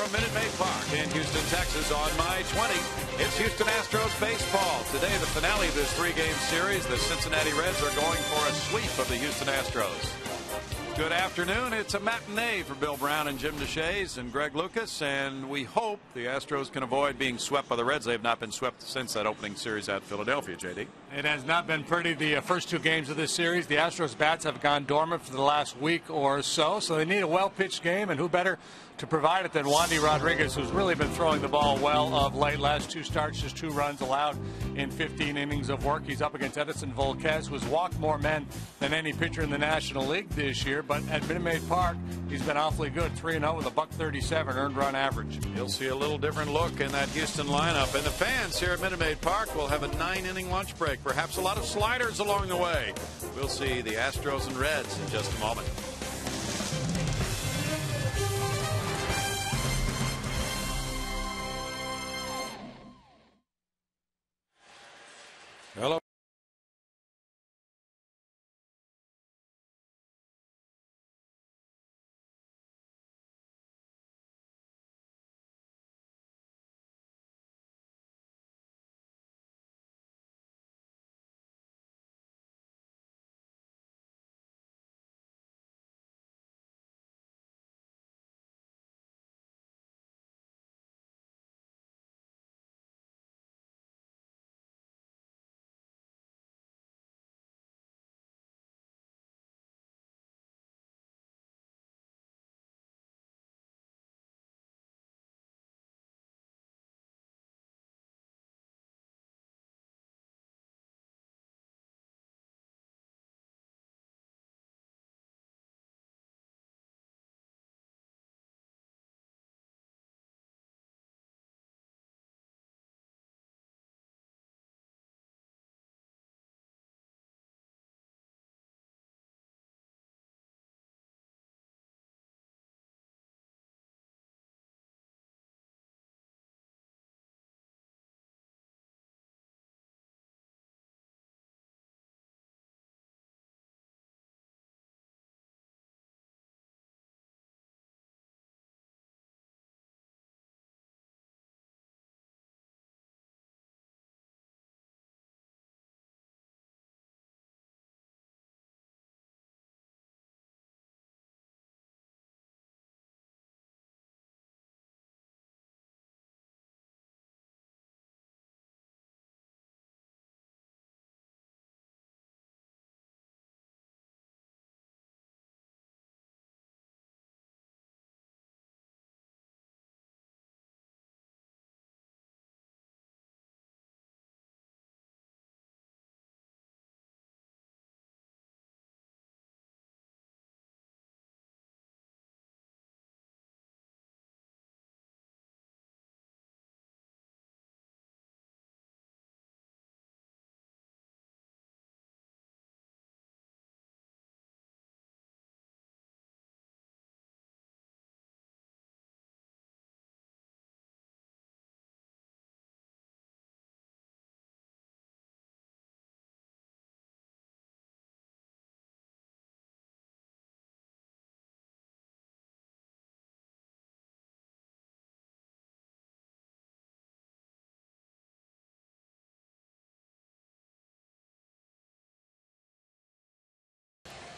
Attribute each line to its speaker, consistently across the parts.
Speaker 1: from Minute Maid Park in Houston, Texas on My 20. It's Houston Astros baseball. Today, the finale of this three-game series. The Cincinnati Reds are going for a sweep of the Houston Astros. Good afternoon. It's a matinee for Bill Brown and Jim Deshaies and Greg Lucas, and we hope the Astros can avoid being swept by the Reds. They have not been swept since that opening series at Philadelphia, J.D.
Speaker 2: It has not been pretty the first two games of this series. The Astros bats have gone dormant for the last week or so they need a well-pitched game, and who better to provide it than Wandy Rodriguez, who's really been throwing the ball well of late. Last two starts, just 2 runs allowed in 15 innings of work. He's up against Edison Volquez, who has walked more men than any pitcher in the National League this year. But at Minute Maid Park, he's been awfully good, 3-0 with a .137 earned run average.
Speaker 1: You'll see a little different look in that Houston lineup. And the fans here at Minute Maid Park will have a 9-inning lunch break, perhaps a lot of sliders along the way. We'll see the Astros and Reds in just a moment. Hello.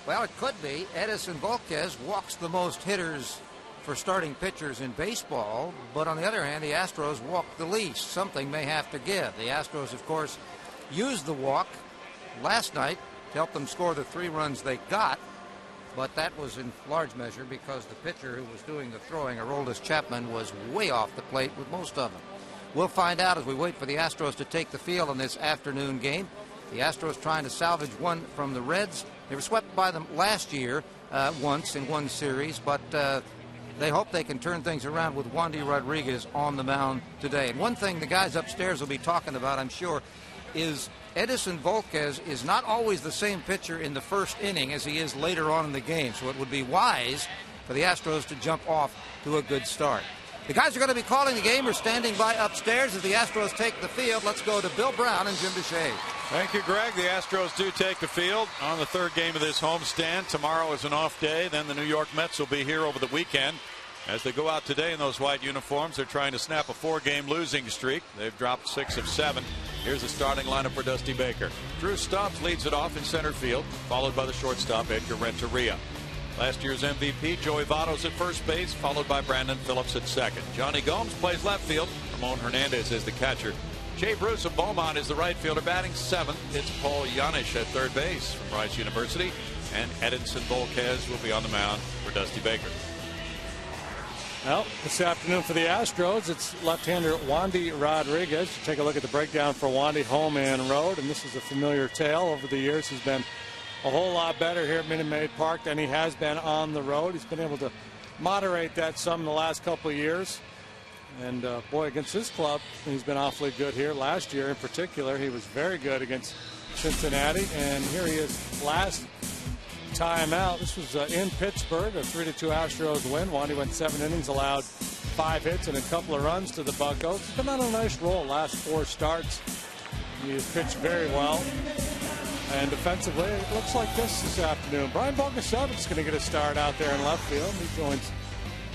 Speaker 3: Well, it could be. Edison Volquez walks the most hitters for starting pitchers in baseball, but on the other hand, the Astros walk the least. Something may have to give. The Astros, of course, used the walk last night to help them score the 3 runs they got, but that was in large measure because the pitcher who was doing the throwing, Aroldis Chapman, was way off the plate with most of them. We'll find out as we wait for the Astros to take the field in this afternoon game. The Astros trying to salvage one from the Reds. They were swept by them last year once in one series, but they hope they can turn things around with Wandy Rodriguez on the mound today. And one thing the guys upstairs will be talking about, I'm sure, is Edison Volquez is not always the same pitcher in the first inning as he is later on in the game. So it would be wise for the Astros to jump off to a good start. The guys are going to be calling the game or standing by upstairs as the Astros take the field. Let's go to Bill Brown and Jim Deshaies.
Speaker 1: Thank you, Greg. The Astros do take the field on the third game of this homestand. Tomorrow is an off day. Then the New York Mets will be here over the weekend. As they go out today in those white uniforms, they're trying to snap a 4-game losing streak. They've dropped 6 of 7. Here's the starting lineup for Dusty Baker. Drew Stubbs leads it off in center field, followed by the shortstop Edgar Renteria. Last year's MVP Joey Votto's at first base, followed by Brandon Phillips at second. Johnny Gomes plays left field. Ramon Hernandez is the catcher. Jay Bruce of Beaumont is the right fielder, batting 7th. It's Paul Yanish at third base from Rice University. And Edinson Volquez will be on the mound for Dusty Baker.
Speaker 2: Well, this afternoon for the Astros, it's left-hander Wandy Rodriguez. Take a look at the breakdown for Wandy, home and road. And this is a familiar tale. Over the years, he's been a whole lot better here at Minute Maid Park than he has been on the road. He's been able to moderate that some in the last couple of years. And, boy, against this club, he's been awfully good here. Last year, in particular, he was very good against Cincinnati. And here he is last time out. This was in Pittsburgh, a 3-2 Astros win. Wandy went 7 innings, allowed 5 hits and a couple of runs to the Buccos. He's been on a nice roll last 4 starts. He has pitched very well. And defensively, it looks like this afternoon. Brian Bogusevic's going to get a start out there in left field. He joins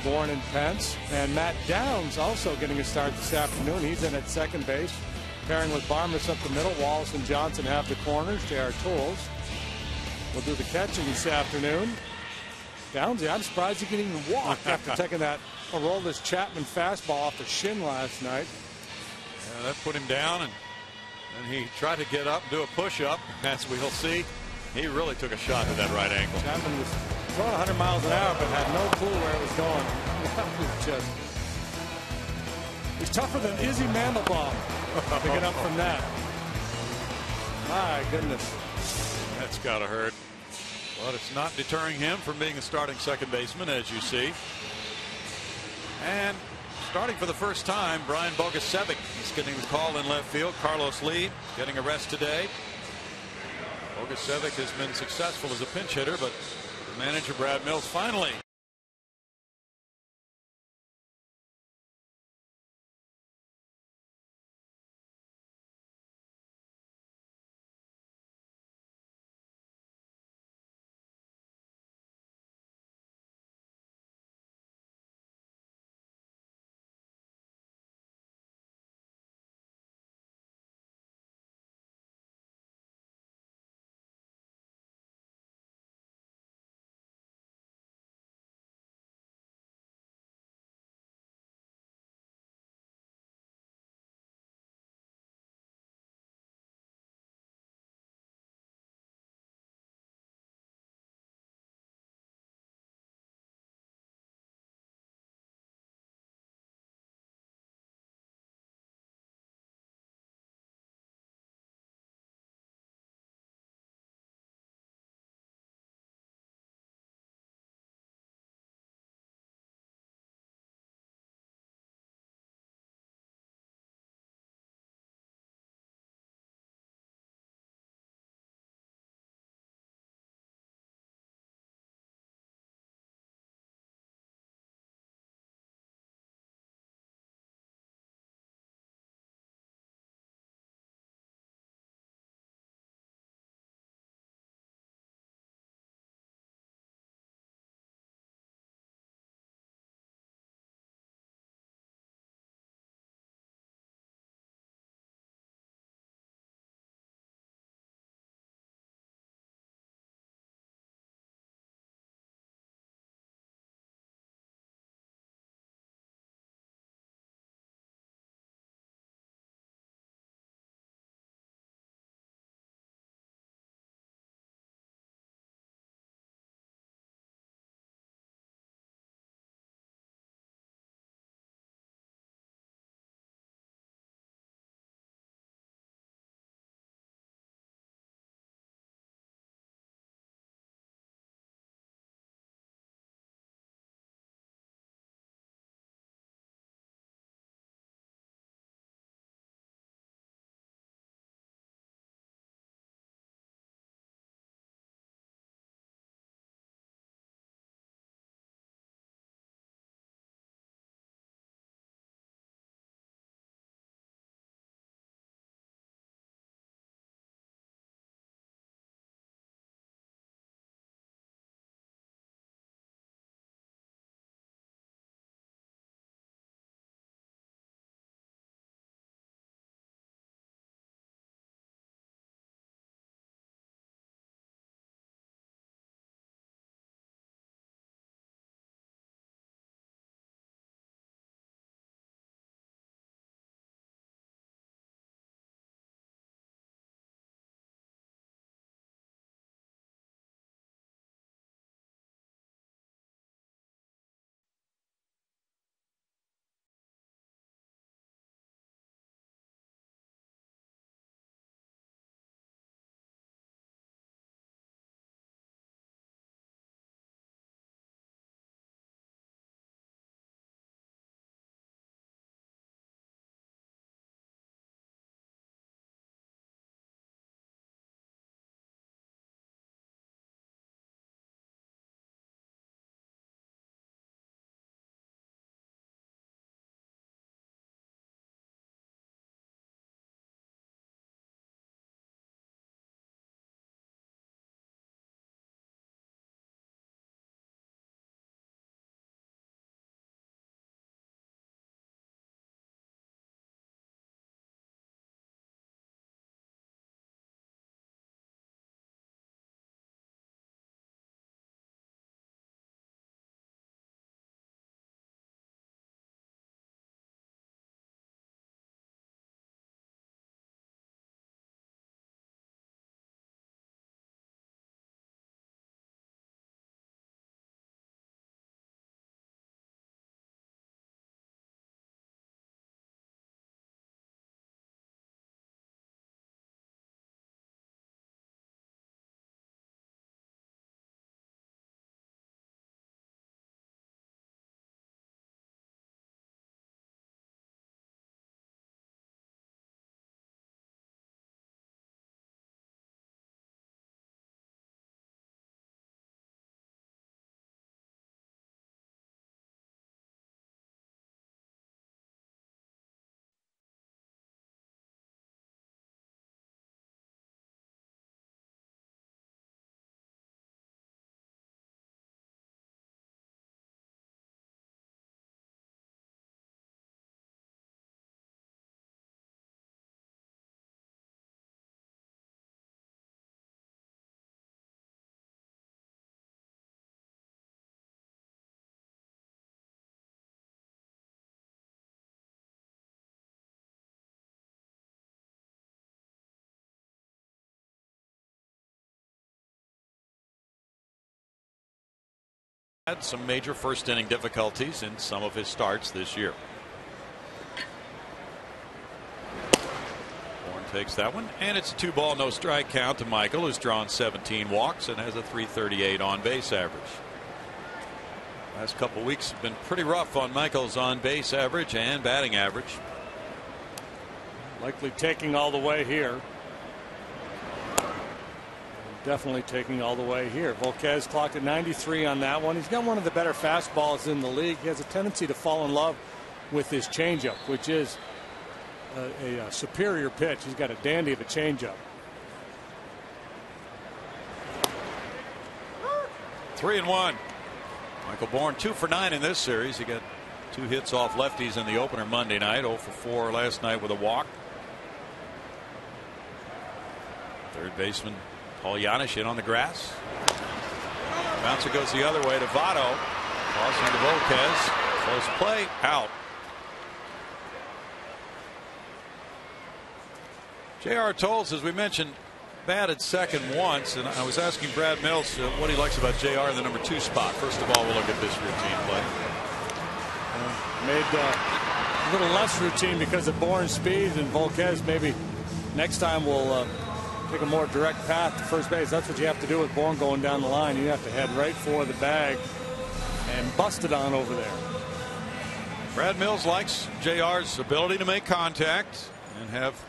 Speaker 2: Bourne and Pence. And Matt Downs also getting a start this afternoon. He's in at second base, pairing with Barmas up the middle. Wallace and Johnson have the corners. J.R. Tools will do the catching this afternoon. Downs, I'm surprised he can even walk after taking that Aroldis Chapman fastball off the shin last night.
Speaker 1: Yeah, that put him down, and he tried to get up and do a push-up. As we'll see, he really took a shot to that right ankle.
Speaker 2: Chapman was throwing 100 miles an hour, but had no clue where it was going. He's tougher than Izzy Mandelbaum picking up from that. My goodness.
Speaker 1: That's got to hurt. But it's not deterring him from being a starting second baseman, as you see. And starting for the first time, Brian Bogusevic. He's getting the call in left field. Carlos Lee getting a rest today. Bogusevic has been successful as a pinch hitter, but manager Brad Mills finally had some major first inning difficulties in some of his starts this year. Bourne takes that one, and it's a 2-ball, no strike count to Michael, who's drawn 17 walks and has a .338 on base average. Last couple weeks have been pretty rough on Michael's on base average and batting average.
Speaker 2: Likely taking all the way here. Definitely taking all the way here. Volquez clocked at 93 on that one. He's got one of the better fastballs in the league. He has a tendency to fall in love with his changeup, which is a superior pitch. He's got a dandy of a changeup.
Speaker 1: 3-1. Michael Bourne 2 for 9 in this series. He got 2 hits off lefties in the opener Monday night. 0 for 4 last night with a walk. Third baseman Paul Janisch in on the grass. Bouncer goes the other way to Votto. Crossing to Volquez. Close play. Out. J.R. Tolles, as we mentioned, batted second once, and I was asking Brad Mills what he likes about J.R. in the number 2 spot. First of all, we'll look at this routine play.
Speaker 2: Made a little less routine because of Bourne's speed, and Volquez maybe next time will take a more direct path to first base. That's what you have to do with Bourne going down the line. You have to head right for the bag and bust it on over there.
Speaker 1: Brad Mills likes J.R.'s ability to make contact and have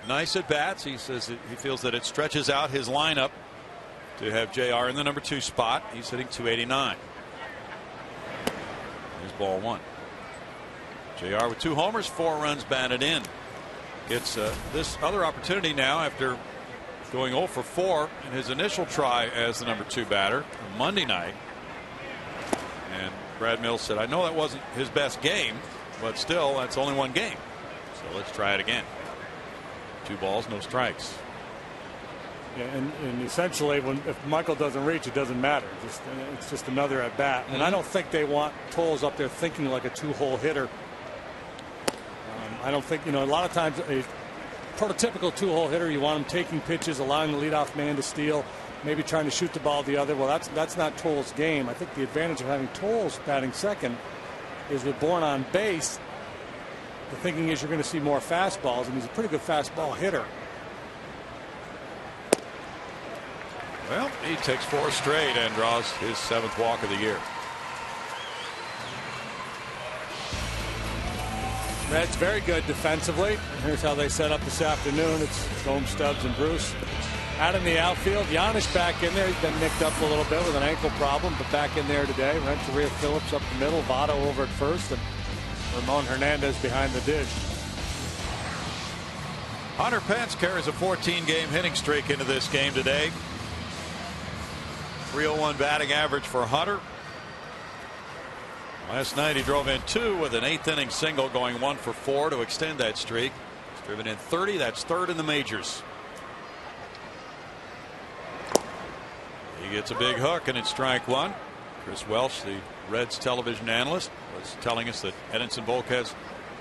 Speaker 1: nice at bats. He says that he feels that it stretches out his lineup to have J.R. in the number 2 spot. He's hitting .289. Here's ball 1. J.R. with 2 homers, 4 runs batted in. It's this other opportunity now after going 0 for 4 in his initial try as the number 2 batter on Monday night. And Brad Mills said, I know that wasn't his best game, but still, that's only one game. So let's try it again. 2 balls, no strikes.
Speaker 2: Yeah, and essentially, if Michael doesn't reach, it doesn't matter. It's just another at bat. And I don't think they want Tolles up there thinking like a 2-hole hitter. I don't think, a lot of times a prototypical 2-hole hitter, you want him taking pitches, allowing the leadoff man to steal, maybe trying to shoot the ball the other. Well, that's not Tolles' game. I think the advantage of having Tolles batting second is with Bourne on base. The thinking is you're going to see more fastballs, and he's a pretty good fastball hitter.
Speaker 1: Well, he takes 4 straight and draws his 7th walk of the year.
Speaker 2: Reds very good defensively. Here's how they set up this afternoon. It's Gomes, Stubbs, and Bruce out in the outfield. Janisch back in there. He's been nicked up a little bit with an ankle problem, but back in there today. Renteria Phillips up the middle. Votto over at first, and Ramon Hernandez behind the dish.
Speaker 1: Hunter Pence carries a 14-game hitting streak into this game today. .301 batting average for Hunter. Last night he drove in 2 with an 8th inning single, going 1 for 4 to extend that streak. He's driven in 30. That's 3rd in the majors. He gets a big hook, and it's strike 1. Chris Welsh, the Reds television analyst, was telling us that Edinson Volquez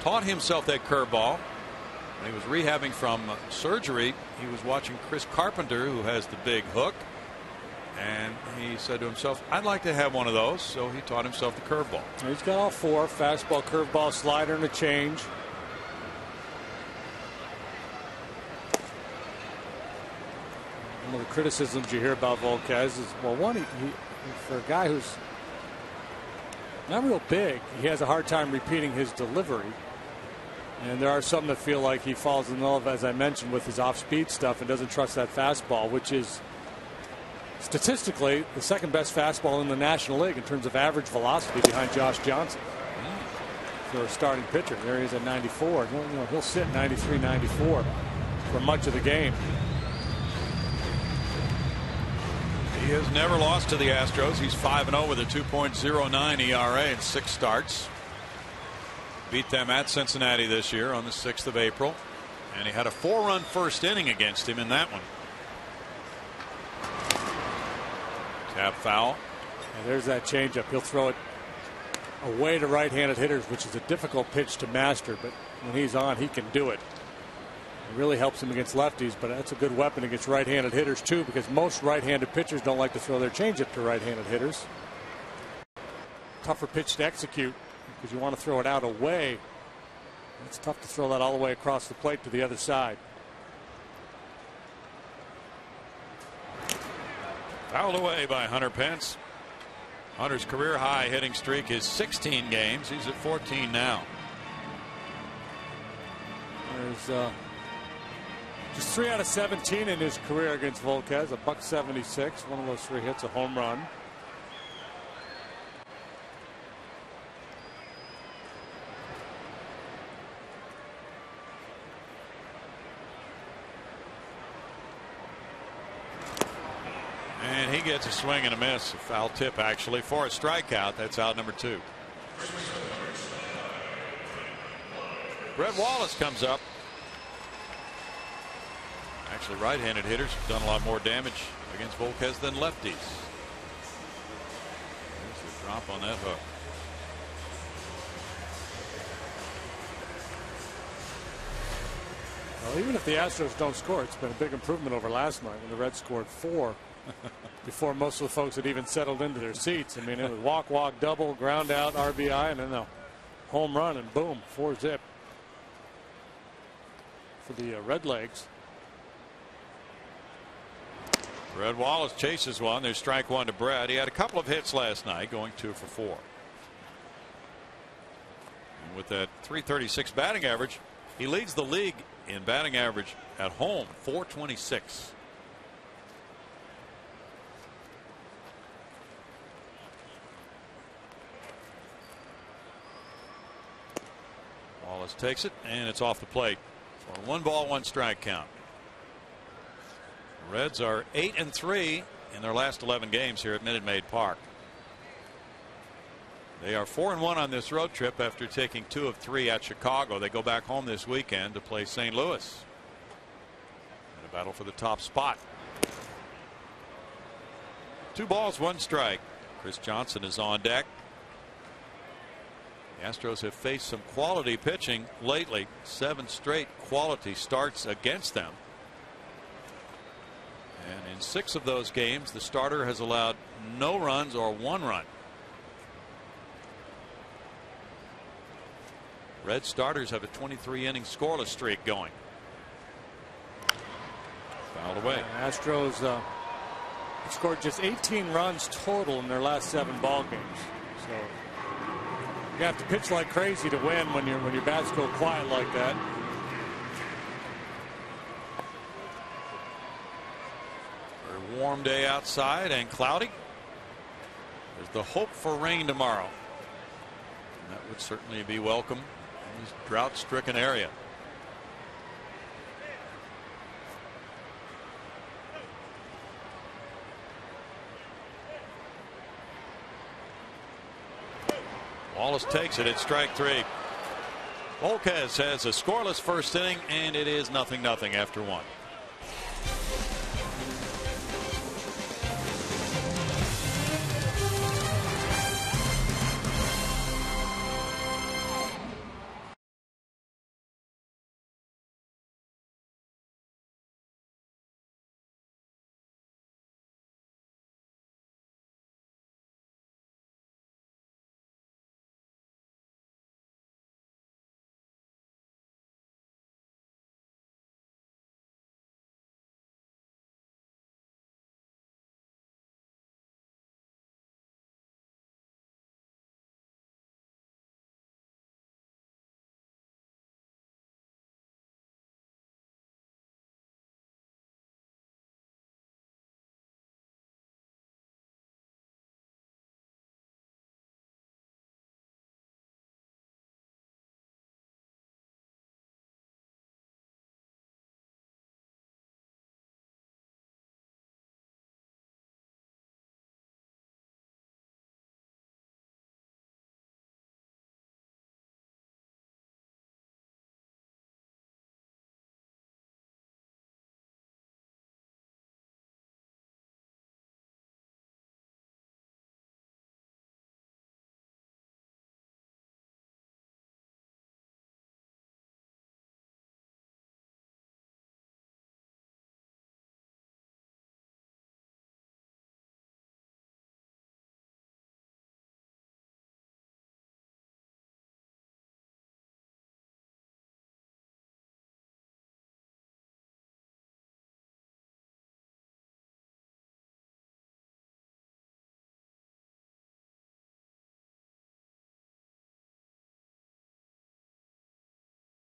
Speaker 1: taught himself that curveball. When he was rehabbing from surgery, he was watching Chris Carpenter, who has the big hook. And he said to himself, I'd like to have one of those. So he taught himself the curveball.
Speaker 2: He's got all 4: fastball, curveball, slider, and a change. One of the criticisms you hear about Volquez is, well, one, he for a guy who's not real big, he has a hard time repeating his delivery. And there are some that feel like he falls in love, as I mentioned, with his off-speed stuff and doesn't trust that fastball, which is statistically the 2nd best fastball in the National League in terms of average velocity, behind Josh Johnson for a starting pitcher. There he is at 94. He'll sit 93, 94 for much of the game.
Speaker 1: He has never lost to the Astros. He's 5-0 with a 2.09 ERA in 6 starts. Beat them at Cincinnati this year on the 6th of April, and he had a 4-run first inning against him in that one. Tap foul.
Speaker 2: And there's that changeup. He'll throw it away to right-handed hitters, which is a difficult pitch to master, but when he's on, he can do it. It really helps him against lefties, but that's a good weapon against right-handed hitters too, because most right-handed pitchers don't like to throw their changeup to right-handed hitters. tougher pitch to execute because you want to throw it out away. It's tough to throw that all the way across the plate to the other side.
Speaker 1: Fouled away by Hunter Pence. Hunter's career high hitting streak is 16 games. He's at 14 now.
Speaker 2: There's just 3 out of 17 in his career against Volquez. A .176. One of those 3 hits, a home run.
Speaker 1: And he gets a swing and a miss. A foul tip, actually, for a strikeout. That's out number 2. Brett Wallace comes up. Actually, right-handed hitters have done a lot more damage against Volquez than lefties. There's the drop on that hook.
Speaker 2: Well, even if the Astros don't score, it's been a big improvement over last night when the Reds scored 4 before most of the folks had even settled into their seats. I mean, it was walk, double, ground out, RBI, and then a home run, and boom, 4-zip for the Redlegs.
Speaker 1: Brett Wallace chases one. There's strike 1 to Brett. He had a couple of hits last night, going 2 for 4. And with that .336 batting average, he leads the league in batting average at home, .426. Wallace takes it, and it's off the plate for a 1-ball, 1-strike count. The Reds are 8-3 in their last 11 games here at Minute Maid Park. They are 4-1 on this road trip after taking 2 of 3 at Chicago. They go back home this weekend to play St. Louis in a battle for the top spot. 2 balls, 1 strike. Chris Johnson is on deck. The Astros have faced some quality pitching lately. 7 straight quality starts against them. And in 6 of those games, the starter has allowed no runs or 1 run. Red starters have a 23-inning scoreless streak going. Fouled away.
Speaker 2: Astros scored just 18 runs total in their last 7 ball games. So you have to pitch like crazy to win when your bats go quiet like that.
Speaker 1: Very warm day outside and cloudy. There's the hope for rain tomorrow. And that would certainly be welcome in this drought-stricken area. Wallace takes it at strike 3. Volquez has a scoreless first inning, and it is 0-0 after 1.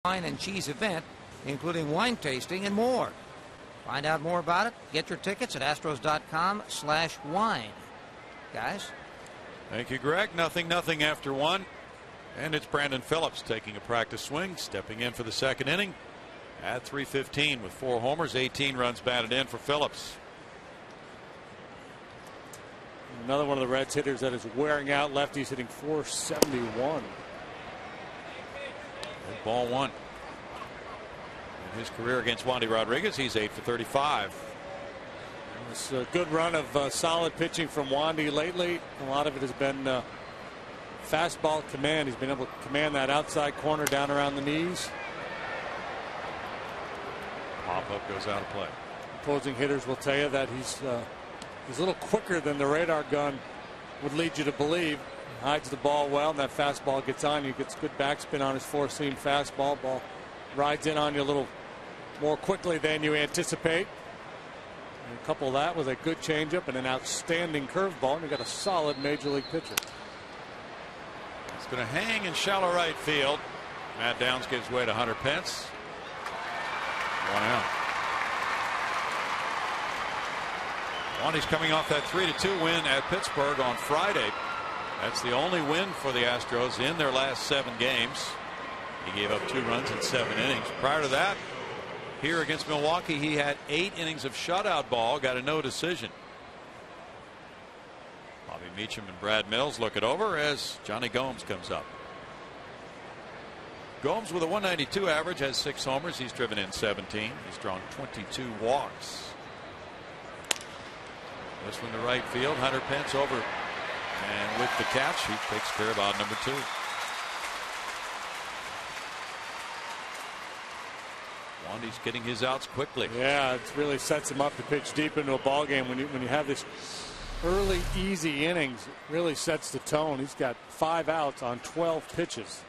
Speaker 3: wine and cheese event, including wine tasting and more. Find out more about it. Get your tickets at astros.com/wine. Guys?
Speaker 1: Thank you, Greg. 0-0 after 1. And it's Brandon Phillips taking a practice swing, stepping in for the second inning at 3:15 with 4 homers, 18 runs batted in for Phillips.
Speaker 2: Another one of the Reds hitters that is wearing out. Lefty's hitting .471.
Speaker 1: And ball 1. In his career against Wandy Rodriguez, he's 8 for 35.
Speaker 2: It's a good run of solid pitching from Wandy lately. A lot of it has been fastball command. He's been able to command that outside corner down around the knees.
Speaker 1: Pop-up goes out of play.
Speaker 2: Opposing hitters will tell you that he's a little quicker than the radar gun would lead you to believe. Hides the ball well, and that fastball gets on you. Gets good backspin on his 4-seam fastball. Ball rides in on you a little more quickly than you anticipate. And couple that with a good changeup and an outstanding curveball, and you got a solid major league pitcher.
Speaker 1: It's going to hang in shallow right field. Matt Downs gives way to Hunter Pence. 1 out. Wandy's coming off that 3-2 win at Pittsburgh on Friday. That's the only win for the Astros in their last 7 games. He gave up 2 runs in 7 innings. Prior to that, here against Milwaukee, he had 8 innings of shutout ball, got a no decision. Bobby Meacham and Brad Mills look it over as Johnny Gomes comes up. Gomes with a .192 average has 6 homers. He's driven in 17. He's drawn 22 walks. This one to right field. Hunter Pence over. And with the catch, he takes care of out number 2. Wandy's getting his outs quickly.
Speaker 2: Yeah, it really sets him up to pitch deep into a ball game. When you have this early easy innings, it really sets the tone. He's got 5 outs on 12 pitches.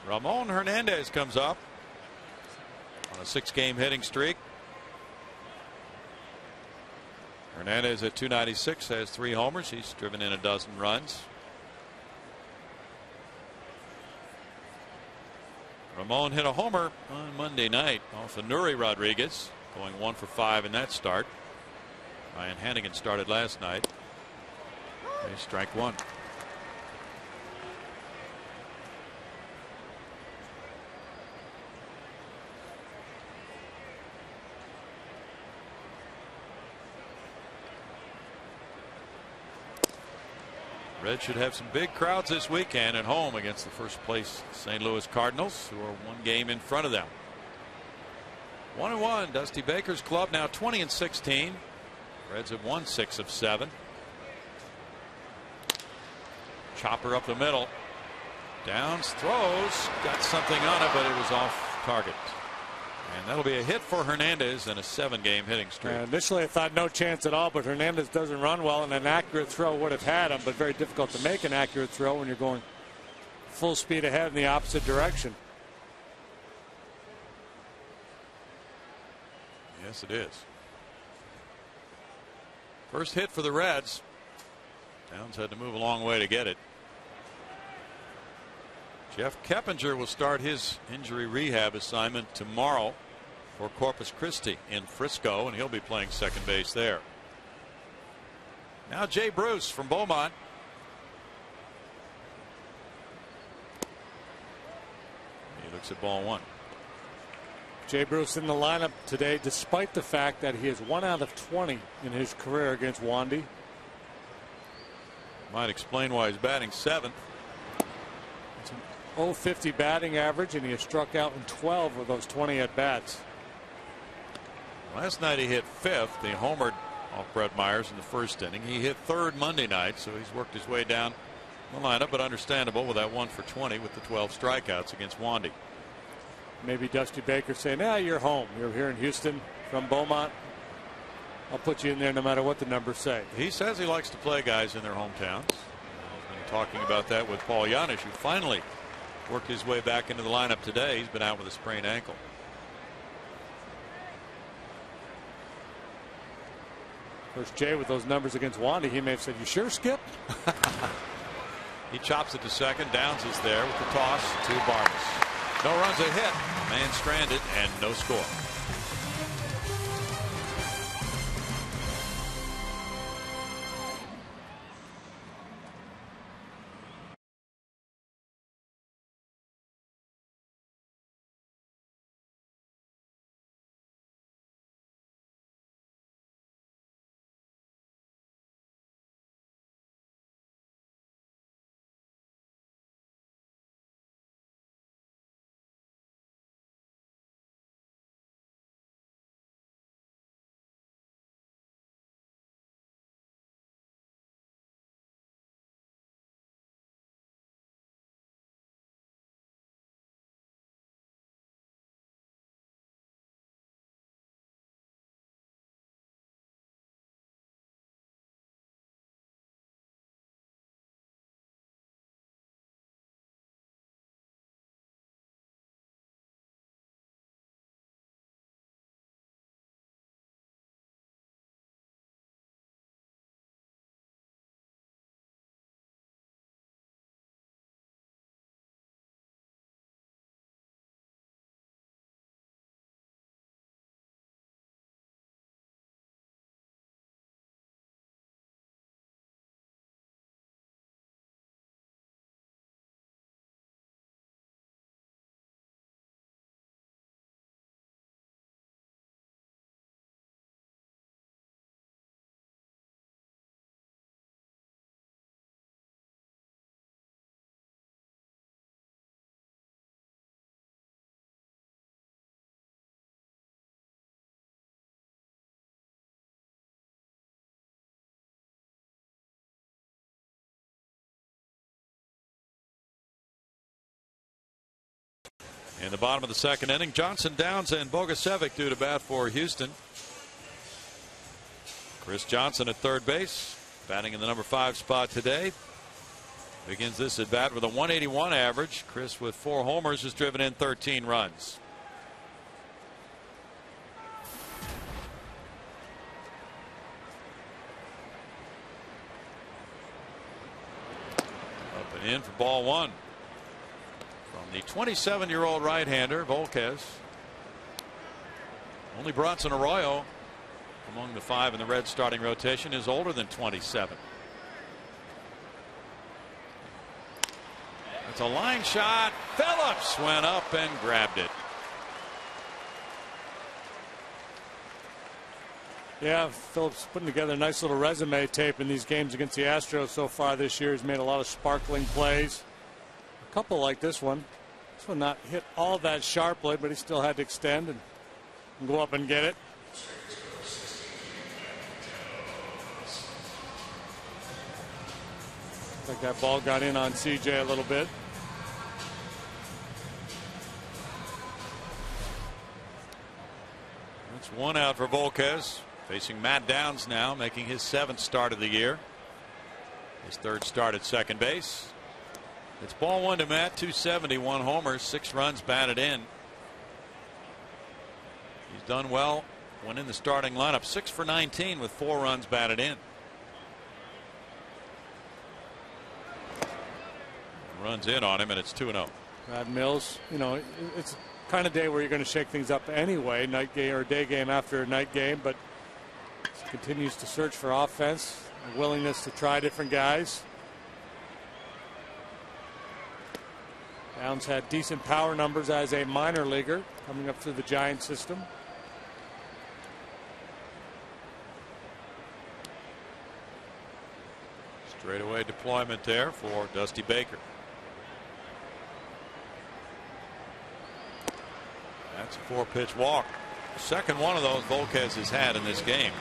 Speaker 1: Ramon Hernandez comes up on a 6-game hitting streak. Hernandez at .296 has 3 homers. He's driven in a dozen runs. Ramon hit a homer on Monday night off of Nuri Rodriguez, going 1 for 5 in that start. Ryan Hannigan started last night. Strike 1. Reds should have some big crowds this weekend at home against the first place St. Louis Cardinals, who are 1 game in front of them. 1-1. Dusty Baker's club now 20-16. Reds have won 6 of 7. Chopper up the middle. Downs throws. Got something on it, but it was off target. And that'll be a hit for Hernandez in a 7-game hitting streak.
Speaker 2: Initially I thought no chance at all, but Hernandez doesn't run well, and an accurate throw would have had him, but very difficult to make an accurate throw when you're going full speed ahead in the opposite direction.
Speaker 1: Yes, it is. First hit for the Reds. Downs had to move a long way to get it. Jeff Keppinger will start his injury rehab assignment tomorrow for Corpus Christi in Frisco, and he'll be playing second base there. Now Jay Bruce from Beaumont. He looks at ball 1.
Speaker 2: Jay Bruce in the lineup today, despite the fact that he is 1 out of 20 in his career against Wandy.
Speaker 1: Might explain why he's batting 7th.
Speaker 2: It's an .050 batting average, and he has struck out in 12 of those 20 at bats.
Speaker 1: Last night he hit 5th. He homered off Brett Myers in the first inning. He hit 3rd Monday night, so he's worked his way down the lineup, but understandable with that 1 for 20 with the 12 strikeouts against Wandy.
Speaker 2: Maybe Dusty Baker saying, you're home. You're here in Houston from Beaumont. I'll put you in there no matter what the numbers say.
Speaker 1: He says he likes to play guys in their hometowns. He's been talking about that with Paul Yanish, who finally worked his way back into the lineup today. He's been out with a sprained ankle.
Speaker 2: Of course, Jay, with those numbers against Wandy, he may have said, "You sure, Skip?"
Speaker 1: He chops it to second. Downs is there with the toss to Barnes. No runs, a hit, man stranded, and no score. In the bottom of the second inning, Johnson, Downs, and Bogusevic due to bat for Houston. Chris Johnson at third base, batting in the number 5 spot today. Begins this at bat with a 181 average. Chris, with 4 homers, has driven in 13 runs. Up and in for ball 1. The 27-year-old right-hander, Volquez. Only Bronson Arroyo, among the 5 in the Reds starting rotation, is older than 27. It's a line shot. Phillips went up and grabbed it.
Speaker 2: Yeah, Phillips putting together a nice little resume tape in these games against the Astros so far this year. He's made a lot of sparkling plays. A couple like this one. This one not hit all that sharply, but he still had to extend and go up and get it. Looks like that ball got in on CJ a little bit.
Speaker 1: That's 1 out for Volquez. Facing Matt Downs now, making his 7th start of the year. His 3rd start at second base. It's ball 1 to Matt. 270, 1 homer, 6 runs batted in. He's done well when in the starting lineup. 6 for 19 with 4 runs batted in. Runs in on him, and it's 2-0.
Speaker 2: Brad Mills, you know, it's kind of day where you're going to shake things up anyway, night game or day game after night game, but continues to search for offense, a willingness to try different guys. Downs had decent power numbers as a minor leaguer coming up through the Giant system.
Speaker 1: Straightaway deployment there for Dusty Baker. That's a 4-pitch walk. Second one of those Volquez has had in this game.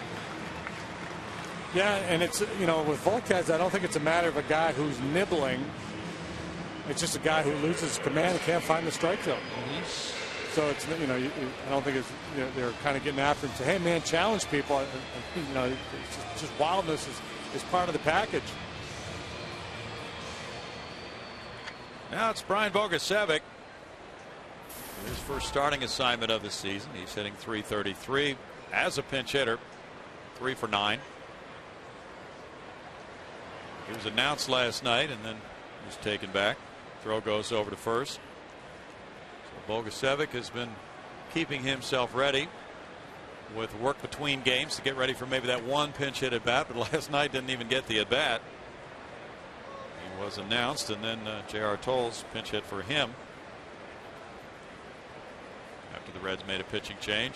Speaker 2: Yeah, and it's, you know, with Volquez, I don't think it's a matter of a guy who's nibbling. It's just a guy who loses command and can't find the strike zone. So it's, you know, I don't think it's, you know, they're kind of getting after him. Say, hey man, challenge people. You know, it's just wildness is part of the package.
Speaker 1: Now it's Brian Bogusevic. His first starting assignment of the season. He's hitting .333 as a pinch hitter. 3 for 9. He was announced last night, and then is taken back. Throw goes over to first. So Bogusevic has been keeping himself ready with work between games to get ready for maybe that one pinch hit at bat, but last night didn't even get the at bat. He was announced, and then J.R. Tolles pinch hit for him after the Reds made a pitching change.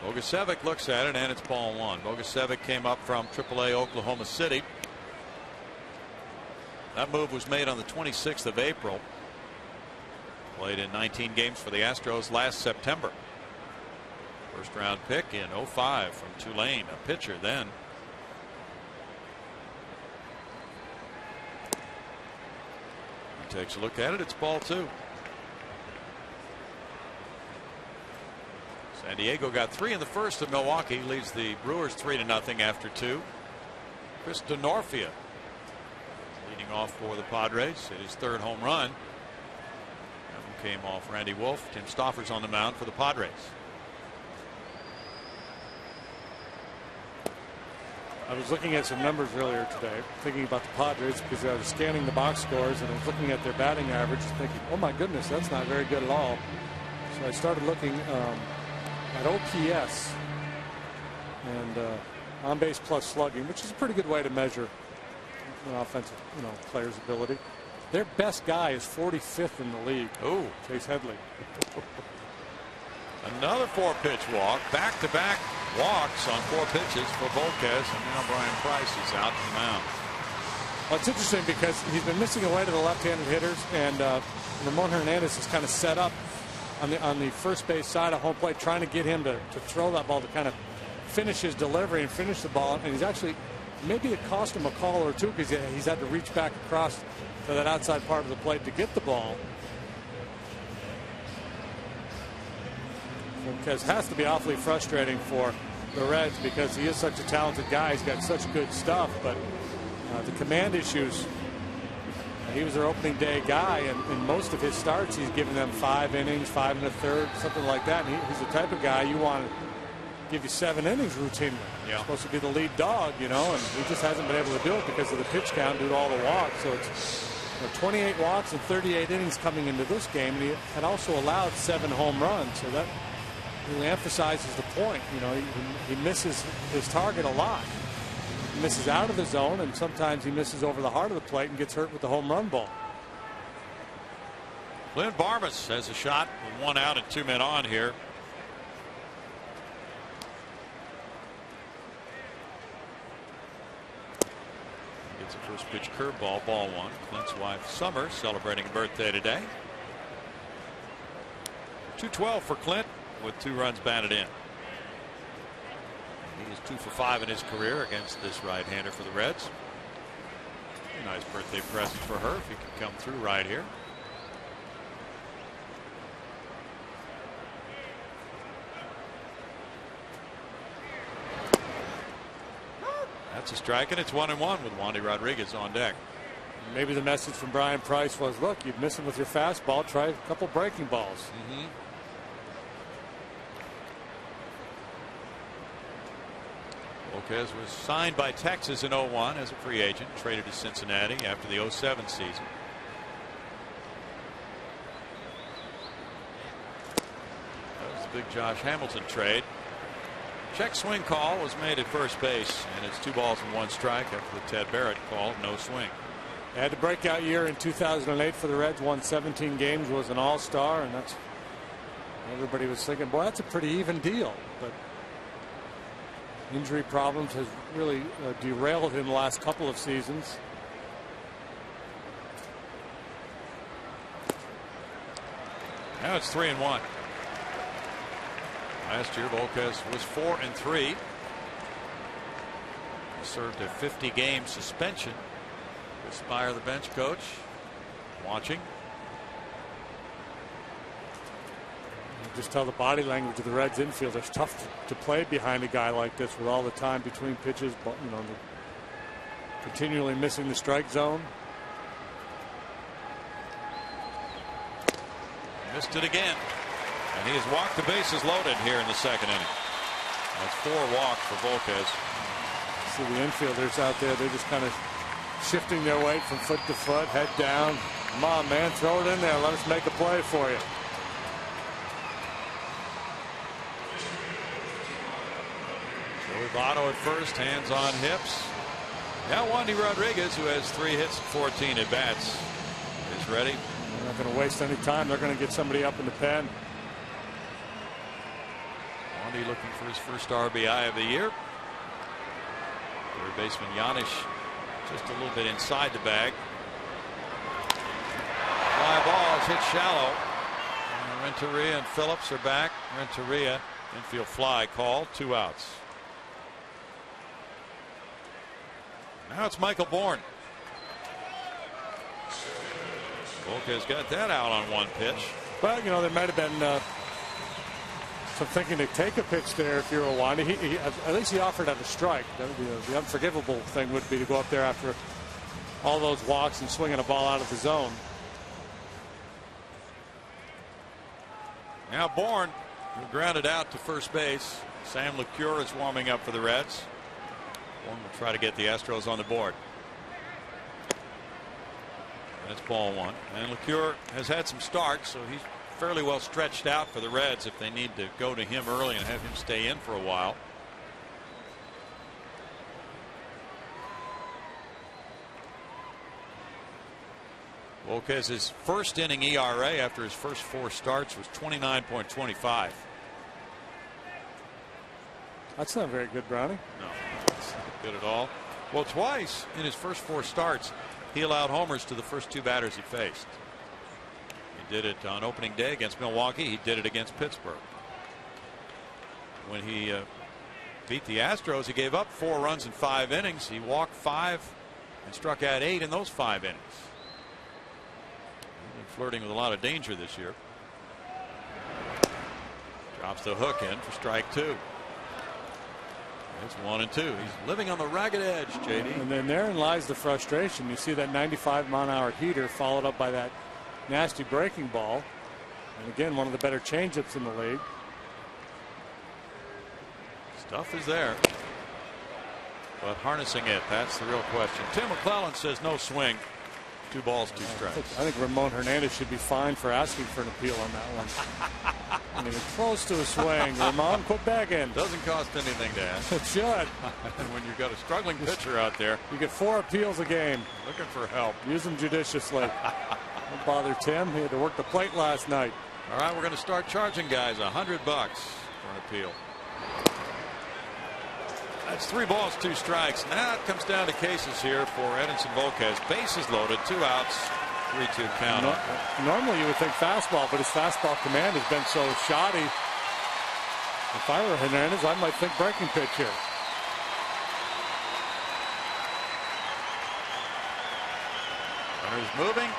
Speaker 1: Bogusevic looks at it, and it's ball one. Bogusevic came up from AAA Oklahoma City. That move was made on the 26th of April. Played in 19 games for the Astros last September. First round pick in 05 from Tulane, a pitcher then. He takes a look at it. It's ball two. San Diego got 3 in the first at Milwaukee, leads the Brewers 3-0 after 2. Chris Denorfia leading off for the Padres, hit his 3rd home run. That one came off Randy Wolf. Tim Stoffer's on the mound for the Padres.
Speaker 2: I was looking at some numbers earlier today, thinking about the Padres, because I was scanning the box scores and I was looking at their batting average, thinking, oh my goodness, that's not very good at all. So I started looking at OPS and on base plus slugging, which is a pretty good way to measure an offensive player's ability. Their best guy is 45th in the league.
Speaker 1: Oh,
Speaker 2: Chase Headley.
Speaker 1: Another 4-pitch walk, back-to-back walks on 4 pitches for Volquez, and now Brian Price is out to the mound.
Speaker 2: Well, it's interesting because he's been missing away to the left-handed hitters, and Ramon Hernandez is kind of set up on the first base side of home plate, trying to get him to throw that ball to kind of finish his delivery and finish the ball. And he's actually, maybe it cost him a call or two because he's had to reach back across to that outside part of the plate to get the ball. Because it has to be awfully frustrating for the Reds because he is such a talented guy. He's got such good stuff, but the command issues. He was their opening day guy, and in most of his starts, he's given them 5 innings, 5 1/3, something like that. And he's the type of guy you want to give you 7 innings routinely.
Speaker 1: Yeah.
Speaker 2: He's supposed to be the lead dog, and he just hasn't been able to do it because of the pitch count due to all the walks. So it's 28 walks and 38 innings coming into this game, and he had also allowed 7 home runs. So that really emphasizes the point. He misses his target a lot. He misses out of the zone, and sometimes he misses over the heart of the plate and gets hurt with the home run ball.
Speaker 1: Clint Barmas has a shot with 1 out and 2 men on here. Gets a first pitch curveball, ball 1. Clint's wife Summer celebrating a birthday today. 2-12 for Clint with 2 runs batted in. He is 2 for 5 in his career against this right-hander for the Reds. A nice birthday present for her if he can come through right here. That's a strike, and it's 1-1 with Wandy Rodriguez on deck.
Speaker 2: Maybe the message from Brian Price was, look, you'd miss him with your fastball, try a couple breaking balls.
Speaker 1: Volquez was signed by Texas in 01 as a free agent, traded to Cincinnati after the 07 season. That was the big Josh Hamilton trade. Check swing call was made at first base, and it's 2 balls and 1 strike after the Ted Barrett call, no swing.
Speaker 2: They had the breakout year in 2008 for the Reds, won 17 games, was an all-star, and that's everybody was thinking, boy, that's a pretty even deal. But injury problems has really derailed him the last couple of seasons.
Speaker 1: Now it's 3-1. Last year, Volquez was 4-3. He served a 50-game suspension. Spire, the bench coach, watching.
Speaker 2: You just tell the body language of the Reds infield. It's tough to play behind a guy like this with all the time between pitches, but continually missing the strike zone.
Speaker 1: Missed it again, and he has walked the bases loaded here in the 2nd inning. That's 4 walks for Volquez.
Speaker 2: See the infielders out there, they're just kind of shifting their weight from foot to foot, head down. Come on, man, throw it in there. Let us make a play for you.
Speaker 1: Joey Votto at first, hands on hips. Now Wandy Rodriguez, who has 3 hits and 14 at bats, is ready.
Speaker 2: They're not going to waste any time. They're going to get somebody up in the pen.
Speaker 1: Wandy looking for his first RBI of the year. Third baseman Giannis just a little bit inside the bag. Fly ball is hit shallow. And Renteria and Phillips are back. Renteria, infield fly called, 2 outs. Now it's Michael Bourne. Volquez got that out on 1 pitch.
Speaker 2: Well, you know, there might have been some thinking to take a pitch there if you're a Wandy. He at least he offered at a strike. That would be the unforgivable thing would be to go up there after all those walks and swinging a ball out of the zone.
Speaker 1: Now Bourne, who grounded out to first base. Sam LeCure is warming up for the Reds. Bourne will try to get the Astros on the board. That's ball 1. And LeCure has had some starts, so he's fairly well stretched out for the Reds if they need to go to him early and have him stay in for a while. Volquez's first inning ERA after his first 4 starts was 29.25.
Speaker 2: That's not very good, Brownie.
Speaker 1: No, that's not good at all. Well, twice in his first 4 starts, he allowed homers to the first 2 batters he faced. He did it on opening day against Milwaukee. He did it against Pittsburgh. When he beat the Astros, he gave up 4 runs in 5 innings. He walked 5 and struck out 8 in those 5 innings. He's been flirting with a lot of danger this year. Drops the hook in for strike 2. It's 1 and 2. He's living on the ragged edge, JD.
Speaker 2: And then therein lies the frustration. You see that 95-mile-an-hour heater followed up by that nasty breaking ball. And again, one of the better changeups in the league.
Speaker 1: Stuff is there. But harnessing it, that's the real question. Tim McClellan says no swing. 2 balls, 2 strikes.
Speaker 2: I think Ramon Hernandez should be fined for asking for an appeal on that one. Not even close to a swing. Ramon, quit begging.
Speaker 1: Doesn't cost anything to ask.
Speaker 2: It should.
Speaker 1: And when you've got a struggling pitcher out there,
Speaker 2: you get 4 appeals a game.
Speaker 1: Looking for help.
Speaker 2: Use them judiciously. Don't bother Tim. He had to work the plate last night.
Speaker 1: All right, we're going to start charging guys $100 for an appeal. That's 3 balls, 2 strikes. Now it comes down to cases here for Edinson Volquez. Bases loaded, 2 outs, 3-2 count.
Speaker 2: Normally you would think fastball, but his fastball command has been so shoddy. If I were Hernandez, I might think breaking pitch here.
Speaker 1: Runner's moving.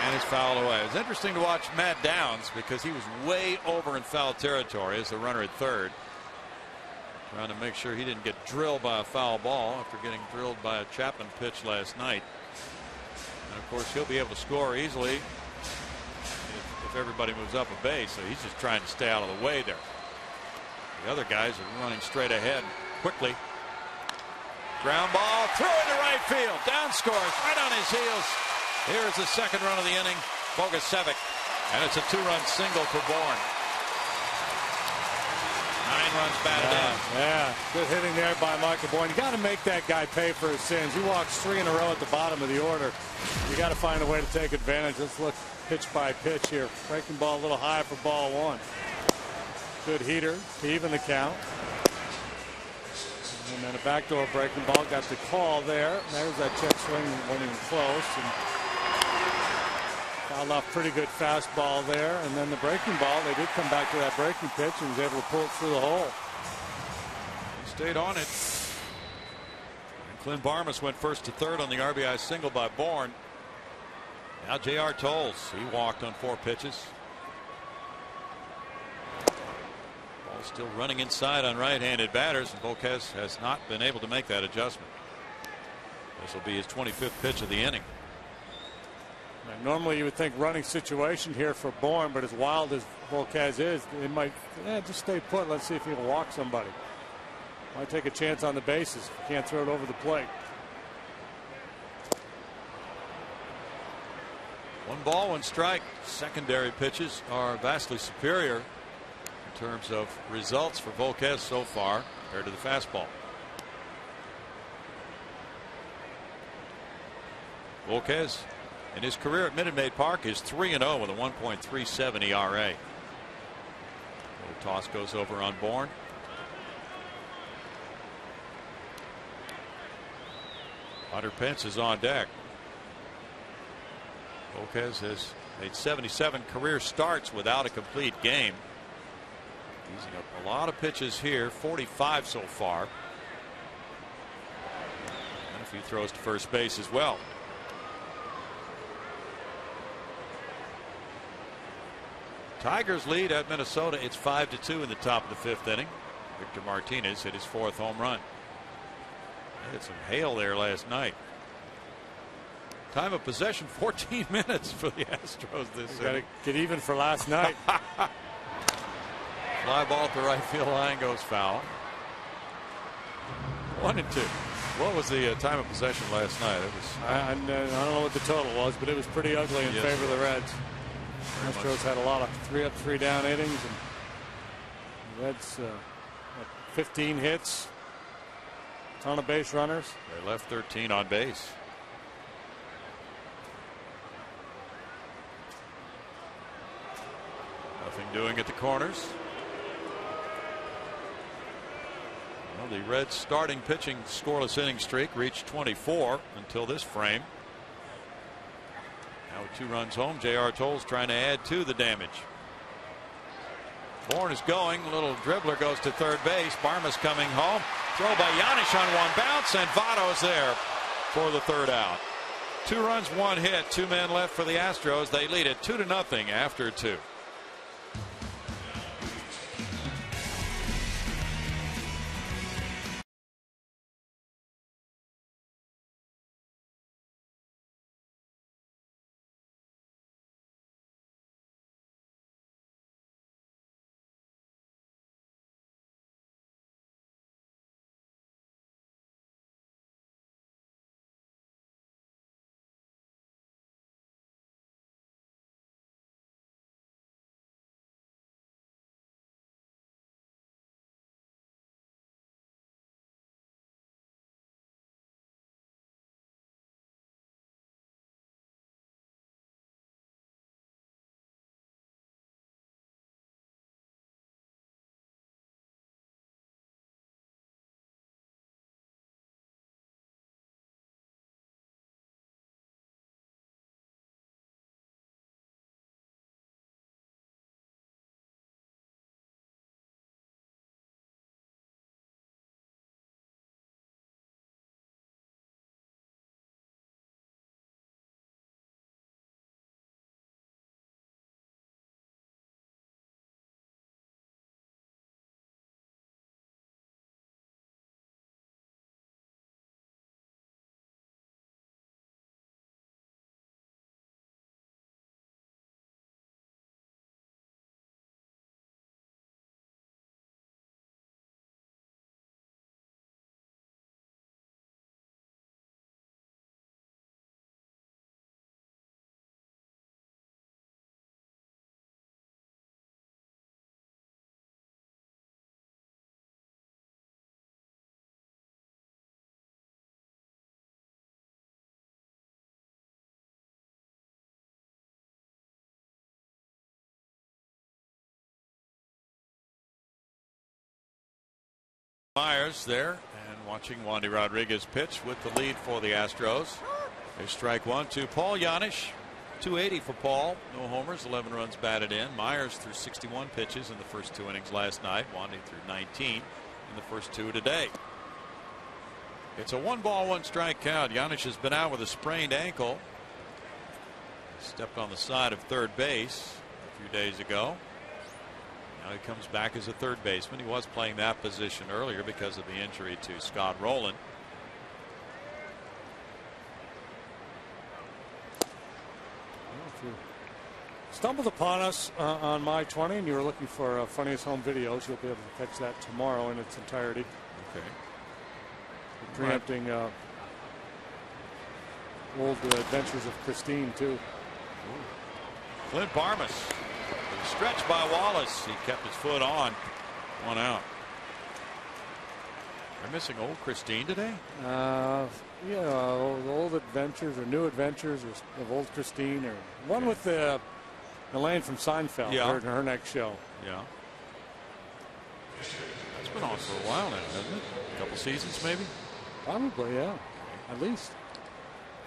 Speaker 1: And it's fouled away. It's interesting to watch Matt Downs because he was way over in foul territory as the runner at third. Trying to make sure he didn't get drilled by a foul ball after getting drilled by a Chapman pitch last night. And of course he'll be able to score easily if everybody moves up a base. So he's just trying to stay out of the way there. The other guys are running straight ahead quickly. Ground ball through into right field. Down scores right on his heels. Here is the second run of the inning. Bogusevic. And it's a 2-run single for Bourne. 9 runs batted in.
Speaker 2: Yeah, good hitting there by Michael Bourne. You got to make that guy pay for his sins. He walks 3 in a row at the bottom of the order. You got to find a way to take advantage. Let's look pitch by pitch here. Breaking ball a little high for ball 1. Good heater to even the count. And then a backdoor breaking ball. Got the call there. There's that check swing, went in close. And fouled off pretty good fastball there. And then the breaking ball, they did come back to that breaking pitch and was able to pull it through the hole.
Speaker 1: He stayed on it. And Clint Barmas went first to third on the RBI single by Bourne. Now J.R. Tolles. He walked on 4 pitches. Ball still running inside on right-handed batters, and Volquez has not been able to make that adjustment. This will be his 25th pitch of the inning.
Speaker 2: Normally you would think running situation here for Bourne, but as wild as Volquez is, it might just stay put. Let's see if he can walk somebody. Might take a chance on the bases if he can't throw it over the plate.
Speaker 1: 1 ball, 1 strike. Secondary pitches are vastly superior in terms of results for Volquez so far compared to the fastball. Volquez in his career at Minute Maid Park is 3-0 with a 1.37 ERA. Little toss goes over on Bourne. Hunter Pence is on deck. Volquez has made 77 career starts without a complete game. Using up a lot of pitches here, 45 so far. And a few throws to first base as well. Tigers lead at Minnesota. It's 5-2 in the top of the 5th inning. Victor Martinez hit his 4th home run. They had some hail there last night. Time of possession 14 minutes for the Astros this
Speaker 2: Got to
Speaker 1: inning.
Speaker 2: get even for last night.
Speaker 1: Fly ball at the right field line goes foul. 1-2. What was the time of possession last night? It was.
Speaker 2: I don't know what the total was, but it was pretty ugly in favor of the Reds. Astros had a lot of 3-up, 3-down innings, and the Reds 15 hits, ton of base runners.
Speaker 1: They left 13 on base. Nothing doing at the corners. Well, the Reds' starting pitching scoreless inning streak reached 24 until this frame. Now with 2 runs home, J.R. Tolles trying to add to the damage. Bourne is going. Little dribbler goes to third base. Barma's coming home. Throw by Yanish on 1 bounce, and Votto's there for the 3rd out. 2 runs, 1 hit, 2 men left for the Astros. They lead it 2-0 after 2. Myers there and watching Wandy Rodriguez pitch with the lead for the Astros. There's strike 1 to Paul Yanish. 280 for Paul. No homers, 11 runs batted in. Myers threw 61 pitches in the first 2 innings last night. Wandy threw 19 in the first 2 today. It's a 1 ball, 1 strike count. Yanish has been out with a sprained ankle. Stepped on the side of third base a few days ago. Now he comes back as a third baseman. He was playing that position earlier because of the injury to Scott Rowland.
Speaker 2: If you stumbled upon us on My 20 and you were looking for funniest home videos, you'll be able to catch that tomorrow in its entirety.
Speaker 1: Okay.
Speaker 2: Preempting old adventures of Christine too.
Speaker 1: Clint Barmas. Stretched by Wallace. He kept his foot on. 1 out. They're missing old Christine today?
Speaker 2: Old adventures or new adventures of old Christine, or one with Elaine from Seinfeld.
Speaker 1: Yeah.
Speaker 2: Her next show.
Speaker 1: Yeah. That's been on for a while now, hasn't it? A couple seasons maybe?
Speaker 2: Probably, yeah. At least.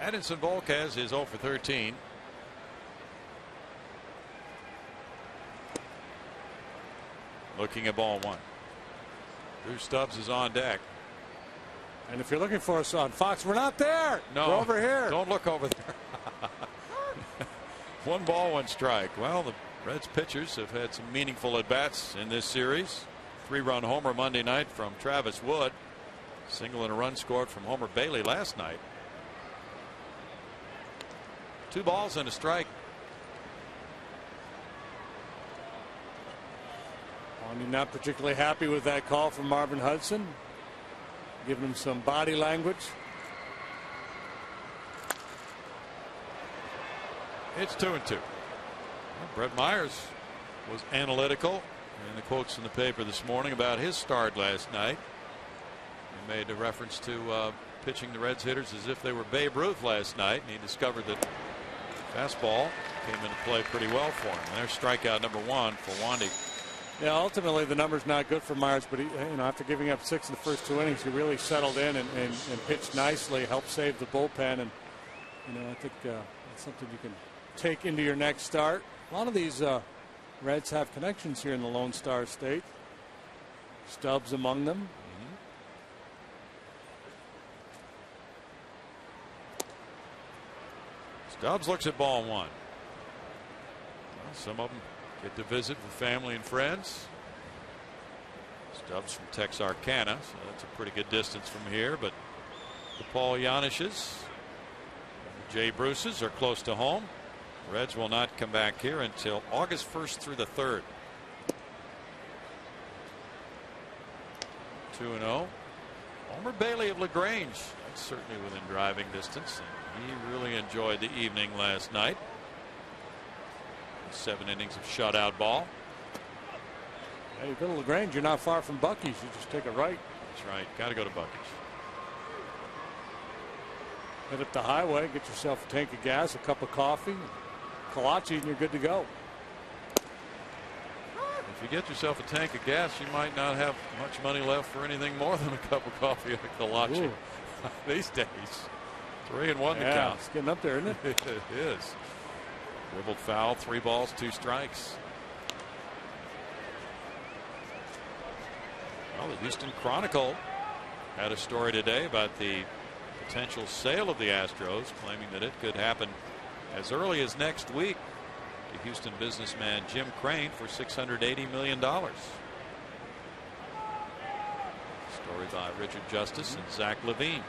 Speaker 1: Edinson Volquez is 0 for 13. Looking at ball 1. Drew Stubbs is on deck.
Speaker 2: And if you're looking for us on Fox, we're not there.
Speaker 1: No,
Speaker 2: we're over here.
Speaker 1: Don't look over there. 1 ball, 1 strike. Well, the Reds pitchers have had some meaningful at bats in this series. 3-run homer Monday night from Travis Wood. Single and a run scored from Homer Bailey last night. 2 balls and a strike.
Speaker 2: I'm not particularly happy with that call from Marvin Hudson. Giving him some body language.
Speaker 1: It's 2-2. Well, Brett Myers was analytical in the quotes in the paper this morning about his start last night. He made a reference to pitching the Reds hitters as if they were Babe Ruth last night, and he discovered that fastball came into play pretty well for him. And there's strikeout number 1 for Wandy.
Speaker 2: Yeah, ultimately the number's not good for Myers, but he, after giving up 6 in the first 2 innings, he really settled in and pitched nicely, helped save the bullpen, and I think that's something you can take into your next start. A lot of these Reds have connections here in the Lone Star State. Stubbs among them.
Speaker 1: Stubbs looks at ball 1. Well, some of them get to visit with family and friends. Stubbs from Texarkana, so that's a pretty good distance from here. But the Paul Yanishes, Jay Bruces are close to home. Reds will not come back here until August 1st through the 3rd. 2-0. Homer Bailey of LaGrange. That's certainly within driving distance. And he really enjoyed the evening last night. 7 innings of shutout ball.
Speaker 2: Hey, you go to LaGrange, you're not far from Buc-ee's. You just take a right.
Speaker 1: That's right. Got to go to Buc-ee's.
Speaker 2: Head up the highway, get yourself a tank of gas, a cup of coffee, kolache, and you're good to go.
Speaker 1: If you get yourself a tank of gas, you might not have much money left for anything more than a cup of coffee and a kolache. These days. 3 and 1 to count.
Speaker 2: It's getting up there, isn't it?
Speaker 1: It is. Dribbled foul, 3 balls, 2 strikes. Well, the Houston Chronicle had a story today about the potential sale of the Astros, claiming that it could happen as early as next week to Houston businessman Jim Crane for $680 million. Story by Richard Justice and Zach Levine.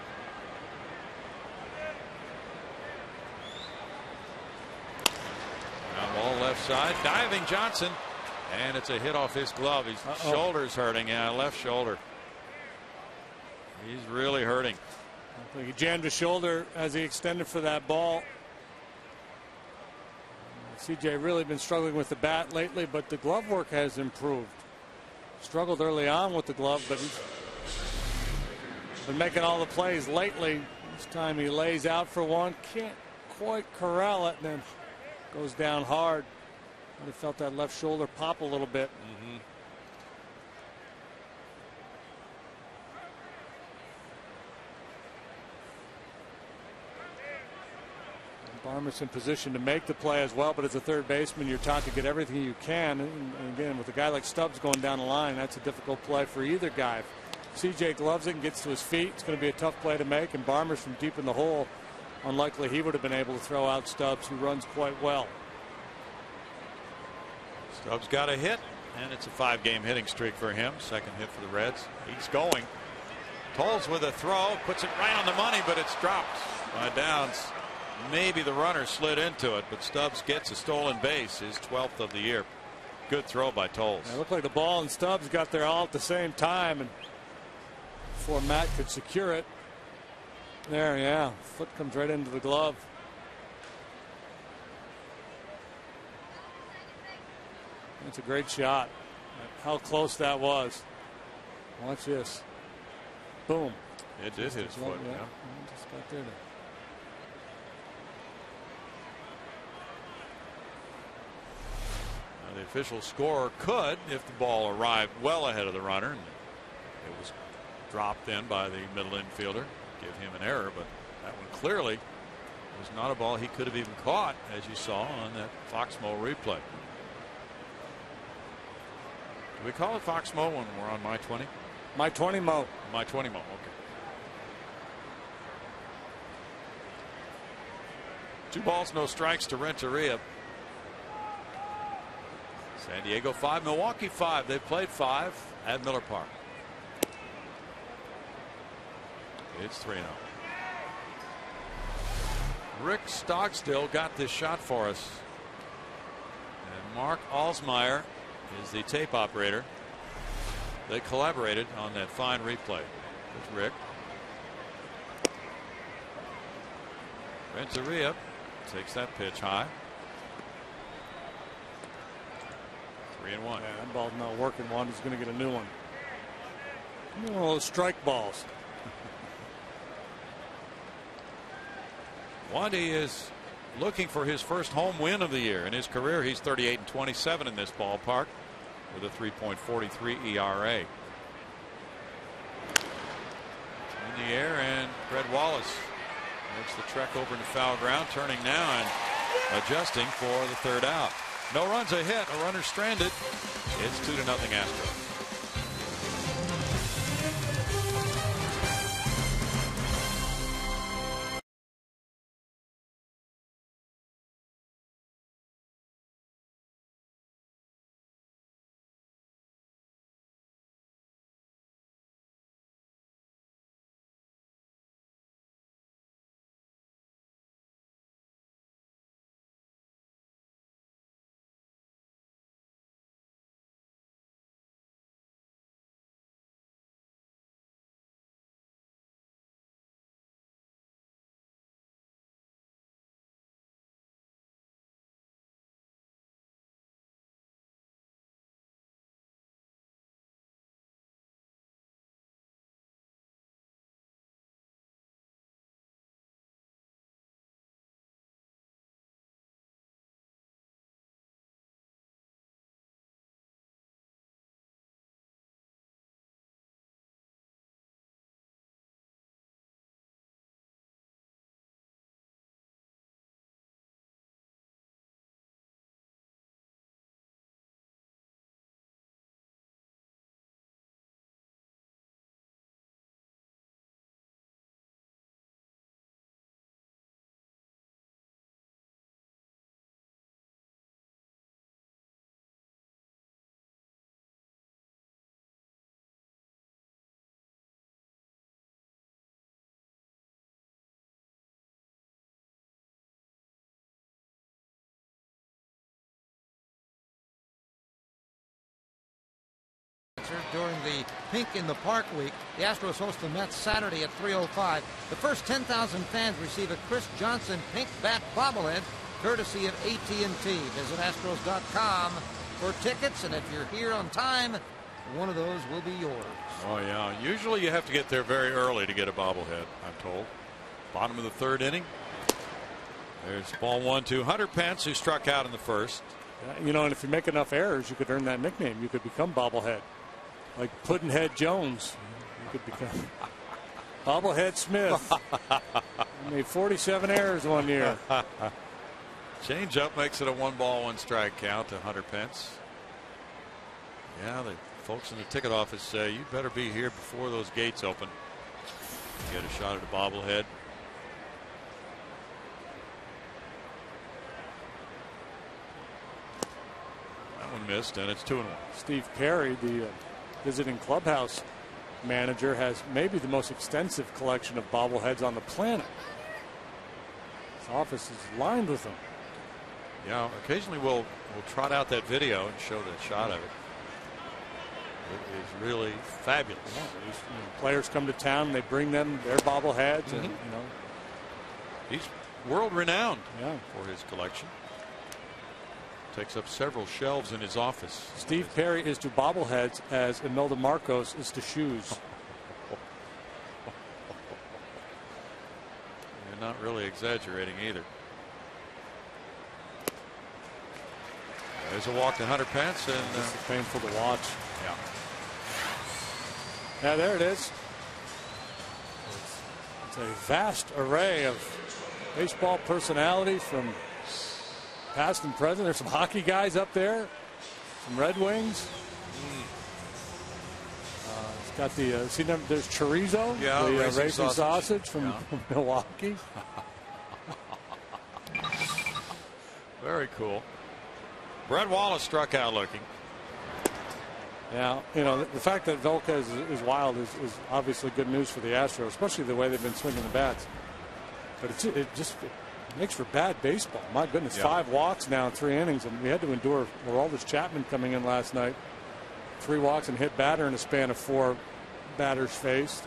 Speaker 1: Ball left side, diving Johnson, and it's a hit off his glove. His shoulder's hurting. Yeah, left shoulder. He's really hurting.
Speaker 2: I think he jammed his shoulder as he extended for that ball. CJ really been struggling with the bat lately, but the glove work has improved. Struggled early on with the glove, but he's been making all the plays lately. This time he lays out for one, can't quite corral it, and then goes down hard. I felt that left shoulder pop a little bit. Barmas in position to make the play as well, but as a third baseman, you're taught to get everything you can. And again, with a guy like Stubbs going down the line, that's a difficult play for either guy. If CJ gloves it and gets to his feet, it's going to be a tough play to make. And Barmas from deep in the hole, unlikely he would have been able to throw out Stubbs, who runs quite well.
Speaker 1: Stubbs got a hit, and it's a 5-game hitting streak for him. Second hit for the Reds. He's going. Tolles with a throw, puts it right on the money, but it's dropped by Downs. Maybe the runner slid into it, but Stubbs gets a stolen base, his 12th of the year. Good throw by Tolles.
Speaker 2: It looked like the ball and Stubbs got there all at the same time, and before Matt could secure it. There, yeah, foot comes right into the glove. That's a great shot. How close that was. Watch this. Boom.
Speaker 1: It did hit his foot.
Speaker 2: Yeah.
Speaker 1: Yeah.
Speaker 2: Just got there.
Speaker 1: The official scorer could, if the ball arrived well ahead of the runner, and it was dropped in by the middle infielder, give him an error, but that one clearly was not a ball he could have even caught, as you saw on that Foxmo replay. Do we call it Foxmo when we're on my 20?
Speaker 2: My 20 Mo.
Speaker 1: My 20 Mo, okay. 2 balls, no strikes to Renteria. San Diego 5, Milwaukee 5. They've played 5 at Miller Park. It's 3-0. Rick Stogstill got this shot for us. And Mark Alsmeyer is the tape operator. They collaborated on that fine replay with Rick. Renteria takes that pitch high. 3-1.
Speaker 2: Yeah, that ball's not working. Wanda's going to get a new one. Oh, strike balls.
Speaker 1: Wandy is looking for his first home win of the year. In his career, he's 38-27 in this ballpark with a 3.43 ERA. In the air, and Fred Wallace makes the trek over to foul ground, turning now and adjusting for the third out. No runs, a hit, a runner stranded. It's 2-0 Astros.
Speaker 3: During the Pink in the Park week, the Astros host the Mets Saturday at 3:05. The first 10,000 fans receive a Chris Johnson pink bat bobblehead courtesy of AT&T. Visit Astros.com for tickets, and if you're here on time, one of those will be yours.
Speaker 1: Oh yeah, usually you have to get there very early to get a bobblehead, I'm told. Bottom of the third inning. There's ball 1-2. Hunter Pence, who struck out in the first.
Speaker 2: You know, and if you make enough errors, you could earn that nickname. You could become bobblehead. Like Puddinhead Jones. You could become Bobblehead Smith. He made 47 errors one year.
Speaker 1: Change up makes it a 1-ball, 1-strike count to Hunter Pence. Yeah, the folks in the ticket office say you better be here before those gates open. Get a shot at a bobblehead. That one missed, and it's 2-1.
Speaker 2: Steve Carey, the visiting clubhouse manager, has maybe the most extensive collection of bobbleheads on the planet. His office is lined with them.
Speaker 1: Yeah, occasionally we'll trot out that video and show that shot of it. It is really fabulous.
Speaker 2: Yeah, players come to town, they bring them their bobbleheads, and
Speaker 1: he's world renowned
Speaker 2: for
Speaker 1: his collection. Takes up several shelves in his office.
Speaker 2: Steve Perry is to bobbleheads as Imelda Marcos is to shoes.
Speaker 1: You're not really exaggerating either. There's a walk to Hunter Pence, and
Speaker 2: it's painful to watch.
Speaker 1: Yeah.
Speaker 2: Yeah, there it is. It's a vast array of baseball personalities from past and present. There's some hockey guys up there, some Red Wings. It's got the see them. There's chorizo, the racing sausage from Milwaukee.
Speaker 1: Very cool. Brett Wallace struck out looking.
Speaker 2: Yeah, you know, the fact that Velquez is wild is obviously good news for the Astros, especially the way they've been swinging the bats. But it just makes for bad baseball. My goodness, 5 walks now in 3 innings, and we had to endure Aroldis Chapman coming in last night. 3 walks and hit batter in a span of 4 batters faced.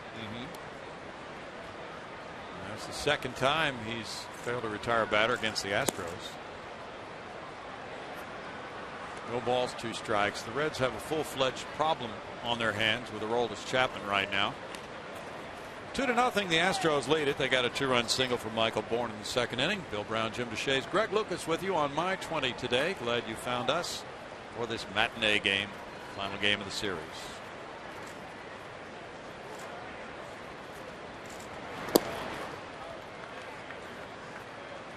Speaker 1: That's the second time he's failed to retire a batter against the Astros. No balls, 2 strikes. The Reds have a full-fledged problem on their hands with Aroldis Chapman right now. 2-0. The Astros lead it. They got a 2-run single from Michael Bourne in the second inning. Bill Brown, Jim DeShays, Greg Lucas with you on My 20 today. Glad you found us for this matinee game, final game of the series.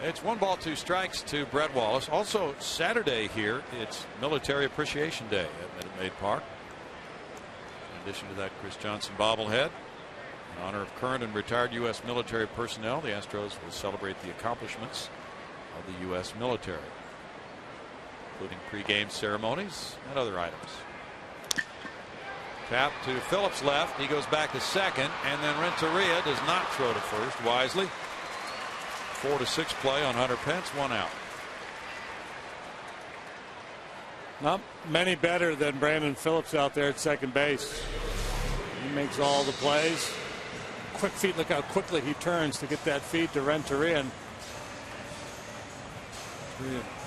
Speaker 1: It's 1 ball, 2 strikes to Brett Wallace. Also Saturday here, it's Military Appreciation Day at Minute Maid Park. In addition to that Chris Johnson bobblehead, in honor of current and retired U.S. military personnel, the Astros will celebrate the accomplishments of the U.S. military, including pregame ceremonies and other items. Tap to Phillips left. He goes back to second, and then Renteria does not throw to first wisely. 4-6 play on Hunter Pence, 1 out.
Speaker 2: Not many better than Brandon Phillips out there at second base. He makes all the plays. Quick feet, look how quickly he turns to get that feed to Renteria.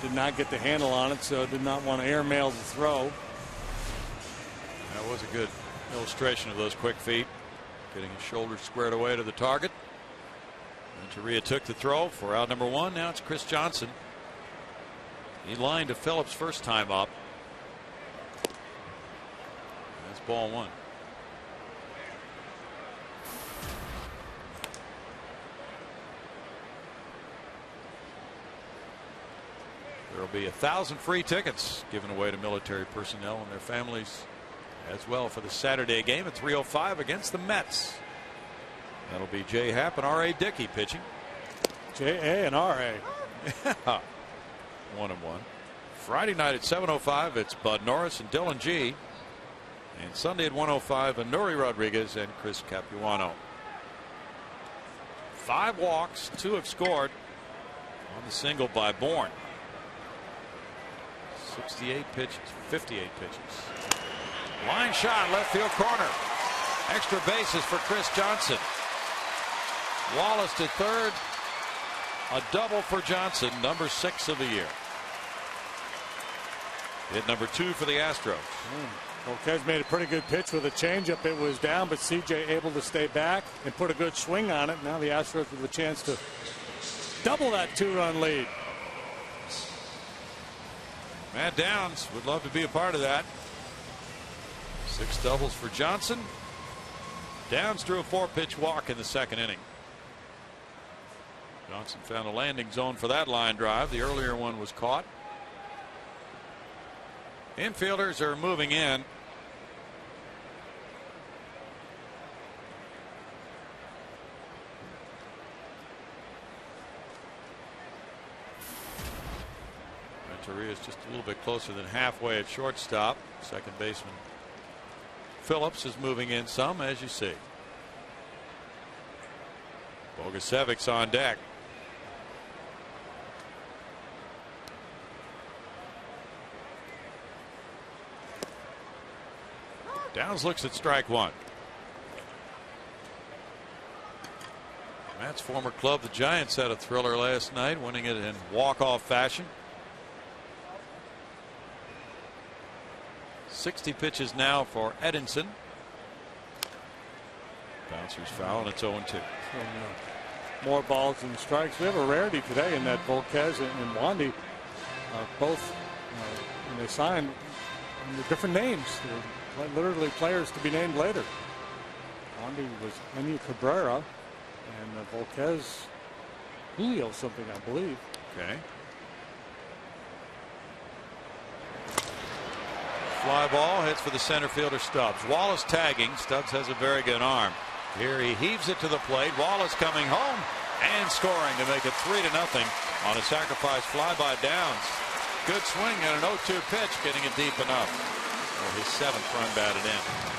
Speaker 2: Did not get the handle on it, so did not want to airmail the throw.
Speaker 1: That was a good illustration of those quick feet. Getting his shoulders squared away to the target. Renteria took the throw for out number 1. Now it's Chris Johnson. He lined to Phillips first time up. That's ball 1. There will be 1,000 free tickets given away to military personnel and their families as well for the Saturday game at 3:05 against the Mets. That'll be Jay Happ and R.A. Dickey pitching.
Speaker 2: J.A. and R.A.
Speaker 1: 1-1. Friday night at 7:05, it's Bud Norris and Dylan G. And Sunday at 1:05, Anuri Rodriguez and Chris Capuano. 5 walks, 2 have scored on the single by Bourne. 68 pitches, 58 pitches. Line shot, left field corner. Extra bases for Chris Johnson. Wallace to third. A double for Johnson, number 6 of the year. Hit number 2 for the Astros.
Speaker 2: Volquez made a pretty good pitch with a changeup. It was down, but CJ able to stay back and put a good swing on it. Now the Astros with a chance to double that 2-run lead.
Speaker 1: Matt Downs would love to be a part of that. 6 doubles for Johnson. Downs drew a 4-pitch walk in the second inning. Johnson found a landing zone for that line drive. The earlier one was caught. Infielders are moving in. Renteria is just a little bit closer than halfway at shortstop. Second baseman Phillips is moving in some, as you see. Bogasevic's on deck. Downs looks at strike 1. Matt's former club, the Giants, had a thriller last night, winning it in walk-off fashion. 60 pitches now for Edinson. Bouncer's foul, and it's 0-2.
Speaker 2: So, more balls than strikes. We have a rarity today in that Volquez and Wandy both, when they signed, under different names. They're literally players to be named later. Wandy was Enu Cabrera, and Volquez, Julio something, I believe.
Speaker 1: Okay. Fly ball hits for the center fielder Stubbs. Wallace tagging. Stubbs has a very good arm. Here he heaves it to the plate. Wallace coming home and scoring to make it 3-0 on a sacrifice fly by Downs. Good swing and an 0-2 pitch, getting it deep enough for his 7th run batted in.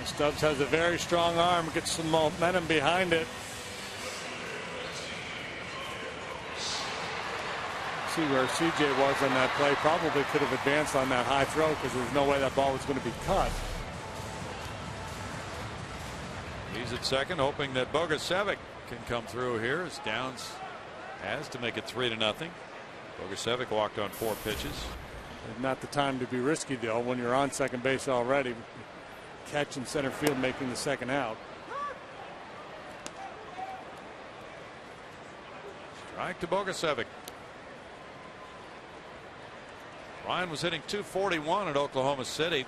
Speaker 2: Stubbs has a very strong arm, gets some momentum behind it. See where CJ was on that play. Probably could have advanced on that high throw because there's no way that ball was going to be cut.
Speaker 1: He's at second, hoping that Bogusevic can come through here as Downs has to make it 3-0. Bogusevic walked on 4 pitches.
Speaker 2: Not the time to be risky, though, when you're on second base already. Catch in center field, making the second out.
Speaker 1: Strike to Bogusevic. Ryan was hitting .241 at Oklahoma City.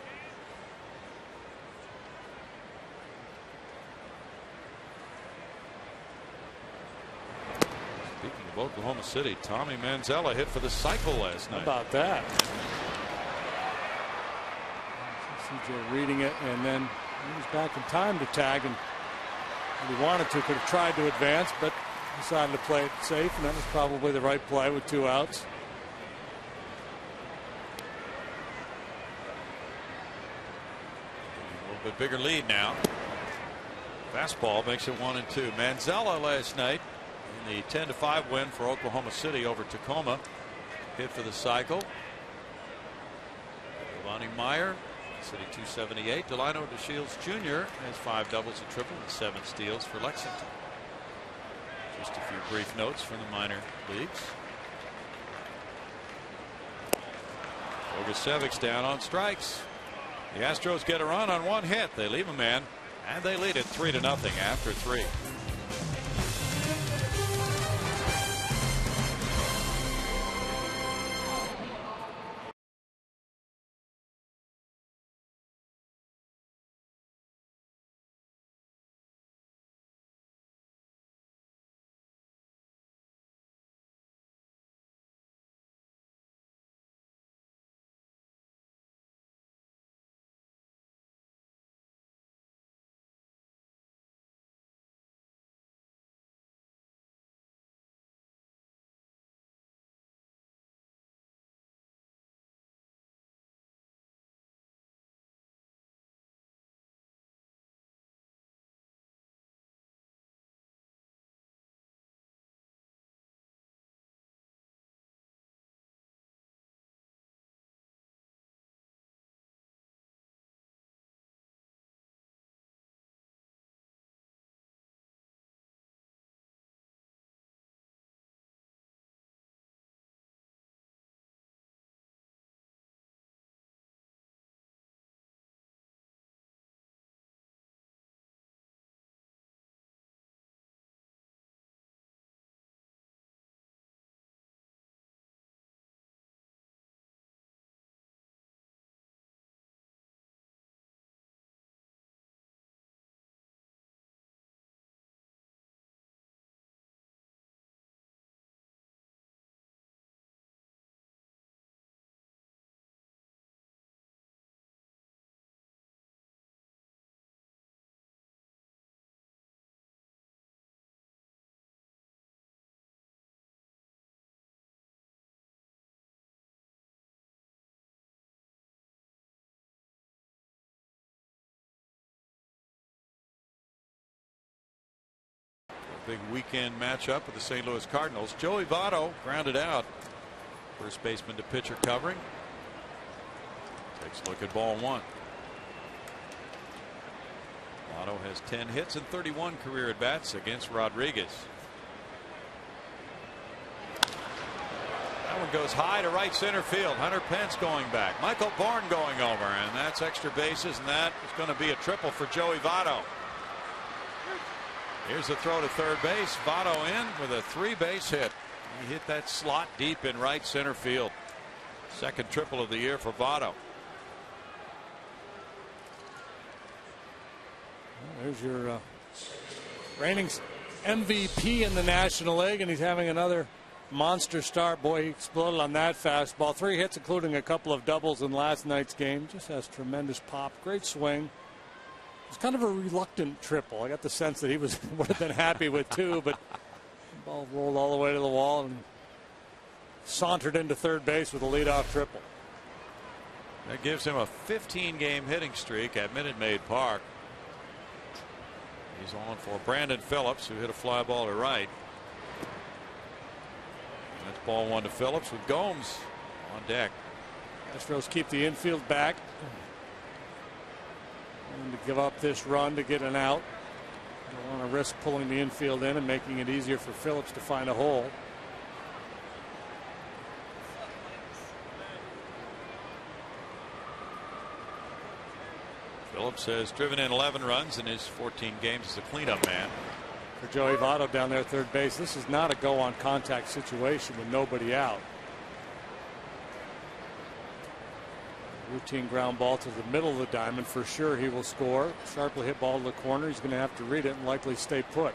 Speaker 1: Speaking of Oklahoma City, Tommy Manzella hit for the cycle last night.
Speaker 2: How about that? CJ reading it, and then he was back in time to tag, and if he wanted to, could have tried to advance, but decided to play it safe, and that was probably the right play with 2 outs.
Speaker 1: A little bit bigger lead now. Fastball makes it 1-2. Manzella last night in the 10-5 win for Oklahoma City over Tacoma. Hit for the cycle. Lonnie Meyer, City .278. Delino DeShields Jr. has 5 doubles, a triple, and 7 steals for Lexington. Just a few brief notes from the minor leagues. Bogusevic's down on strikes. The Astros get a run on 1 hit. They leave a man, and they lead it 3-0 after 3. Big weekend matchup with the St. Louis Cardinals. Joey Votto grounded out. First baseman to pitcher covering. Takes a look at ball 1. Votto has 10 hits and 31 career at bats against Rodriguez. That one goes high to right center field. Hunter Pence going back. Michael Bourne going over, and that's extra bases, and that is going to be a triple for Joey Votto. Here's a throw to third base. Votto in with a 3-base hit. He hit that slot deep in right center field. Second triple of the year for Votto.
Speaker 2: There's your reigning MVP in the National League, and he's having another monster start. Boy, he exploded on that fastball. 3 hits, including a couple of doubles in last night's game. Just has tremendous pop. Great swing. It's kind of a reluctant triple. I got the sense that he would have been happy with 2, but the ball rolled all the way to the wall and sauntered into third base with a leadoff triple.
Speaker 1: That gives him a 15-game hitting streak at Minute Maid Park. He's on for Brandon Phillips, who hit a fly ball to right. That's ball 1 to Phillips with Gomes on deck.
Speaker 2: Astros keep the infield back. And to give up this run to get an out. Don't want to risk pulling the infield in and making it easier for Phillips to find a hole.
Speaker 1: Phillips has driven in 11 runs in his 14 games as a cleanup man.
Speaker 2: For Joey Votto down there at third base, this is not a go on contact situation with nobody out. Routine ground ball to the middle of the diamond. For sure he will score. Sharply hit ball to the corner. He's going to have to read it and likely stay put.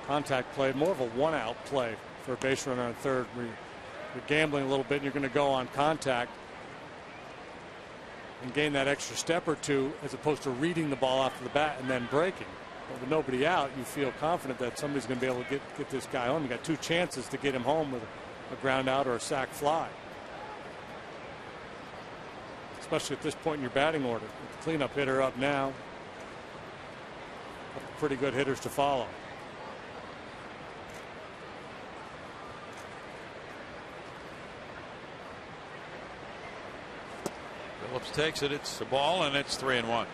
Speaker 2: Contact play, more of a 1-out play for a base runner on third. You're gambling a little bit and you're going to go on contact and gain that extra step or 2 as opposed to reading the ball off the bat and then breaking. But with nobody out, you feel confident that somebody's going to be able to get this guy home. You got 2 chances to get him home with a ground out or a sac fly. Especially at this point in your batting order. With the cleanup hitter up now. Pretty good hitters to follow.
Speaker 1: Phillips takes it. It's a ball, and it's 3-1.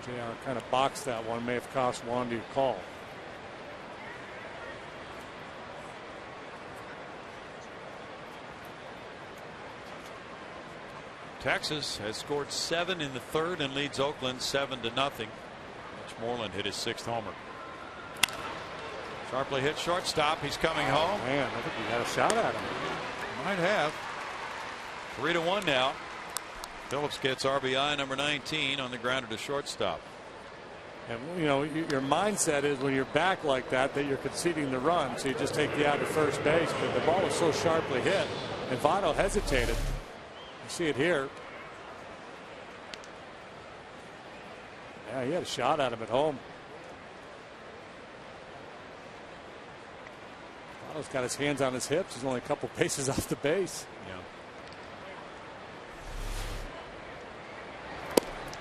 Speaker 2: JR kind of boxed that one. May have cost Wandy a call.
Speaker 1: Texas has scored 7 in the third and leads Oakland 7-0. Mitch Moreland hit his 6th homer. Sharply hit shortstop. He's coming home.
Speaker 2: Man, I think he had a shot at him.
Speaker 1: Might have. 3-1 now. Phillips gets RBI number 19 on the grounder to shortstop.
Speaker 2: And you know, your mindset is when you're back like that you're conceding the run, so you just take the out to first base. But the ball was so sharply hit, and Votto hesitated. You see it here. Yeah, he had a shot at him at home. Votto's got his hands on his hips. He's only a couple paces off the base.
Speaker 1: Yeah.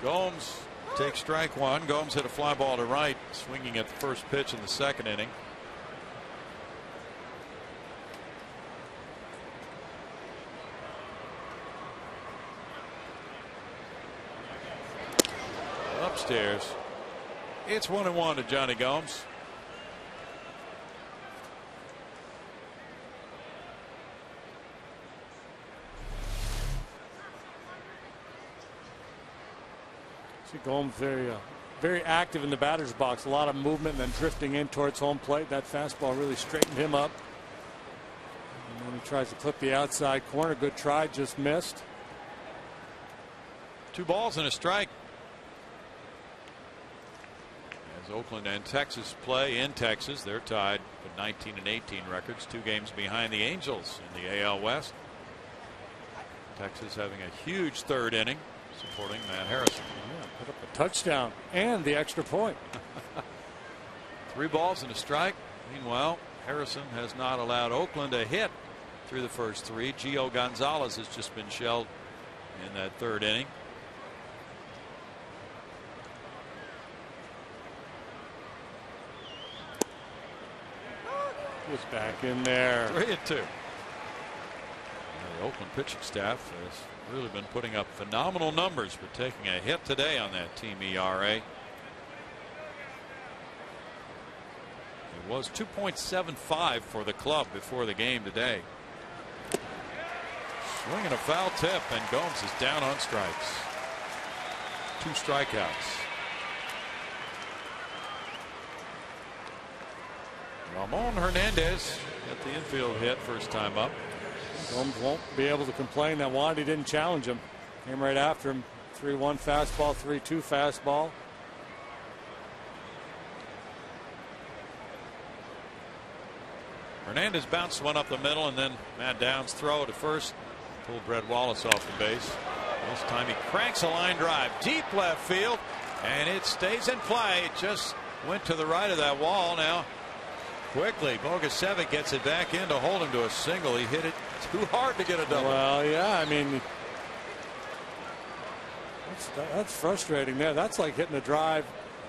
Speaker 1: Gomes takes strike 1. Gomes hit a fly ball to right, swinging at the first pitch in the 2nd inning. Upstairs. It's 1-1 to Johnny Gomes.
Speaker 2: See Gomes very active in the batter's box. A lot of movement and then drifting in towards home plate. That fastball really straightened him up. And then he tries to clip the outside corner. Good try, just missed.
Speaker 1: 2 balls and a strike. As Oakland and Texas play in Texas, they're tied with 19 and 18 records, 2 games behind the Angels in the AL West. Texas having a huge 3rd inning, supporting Matt Harrison.
Speaker 2: Yeah, put up a touchdown and the extra point.
Speaker 1: 3 balls and a strike. Meanwhile, Harrison has not allowed Oakland a hit through the first 3. Gio Gonzalez has just been shelled in that 3rd inning.
Speaker 2: Was back in there.
Speaker 1: 3-2. Oakland pitching staff has really been putting up phenomenal numbers, but taking a hit today on that team ERA. It was 2.75 for the club before the game today. Swinging a foul tip, and Gomes is down on strikes. 2 strikeouts. Ramon Hernandez got the infield hit first time up.
Speaker 2: Gomes won't be able to complain that Wandy didn't challenge him. Came right after him. 3-1 fastball, 3-2 fastball.
Speaker 1: Hernandez bounced one up the middle, and then Matt Downs' throw to first pulled Brett Wallace off the base. This time he cranks a line drive deep left field, and it stays in play. It just went to the right of that wall. Now quickly Bogusevic gets it back in to hold him to a single. He hit it too hard to get a double.
Speaker 2: Well, yeah, I mean, that's frustrating there. That's like hitting a drive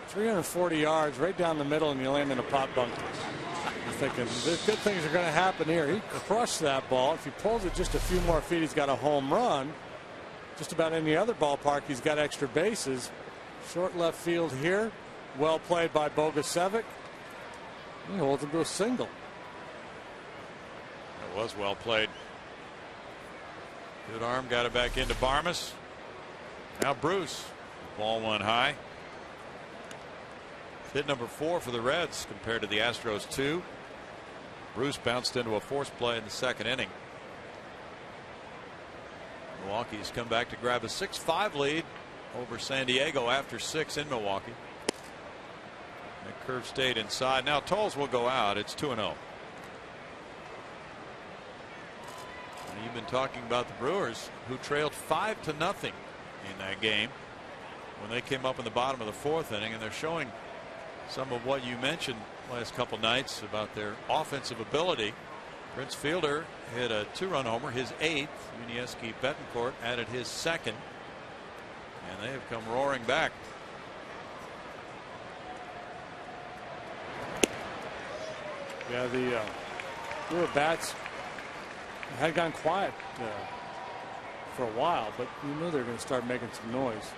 Speaker 2: 340 yards right down the middle, and you land in a pop bunker. You're thinking good things are going to happen here. He crushed that ball. If he pulls it just a few more feet, he's got a home run. Just about any other ballpark, he's got extra bases. Short left field here. Well played by Bogusevic. He holds him to a single.
Speaker 1: It was well played. Good arm, got it back into Barmas. Now Bruce. Ball one high. Hit number 4 for the Reds compared to the Astros 2. Bruce bounced into a force play in the second inning. Milwaukee's come back to grab a 6-5 lead over San Diego after 6 in Milwaukee. That curve stayed inside. Now Tolles will go out. It's 2-0. You've been talking about the Brewers, who trailed 5-0 in that game when they came up in the bottom of the 4th inning, and they're showing some of what you mentioned last couple nights about their offensive ability. Prince Fielder hit a 2-run homer, his 8th. Yuniesky Betancourt added his 2nd, and they have come roaring back.
Speaker 2: Yeah, the Brewer bats had gone quiet for a while, but you knew they were going to start making some noise.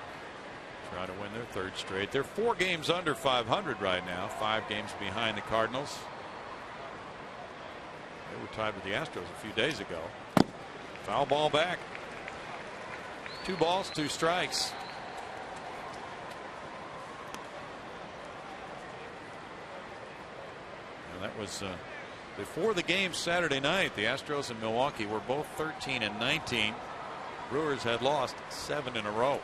Speaker 1: Try to win their 3rd straight. They're 4 games under 500 right now, 5 games behind the Cardinals. They were tied with the Astros a few days ago. Foul ball back. 2 balls, 2 strikes. And that was before the game Saturday night. The Astros and Milwaukee were both 13-19. Brewers had lost 7 in a row.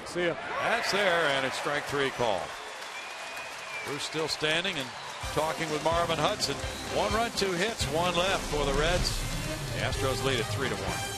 Speaker 2: See ya.
Speaker 1: That's there, and it's strike 3 call. Bruce still standing and talking with Marvin Hudson. 1 run, 2 hits, 1 left for the Reds. The Astros lead at 3-1.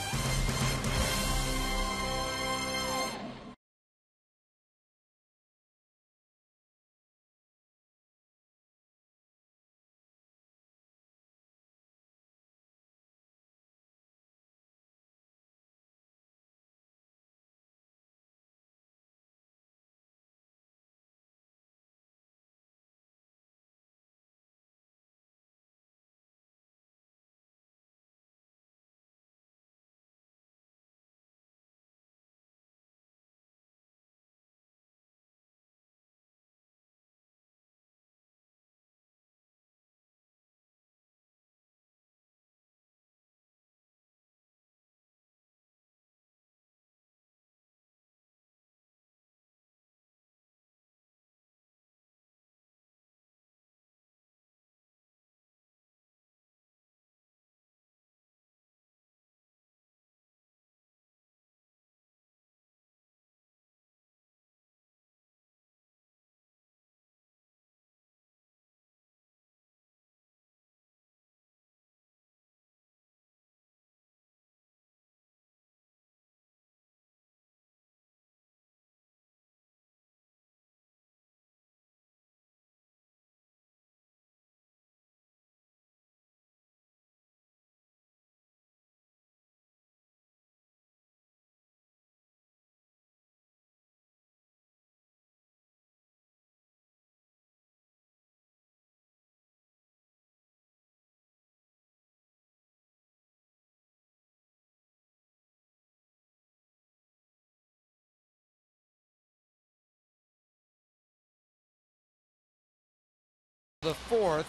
Speaker 3: the fourth.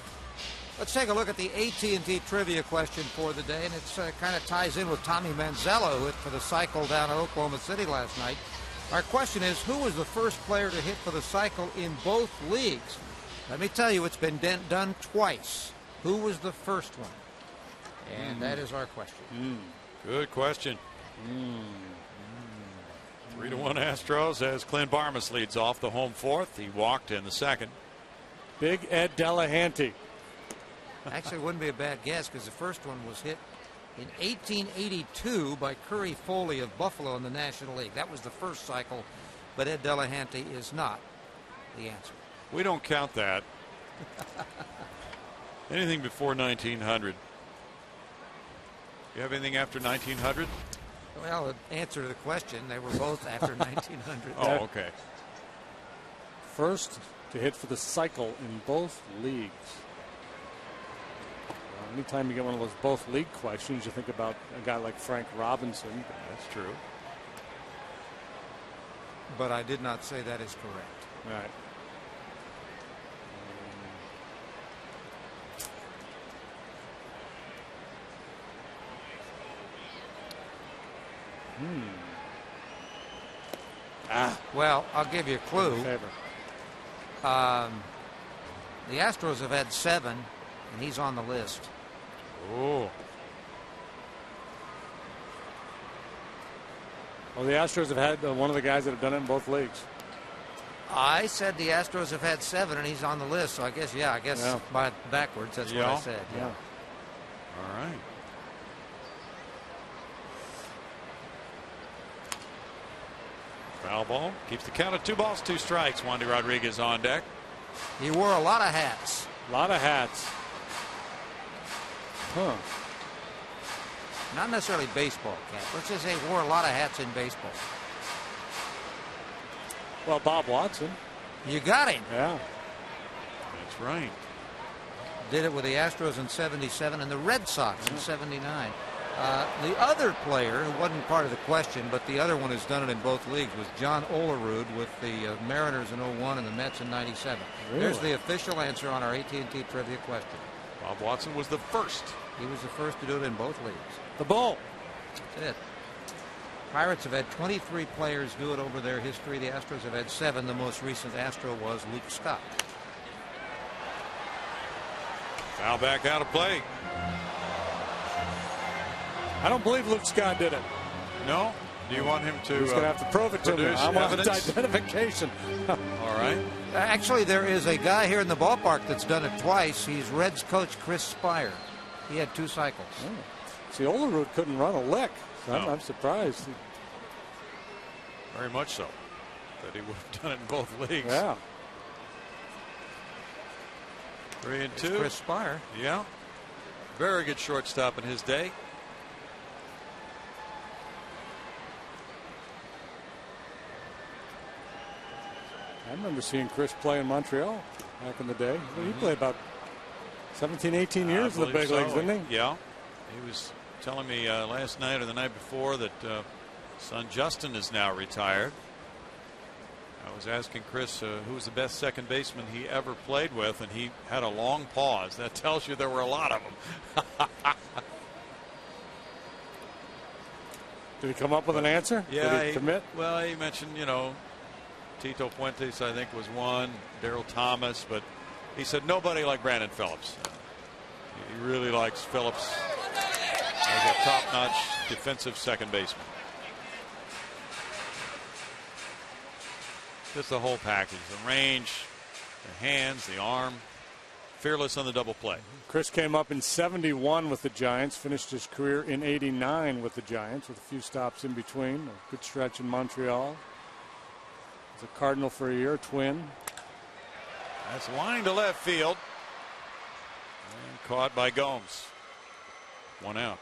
Speaker 3: Let's take a look at the AT&T trivia question for the day, and it kind of ties in with Tommy Manzello, who hit for the cycle down at Oklahoma City last night. Our question is, who was the first player to hit for the cycle in both leagues? Let me tell you, it's been done twice. Who was the first one? And that is our question.
Speaker 1: Good question. 3-1 Astros as Clint Barmas leads off the home fourth. He walked in the second.
Speaker 2: Big Ed Delahanty.
Speaker 3: Actually, it wouldn't be a bad guess because the first one was hit in 1882 by Curry Foley of Buffalo in the National League. That was the first cycle, but Ed Delahanty is not the answer.
Speaker 1: We don't count that. Anything before 1900. You have anything after 1900?
Speaker 3: Well, the answer to the question, they were both after 1900.
Speaker 1: Oh, okay.
Speaker 2: First to hit for the cycle in both leagues. Anytime you get one of those both league questions, you think about a guy like Frank Robinson.
Speaker 1: That's true.
Speaker 3: But I did not say that is correct.
Speaker 2: Right.
Speaker 3: Well, I'll give you a clue. The Astros have had 7, and he's on the list.
Speaker 1: Oh.
Speaker 2: Well, the Astros have had one of the guys that have done it in both leagues.
Speaker 3: I said the Astros have had 7, and he's on the list. So I guess, by backwards, that's what I said.
Speaker 2: Yeah.
Speaker 1: All right. Foul ball. Keeps the count at 2 balls, 2 strikes. Wandy Rodriguez on deck.
Speaker 3: He wore a lot of hats.
Speaker 2: A lot of hats. Huh.
Speaker 3: Not necessarily baseball cap. Let's just say he wore a lot of hats in baseball.
Speaker 2: Well, Bob Watson.
Speaker 3: You got him.
Speaker 2: Yeah.
Speaker 1: That's right.
Speaker 3: Did it with the Astros in 77 and the Red Sox in 79. The other player who wasn't part of the question, but the other one who's done it in both leagues, was John Olerud with the Mariners in 01 and the Mets in 97.
Speaker 2: Really?
Speaker 3: There's the official answer on our AT&T trivia question.
Speaker 1: Bob Watson was the first.
Speaker 3: He was the first to do it in both leagues.
Speaker 2: The ball.
Speaker 3: That's it. Pirates have had 23 players do it over their history. The Astros have had 7. The most recent Astro was Luke Scott.
Speaker 1: Foul back out of play.
Speaker 2: I don't believe Luke Scott did it.
Speaker 1: No? Do you want him to?
Speaker 2: He's going to have to prove it to me. I want
Speaker 1: evidence?
Speaker 2: identification.
Speaker 1: All right.
Speaker 3: Actually, there is a guy here in the ballpark that's done it twice. He's Reds coach Chris Spire. He had 2 cycles.
Speaker 2: See, Olerud couldn't run a lick. So
Speaker 1: No.
Speaker 2: I'm surprised.
Speaker 1: Very much so. That he would have done it in both leagues.
Speaker 2: Yeah.
Speaker 1: 3-2.
Speaker 3: It's Chris Spire.
Speaker 1: Yeah. Very good shortstop in his day.
Speaker 2: I remember seeing Chris play in Montreal back in the day. He played about 17, 18 years in the big leagues, didn't he?
Speaker 1: Yeah. He was telling me last night or the night before that son Justin is now retired. I was asking Chris who was the best second baseman he ever played with, and he had a long pause. That tells you there were a lot of them.
Speaker 2: Did he come up with an answer?
Speaker 1: Yeah.
Speaker 2: Did he commit?
Speaker 1: Well, he mentioned, Tito Puentes, I think, was one. Darryl Thomas, but he said nobody like Brandon Phillips. He really likes Phillips as a top-notch defensive second baseman. Just the whole package, the range, the hands, the arm, fearless on the double play.
Speaker 2: Chris came up in 71 with the Giants, finished his career in 89 with the Giants with a few stops in between. A good stretch in Montreal. Was a Cardinal for a year, Twin.
Speaker 1: That's line to left field. And caught by Gomes. 1 out.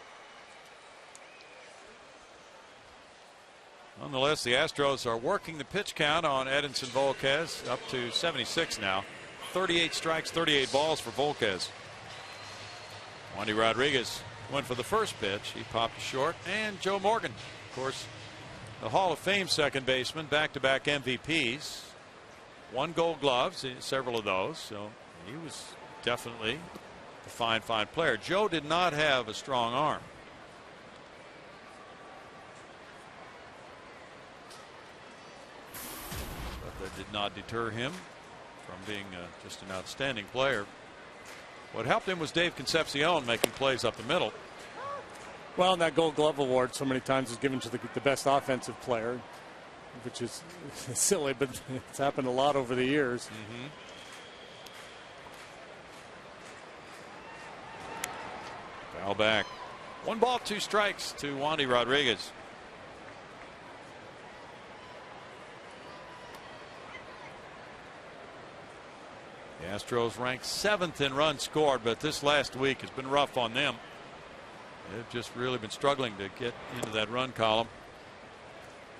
Speaker 1: Nonetheless, the Astros are working the pitch count on Edinson Volquez up to 76 now. 38 strikes, 38 balls for Volquez. Wandy Rodriguez went for the first pitch. He popped short. And Joe Morgan, of course, the Hall of Fame second baseman, back-to-back MVPs. 1 Gold Gloves, several of those. So he was definitely a fine player. Joe did not have a strong arm. But that did not deter him from being just an outstanding player. What helped him was Dave Concepcion making plays up the middle.
Speaker 2: Well, and that Gold Glove award so many times is given to the best offensive player, which is silly, but it's happened a lot over the years.
Speaker 1: Foul back. 1 ball, 2 strikes to Wandy Rodriguez. The Astros ranked 7th in runs scored, but this last week has been rough on them. They've just really been struggling to get into that run column.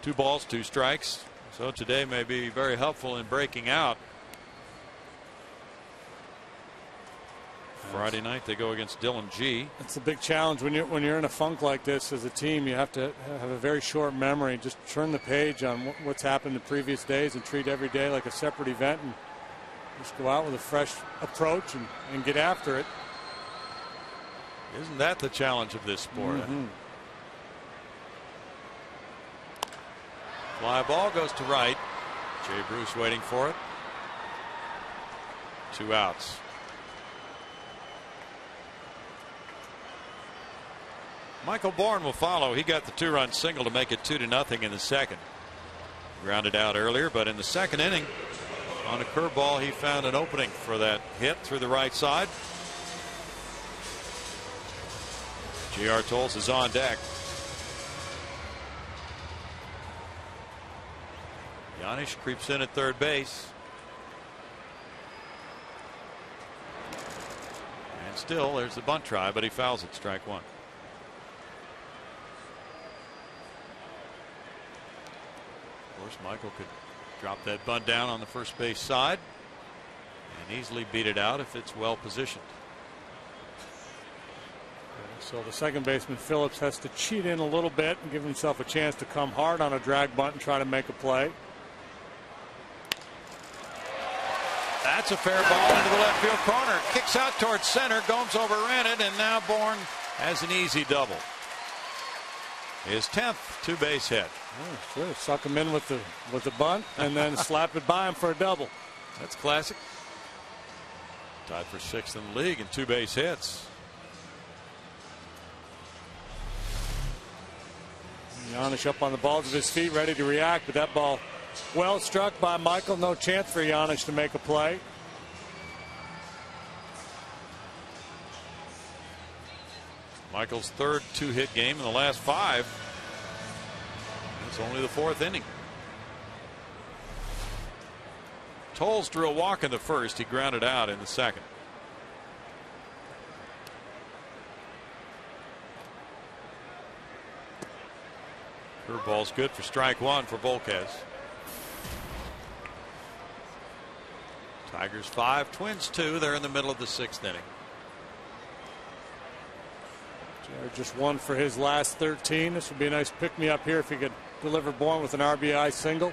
Speaker 1: 2 balls, 2 strikes. So today may be very helpful in breaking out. Friday night they go against Dylan G.
Speaker 2: It's a big challenge when you're in a funk like this as a team. You have to have a very short memory. Just turn the page on what's happened the previous days and treat every day like a separate event, and just go out with a fresh approach and get after it.
Speaker 1: Isn't that the challenge of this sport? Fly ball goes to right. Jay Bruce waiting for it. 2 outs. Michael Bourne will follow. He got the 2-run single to make it 2-0 in the second. Grounded out earlier, but in the second inning, on a curveball, he found an opening for that hit through the right side. J.R. Tolles is on deck. Giannis creeps in at third base. And still, there's the bunt try, but he fouls it. Strike 1. Of course, Michael could drop that bunt down on the first base side and easily beat it out if it's well positioned.
Speaker 2: So the second baseman Phillips has to cheat in a little bit and give himself a chance to come hard on a drag bunt and try to make a play.
Speaker 1: That's a fair ball into the left field corner. Kicks out towards center. Gomes overran it, and now Bourne has an easy double. His 10th 2-base hit.
Speaker 2: Oh, sure. Suck him in with the bunt and then slap it by him for a double.
Speaker 1: That's classic. Tied for 6th in the league in 2-base hits.
Speaker 2: Giannis up on the balls of his feet, ready to react, but that ball well struck by Michael. No chance for Giannis to make a play.
Speaker 1: Michael's third 2-hit game in the last 5. It's only the 4th inning. Tolles drew a walk in the first. He grounded out in the second. Curveball's good for strike 1 for Volquez. Tigers 5, Twins 2. They're in the middle of the 6th inning.
Speaker 2: Jared just 1 for his last 13. This would be a nice pick-me-up here if he could deliver Bourne with an RBI single.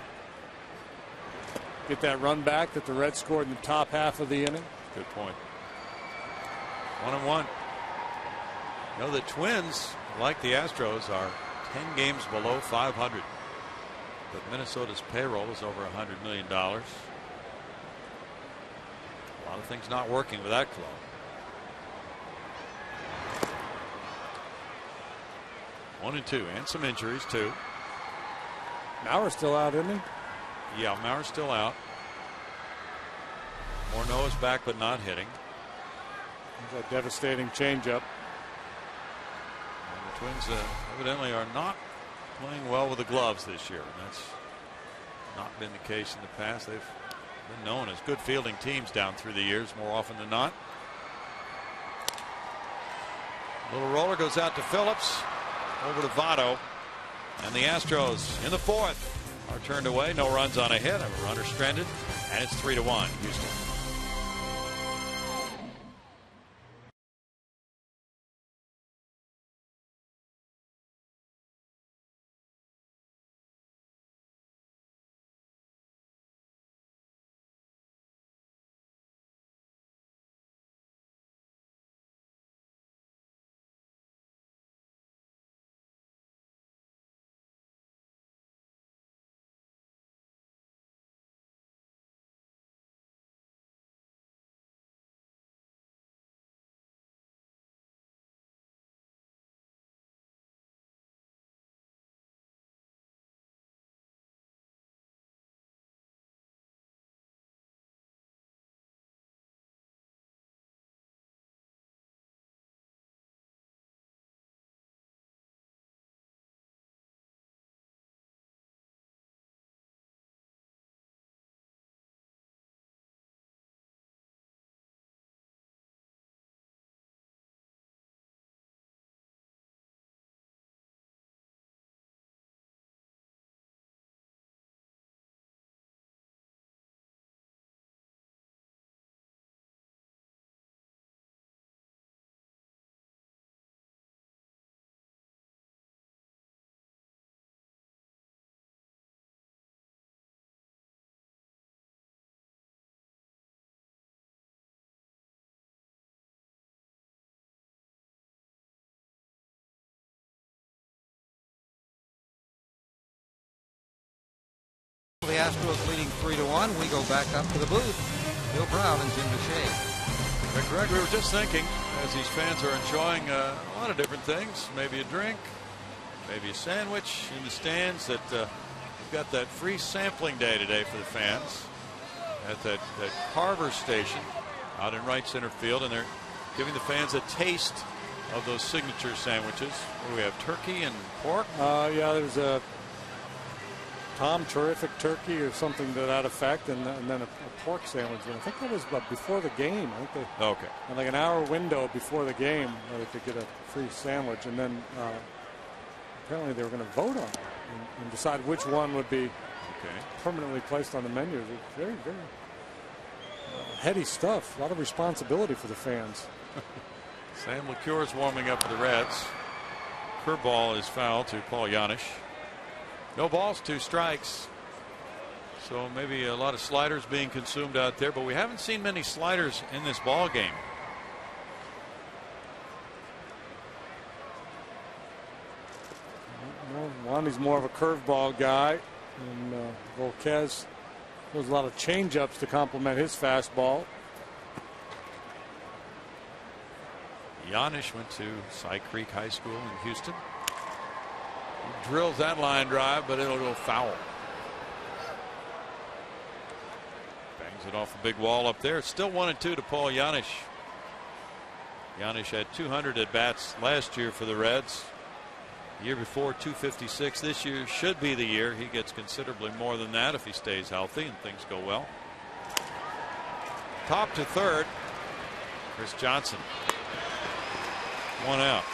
Speaker 2: Get that run back that the Reds scored in the top half of the inning.
Speaker 1: Good point. 1-1. You know, the Twins, like the Astros, are 10 games below 500. But Minnesota's payroll is over $100 million. A lot of things not working with that club. One and 2, and some injuries too.
Speaker 2: Mauer's still out, isn't he?
Speaker 1: Yeah, Mauer's still out. Morneau's back but not hitting.
Speaker 2: There's a devastating changeup.
Speaker 1: And the Twins evidently are not playing well with the gloves this year. And that's not been the case in the past. They've been known as good fielding teams down through the years more often than not. Little roller goes out to Phillips. Over to Votto. And the Astros in the 4th are turned away. No runs on a hit. A runner stranded. And it's 3-1 Houston.
Speaker 3: Astros leading 3-1. We go back up to the booth. Bill Brown and Jim Deshaies.
Speaker 1: Greg, we were just thinking, as these fans are enjoying a lot of different things, maybe a drink, maybe a sandwich in the stands, that we've got that free sampling day today for the fans at that Carver station out in right center field, and they're giving the fans a taste of those signature sandwiches. What do we have, turkey and pork?
Speaker 2: Yeah, there's a Tom Terrific turkey or something to that effect, and then a pork sandwich. And I think that was before the game. I think they,
Speaker 1: okay.
Speaker 2: Like an hour window before the game where they could get a free sandwich, and then apparently they were going to vote on it and decide which one would be permanently placed on the menu. It's very, very heady stuff. A lot of responsibility for the fans.
Speaker 1: Sam LeCure is warming up for the Reds. Curveball is foul to Paul Janisch. No balls, 2 strikes. So maybe a lot of sliders being consumed out there, but we haven't seen many sliders in this ball game.
Speaker 2: Well, Wandy's more of a curveball guy, and Volquez throws a lot of changeups to complement his fastball.
Speaker 1: Janisch went to Cy Creek High School in Houston. He drills that line drive, but it'll go foul. Bangs it off the big wall up there. It's still 1-2 to Paul Janisch. Janisch had 200 at bats last year for the Reds. The year before, 256. This year should be the year he gets considerably more than that if he stays healthy and things go well. Top to third, Chris Johnson. 1 out.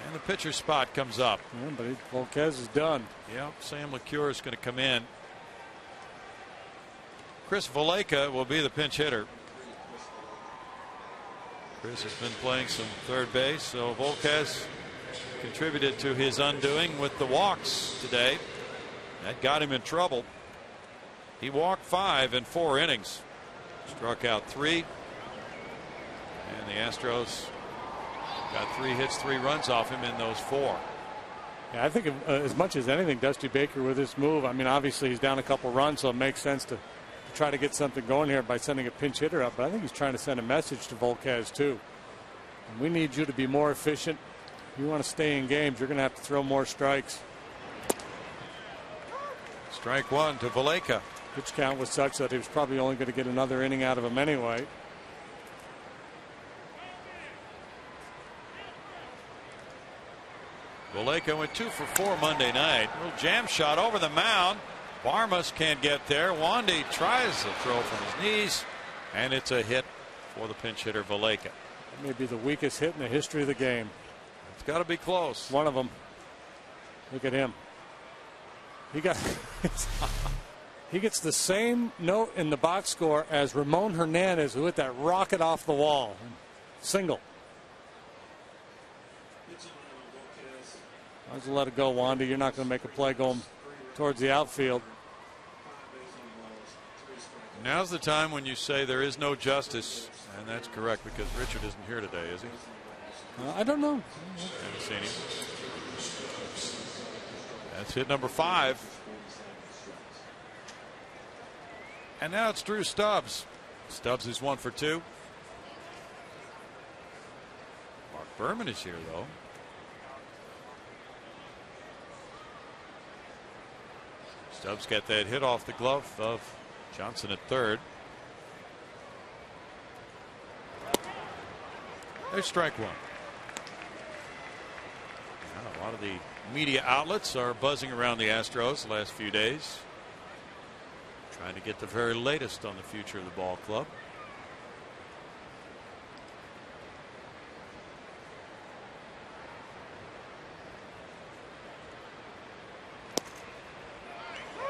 Speaker 1: And the pitcher spot comes up.
Speaker 2: Yeah, but Volquez is done.
Speaker 1: Yep, Sam LeCure is going to come in. Chris Valaika will be the pinch hitter. Chris has been playing some third base, so Volquez contributed to his undoing with the walks today. That got him in trouble. He walked 5 in 4 innings. Struck out 3. And the Astros got 3 hits, 3 runs off him in those 4.
Speaker 2: Yeah, I think as much as anything, Dusty Baker with this move, I mean, obviously he's down a couple runs, so it makes sense to try to get something going here by sending a pinch hitter up. But I think he's trying to send a message to Volquez, too. And we need you to be more efficient. If you want to stay in games, you're going to have to throw more strikes.
Speaker 1: Strike 1 to Valaika.
Speaker 2: Pitch count was such that he was probably only going to get another inning out of him anyway.
Speaker 1: Valaika went 2 for 4 Monday night. A little jam shot over the mound. Barmas can't get there. Wandy tries to throw from his knees, and it's a hit for the pinch hitter Valaika.
Speaker 2: That may be the weakest hit in the history of the game.
Speaker 1: It's got to be close.
Speaker 2: One of them. Look at him. He gets the same note in the box score as Ramon Hernandez, who hit that rocket off the wall. Single. Might as well let it go, Wandy. You're not going to make a play going towards the outfield.
Speaker 1: Now's the time when you say there is no justice, and that's correct because Richard isn't here today, is he?
Speaker 2: I don't know.
Speaker 1: Haven't seen him. That's hit number 5. And now it's Drew Stubbs. Stubbs is 1 for 2. Mark Berman is here, though. Stubbs got that hit off the glove of Johnson at third. There's strike 1. Now, a lot of the media outlets are buzzing around the Astros the last few days, trying to get the very latest on the future of the ball club.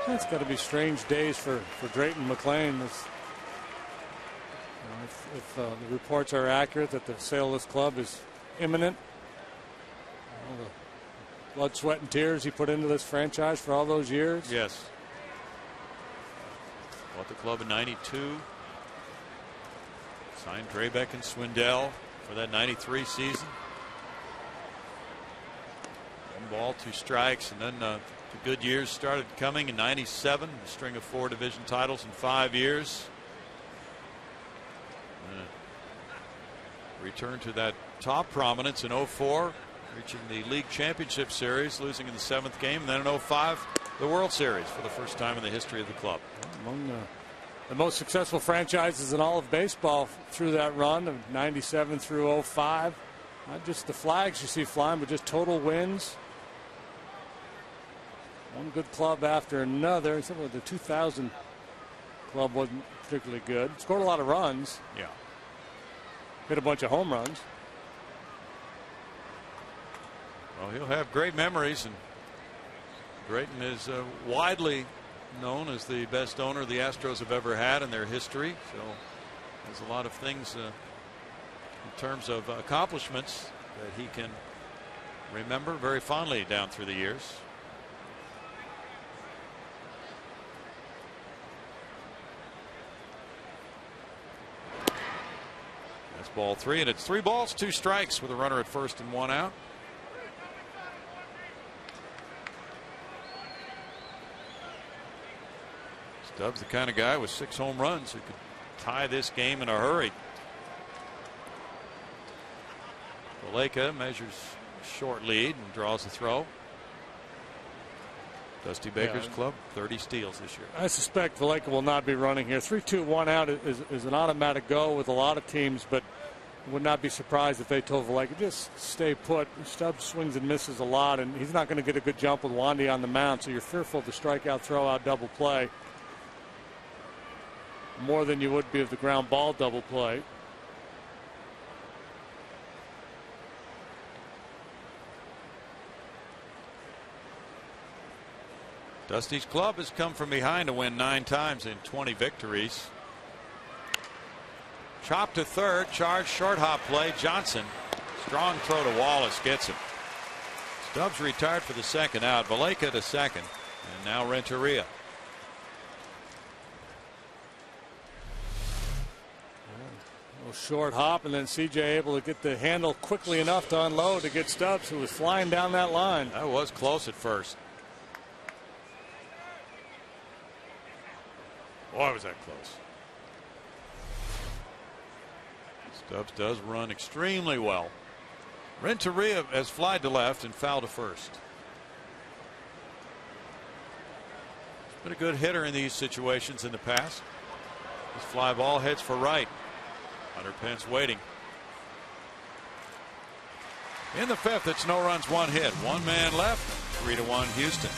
Speaker 2: It's got to be strange days for Drayton McClain. If the reports are accurate that the sale of this club is imminent, all the blood, sweat, and tears he put into this franchise for all those years.
Speaker 1: Yes. Bought the club in '92. Signed Drabek and Swindell for that '93 season. ball, 2 strikes, and then the good years started coming in '97, a string of 4 division titles in 5 years. Returned to that top prominence in '04, reaching the league championship series, losing in the 7th game, and then in '05, the World Series for the first time in the history of the club.
Speaker 2: Among the most successful franchises in all of baseball through that run of '97 through '05. Not just the flags you see flying, but just total wins. One good club after another. Except for the 2000 club wasn't particularly good. Scored a lot of runs.
Speaker 1: Yeah.
Speaker 2: Hit a bunch of home runs.
Speaker 1: Well, he'll have great memories, and Drayton is widely known as the best owner the Astros have ever had in their history. So there's a lot of things in terms of accomplishments that he can remember very fondly down through the years. That's ball 3, and it's 3 balls, 2 strikes with a runner at first and 1 out. Stubbs, the kind of guy with 6 home runs who could tie this game in a hurry. Valleca measures short lead and draws the throw. Dusty Baker's club, 30 steals this year.
Speaker 2: I suspect Valleca will not be running here. 3-2, 1 out is an automatic go with a lot of teams, but would not be surprised if they told Valleca just stay put. Stubbs swings and misses a lot, and he's not going to get a good jump with Wandy on the mound, so you're fearful of the strikeout, throw out, double play more than you would be of the ground ball double play.
Speaker 1: Dusty's club has come from behind to win 9 times in 20 victories. Chop to third, charge short hop play. Johnson, strong throw to Wallace, gets him. Stubbs retired for the 2nd out. Valleca to second, and now Renteria.
Speaker 2: Short hop, and then CJ able to get the handle quickly enough to unload to get Stubbs, who was flying down that line.
Speaker 1: That was close at first. Boy, was that close. Stubbs does run extremely well. Renteria has flied to left and fouled to first. He's been a good hitter in these situations in the past. His fly ball heads for right. Hunter Pence waiting. In the 5th, it's no runs, 1 hit. 1 man left. 3-1 Houston.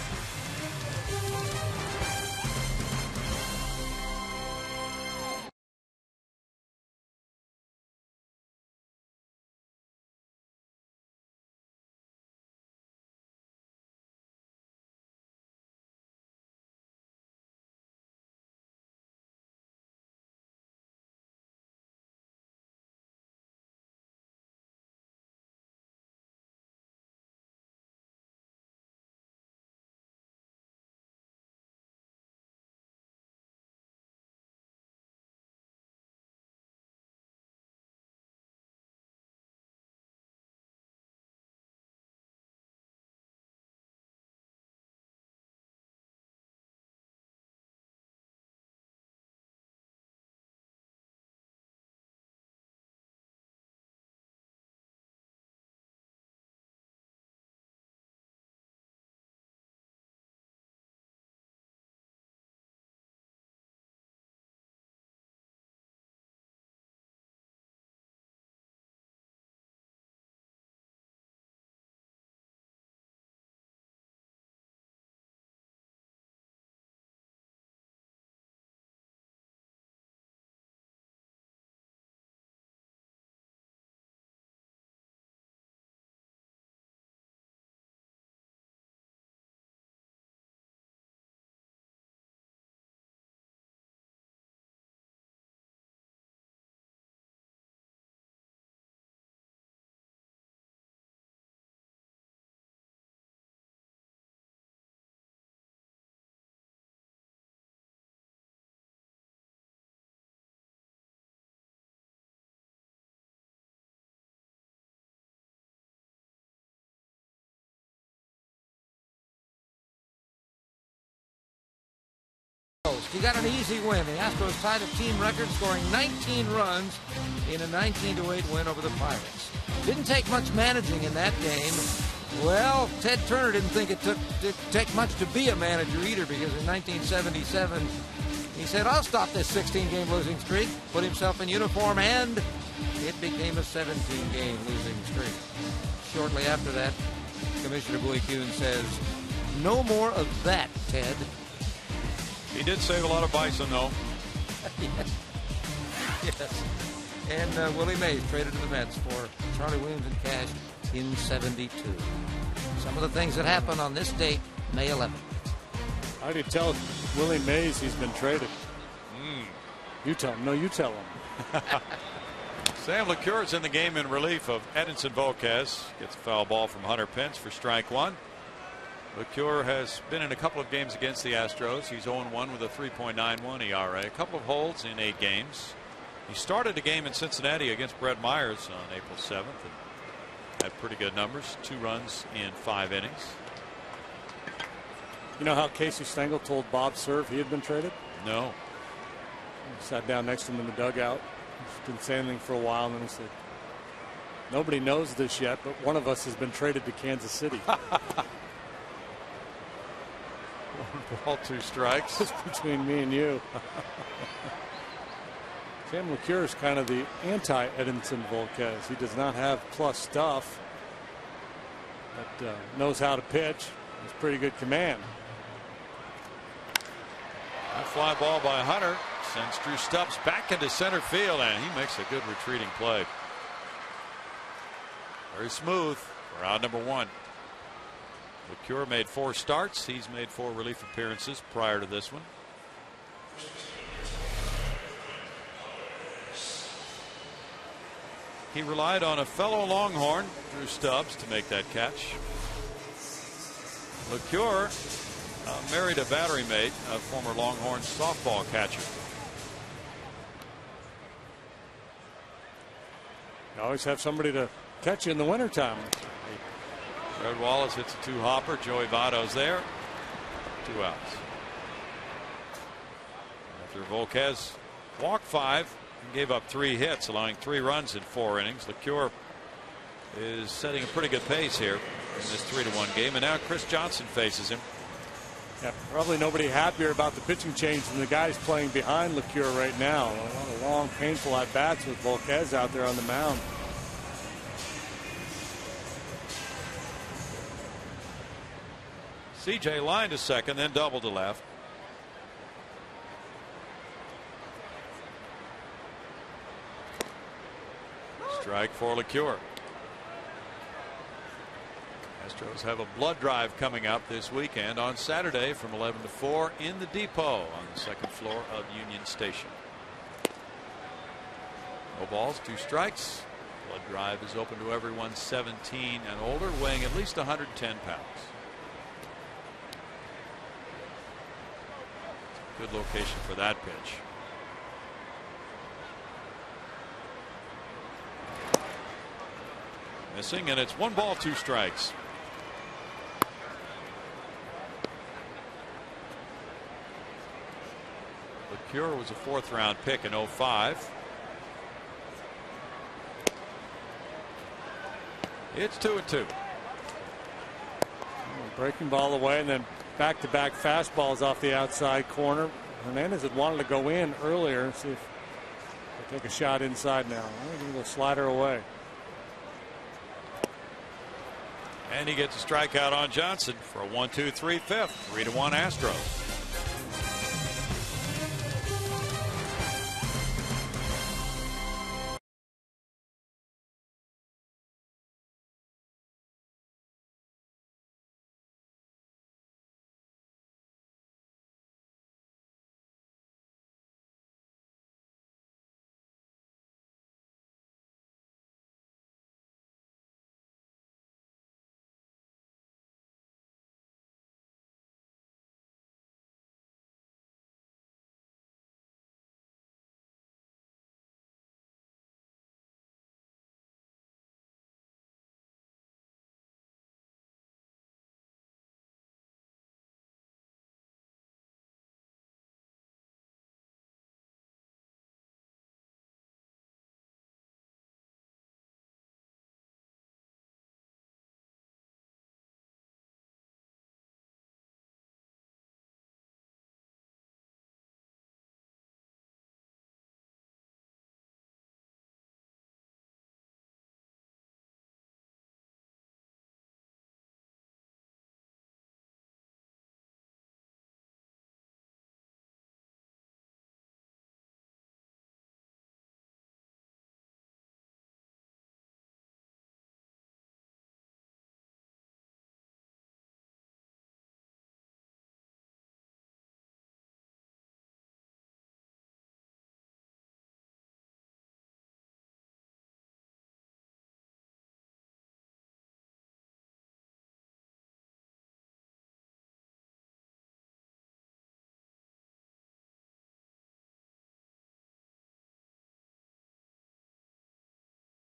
Speaker 3: he got an easy win. The Astros tied a team record, scoring 19 runs in a 19-8 win over the Pirates. Didn't take much managing in that game. Well, Ted Turner didn't think it take much to be a manager either, because in 1977, he said, I'll stop this 16-game losing streak, put himself in uniform, and it became a 17-game losing streak. Shortly after that, Commissioner Bowie Kuhn says, no more of that, Ted.
Speaker 1: He did save a lot of bison, though.
Speaker 3: Yes. And Willie Mays traded to the Mets for Charlie Williams and cash in 72. Some of the things that happened on this date, May 11th.
Speaker 2: How do you tell Willie Mays he's been traded? You tell him. No, you tell him.
Speaker 1: Sam LeCure is in the game in relief of Edinson Volquez. Gets a foul ball from Hunter Pence for strike one. LeCure has been in a couple of games against the Astros. He's 0-1 with a 3.91 ERA. A couple of holds in 8 games. He started a game in Cincinnati against Brett Myers on April 7th and had pretty good numbers. 2 runs in 5 innings.
Speaker 2: You know how Casey Stengel told Bob Cerv he had been traded?
Speaker 1: No.
Speaker 2: He sat down next to him in the dugout. Didn't say anything for a while, and then he said, nobody knows this yet, but one of us has been traded to Kansas City.
Speaker 1: 1 ball, 2 strikes.
Speaker 2: It's between me and you. Sam LeCure is kind of the anti-Edinson Volquez. He does not have plus stuff, but knows how to pitch. Has pretty good command.
Speaker 1: A fly ball by Hunter sends Drew Stubbs back into center field, and he makes a good retreating play. Very smooth for out number 1. LeCure made 4 starts. He's made 4 relief appearances prior to this one. He relied on a fellow Longhorn, Drew Stubbs, to make that catch. LeCure married a battery mate, a former Longhorn softball catcher.
Speaker 2: You always have somebody to catch you in the wintertime.
Speaker 1: Fred Wallace hits a 2-hopper. Joey Votto's there. 2 outs. After Volquez walked 5 and gave up 3 hits, allowing 3 runs in 4 innings, LeCure is setting a pretty good pace here in this 3-1 game. And now Chris Johnson faces him.
Speaker 2: Yeah, probably nobody happier about the pitching change than the guys playing behind LeCure right now. A lot of long, painful at-bats with Volquez out there on the mound.
Speaker 1: CJ lined to second, then doubled to left. Strike for LeCure. Astros have a blood drive coming up this weekend on Saturday from 11 to 4 in the depot on the 2nd floor of Union Station. No balls, 2 strikes. Blood drive is open to everyone 17 and older, weighing at least 110 pounds. Good location for that pitch. Missing, and it's 1 ball, 2 strikes. LeCure was a 4th-round pick in 05. It's 2-2.
Speaker 2: Breaking ball away, and then back-to-back fastballs off the outside corner. Hernandez had wanted to go in earlier. See if they take a shot inside now. They're going to go slider away.
Speaker 1: And he gets a strikeout on Johnson for a 1-2-3 fifth. 3-1 Astros.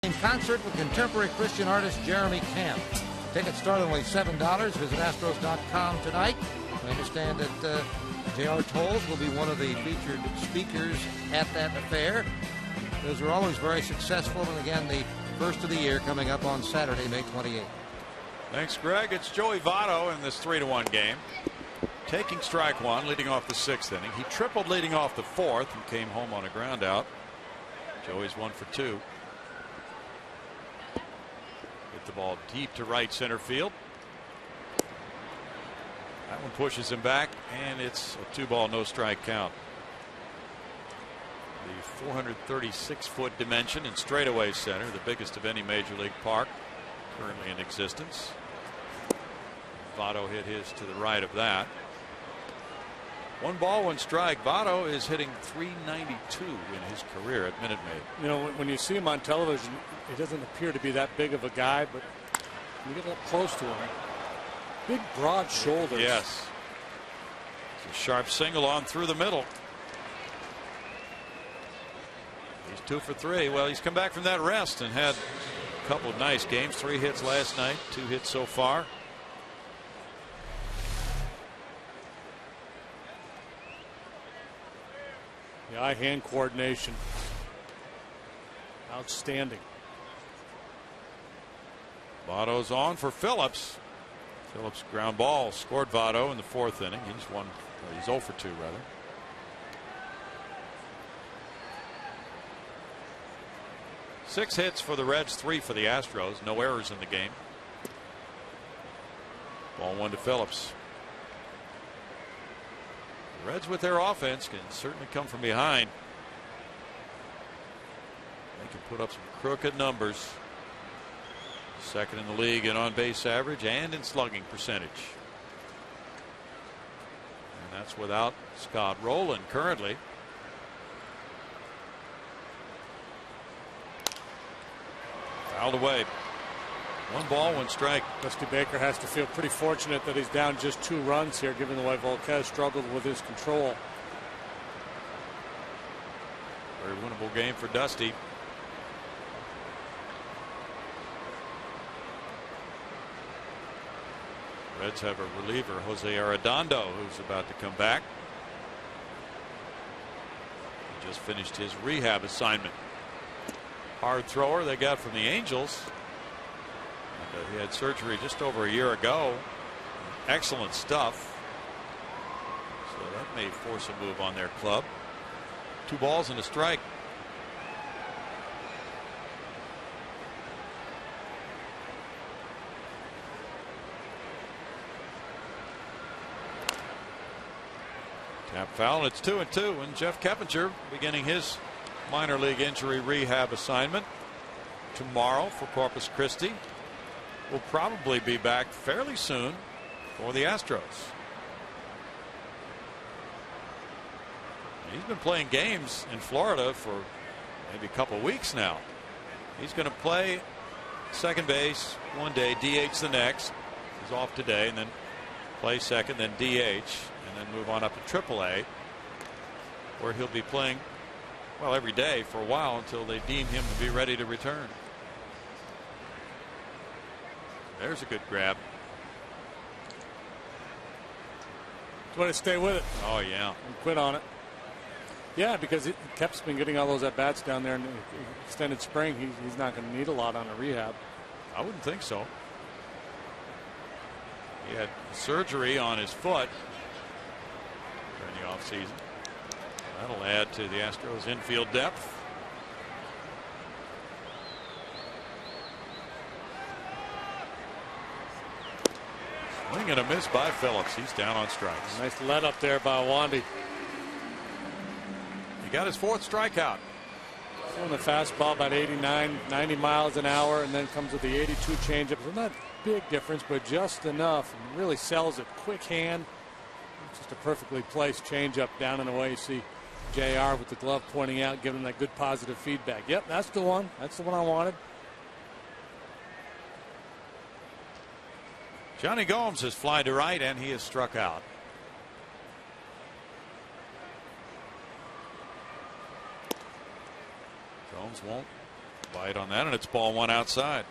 Speaker 3: In concert with contemporary Christian artist Jeremy Camp. Tickets start only $7. Visit Astros.com tonight. I understand that J.R. Tolles will be one of the featured speakers at that affair. Those are always very successful. And again, the first of the year coming up on Saturday, May 28th.
Speaker 1: Thanks, Greg. It's Joey Votto in this 3-1 game. Taking strike one, leading off the 6th inning. He tripled leading off the 4th and came home on a ground out. Joey's 1 for 2. Hit the ball deep to right center field. That one pushes him back, and it's a 2-ball, no strike count. The 436-foot dimension in straightaway center, the biggest of any major league park currently in existence. Votto hit his to the right of that. 1 ball, 1 strike. Votto is hitting .392 in his career at Minute Maid.
Speaker 2: You know, when you see him on television, he doesn't appear to be that big of a guy, but when you get up close to him, big, broad shoulders.
Speaker 1: Yes. It's a sharp single on through the middle. He's 2 for 3. Well, he's come back from that rest and had a couple of nice games. 3 hits last night, 2 hits so far.
Speaker 2: The eye-hand coordination, outstanding.
Speaker 1: Votto's on for Phillips. Phillips ground ball scored Votto in the 4th inning. He's 0 for 2 rather. Six hits for the Reds, 3 for the Astros. No errors in the game. Ball 1 to Phillips. The Reds with their offense can certainly come from behind. They can put up some crooked numbers. 2nd in the league in on-base average and in slugging percentage. And that's without Scott Rowland currently. Fouled away. 1 ball, 1 strike.
Speaker 2: Dusty Baker has to feel pretty fortunate that he's down just 2 runs here, given the way Volquez struggled with his control.
Speaker 1: Very winnable game for Dusty. Reds have a reliever, Jose Arredondo, who's about to come back. He just finished his rehab assignment. Hard thrower they got from the Angels. And, he had surgery just over a year ago. Excellent stuff. So that may force a move on their club. 2 balls and a strike. Tap foul. It's 2-2, and Jeff Keppinger beginning his minor league injury rehab assignment tomorrow for Corpus Christi. Will probably be back fairly soon for the Astros. He's been playing games in Florida for maybe a couple weeks now. He's going to play second base one day, DH the next. He's off today, and then play second, then DH, and then move on up to AAA, where he'll be playing, well, every day for a while until they deem him to be ready to return. There's a good grab.
Speaker 2: Just want to stay with it.
Speaker 1: Oh, yeah.
Speaker 2: And quit on it. Yeah, because Kep's been getting all those at-bats down there in the extended spring. He's not going to need a lot on a rehab.
Speaker 1: I wouldn't think so. He had surgery on his foot during the offseason. That'll add to the Astros' infield depth. Swing and a miss by Phillips. He's down on strikes.
Speaker 2: Nice let up there by Wandy.
Speaker 1: He got his 4th strikeout.
Speaker 2: Throwing the fastball about 89, 90 miles an hour, and then comes with the 82 changeup. So not big difference, but just enough. And really sells it. Quick hand. Just a perfectly placed changeup down and away. You see JR with the glove pointing out, giving him that good positive feedback. Yep, that's the one. That's the one I wanted.
Speaker 1: Johnny Gomes has fly to right, and he is struck out. Gomes won't Bite on that, and it's ball one outside.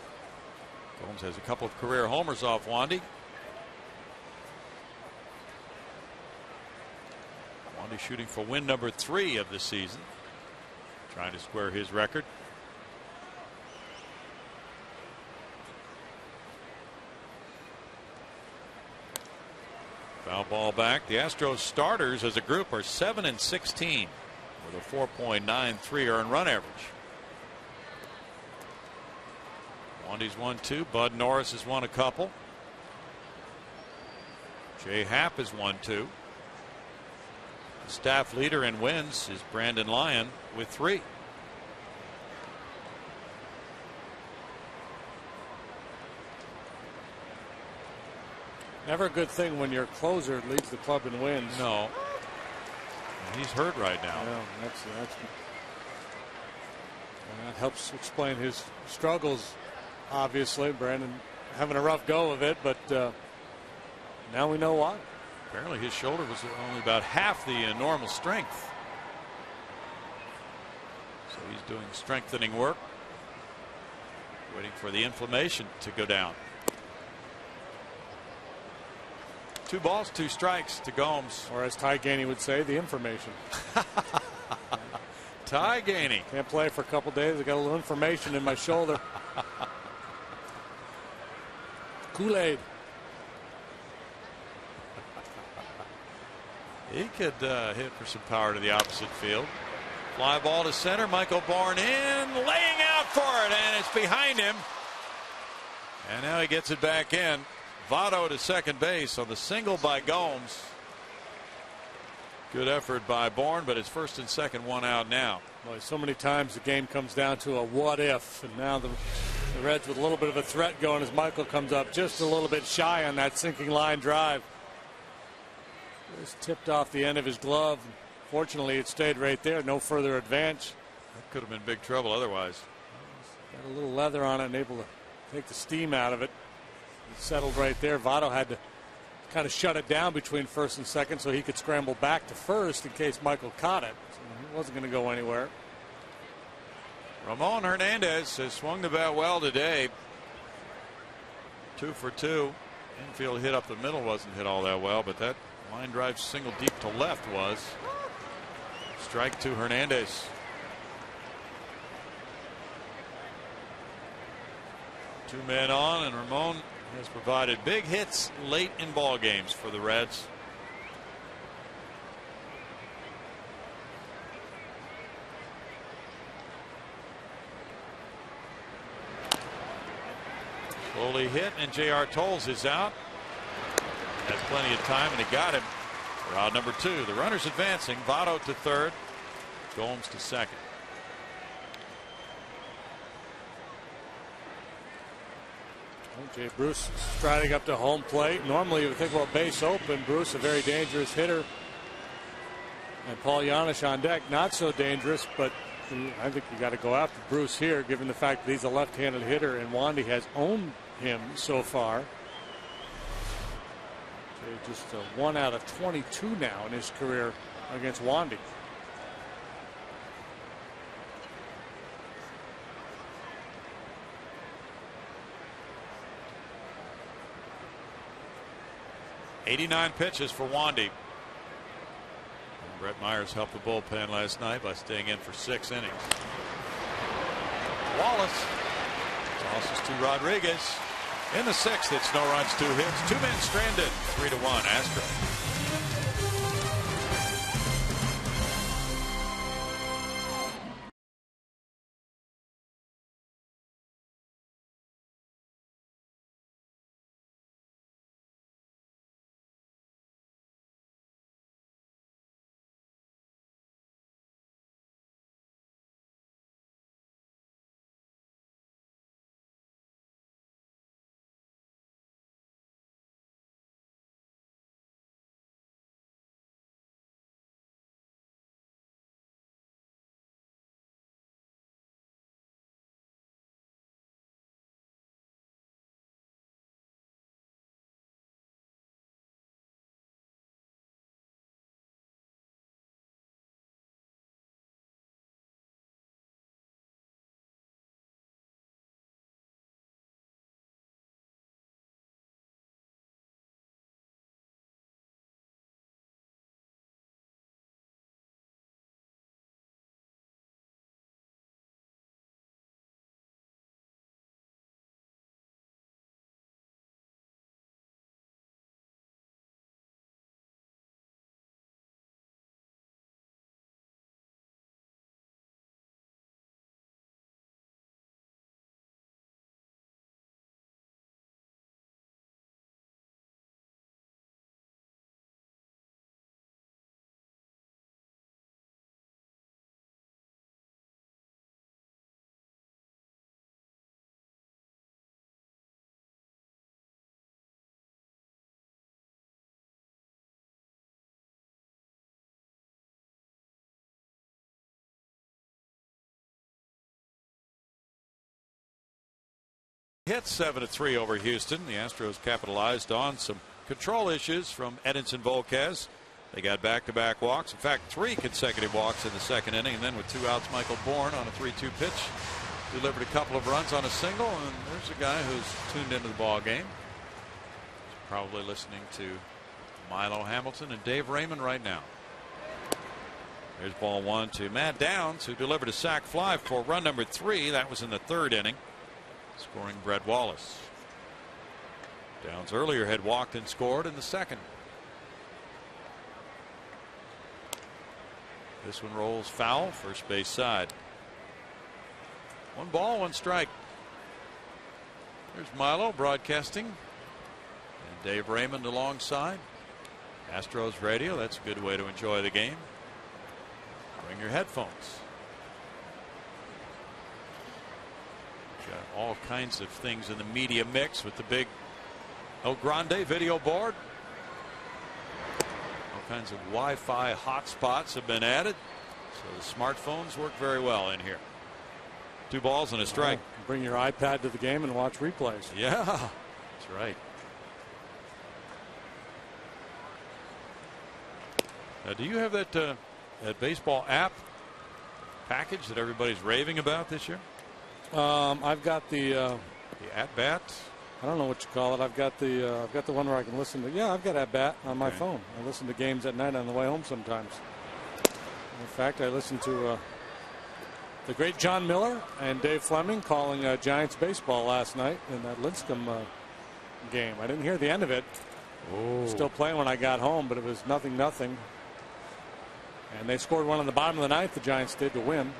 Speaker 1: Gomes has a couple of career homers off Wandy. Wandy shooting for win number 3 of the season, trying to square his record. Foul ball back. The Astros starters as a group are 7-16 with a 4.93 earned run average. Wandy's won 2. Bud Norris has won a couple. Jay Happ has won 2. The staff leader in wins is Brandon Lyon with 3.
Speaker 2: Never a good thing when your closer leads the club in wins.
Speaker 1: No. He's hurt right now.
Speaker 2: Yeah, that helps explain his struggles. Obviously, Brandon having a rough go of it, but now we know why.
Speaker 1: Apparently his shoulder was only about half the normal strength. So he's doing strengthening work, waiting for the inflammation to go down. 2 balls, 2 strikes to Gomes.
Speaker 2: Or as Ty Gainey would say, the information.
Speaker 1: Ty Gainey.
Speaker 2: Can't play for a couple days. I got a little information in my shoulder. Kool-Aid.
Speaker 1: He could hit for some power to the opposite field. Fly ball to center. Michael Bourne in, laying out for it, and it's behind him. And now he gets it back in. Votto to second base on the single by Gomes. Good effort by Bourne, but it's first and second, 1 out now.
Speaker 2: Boy, so many times the game comes down to a what if, and now the Reds with a little bit of a threat going as Michael comes up just a little bit shy on that sinking line drive. Just tipped off the end of his glove. Fortunately, it stayed right there. No further advance.
Speaker 1: That could have been big trouble otherwise.
Speaker 2: Got a little leather on it and able to take the steam out of it. It settled right there. Votto had to kind of shut it down between first and second so he could scramble back to first in case Michael caught it. So he wasn't going to go anywhere.
Speaker 1: Ramon Hernandez has swung the bat well today. 2 for 2. Infield hit up the middle wasn't hit all that well, but that line drive single deep to left was. Strike to Hernandez. 2 men on, and Ramon has provided big hits late in ball games for the Reds. Slowly hit, and J.R. Tolles is out. Has plenty of time, and he got him for out number 2. The runners advancing. Votto to third. Gomes to second.
Speaker 2: Jay Bruce striding up to home plate. Normally you would think, well, base open. Bruce, a very dangerous hitter. And Paul Janisch on deck, not so dangerous, but I think you got to go after Bruce here, given the fact that he's a left-handed hitter and Wandy has owned him so far. Jay just 1 out of 22 now in his career against Wandy.
Speaker 1: '89 pitches for Wandy. Brett Myers helped the bullpen last night by staying in for 6 innings. Wallace tosses to Rodriguez. In the 6th, it's no runs, 2 hits, 2 men stranded, 3-1 Astros. hits, 7-3 over Houston. The Astros capitalized on some control issues from Edinson Volquez. They got back-to-back walks. In fact, 3 consecutive walks in the second inning. And then with 2 outs, Michael Bourne on a 3-2 pitch delivered a couple of runs on a single. And there's a guy who's tuned into the ball game. He's probably listening to Milo Hamilton and Dave Raymond right now. There's ball 1 to Matt Downs, who delivered a sac fly for run number 3. That was in the 3rd inning, scoring Brett Wallace. Downs earlier had walked and scored in the 2nd. This one rolls foul, first base side. 1 ball, 1 strike. There's Milo broadcasting, and Dave Raymond alongside. Astros radio, that's a good way to enjoy the game. Bring your headphones. Got all kinds of things in the media mix with the big El Grande video board. All kinds of Wi-Fi hotspots have been added, so the smartphones work very well in here. 2 balls and a strike.
Speaker 2: Bring your iPad to the game and watch replays.
Speaker 1: Yeah, that's right. Do you have that baseball app package that everybody's raving about this year?
Speaker 2: I've got the
Speaker 1: at bat.
Speaker 2: I don't know what you call it. I've got the one where I can listen to. Yeah, I've got at bat on my phone. I listen to games at night on the way home sometimes. In fact, I listened to the great John Miller and Dave Fleming calling Giants baseball last night in that Lincecum game. I didn't hear the end of it. Still playing when I got home, but it was 0-0. And they scored one in the bottom of the 9th, the Giants did, to win.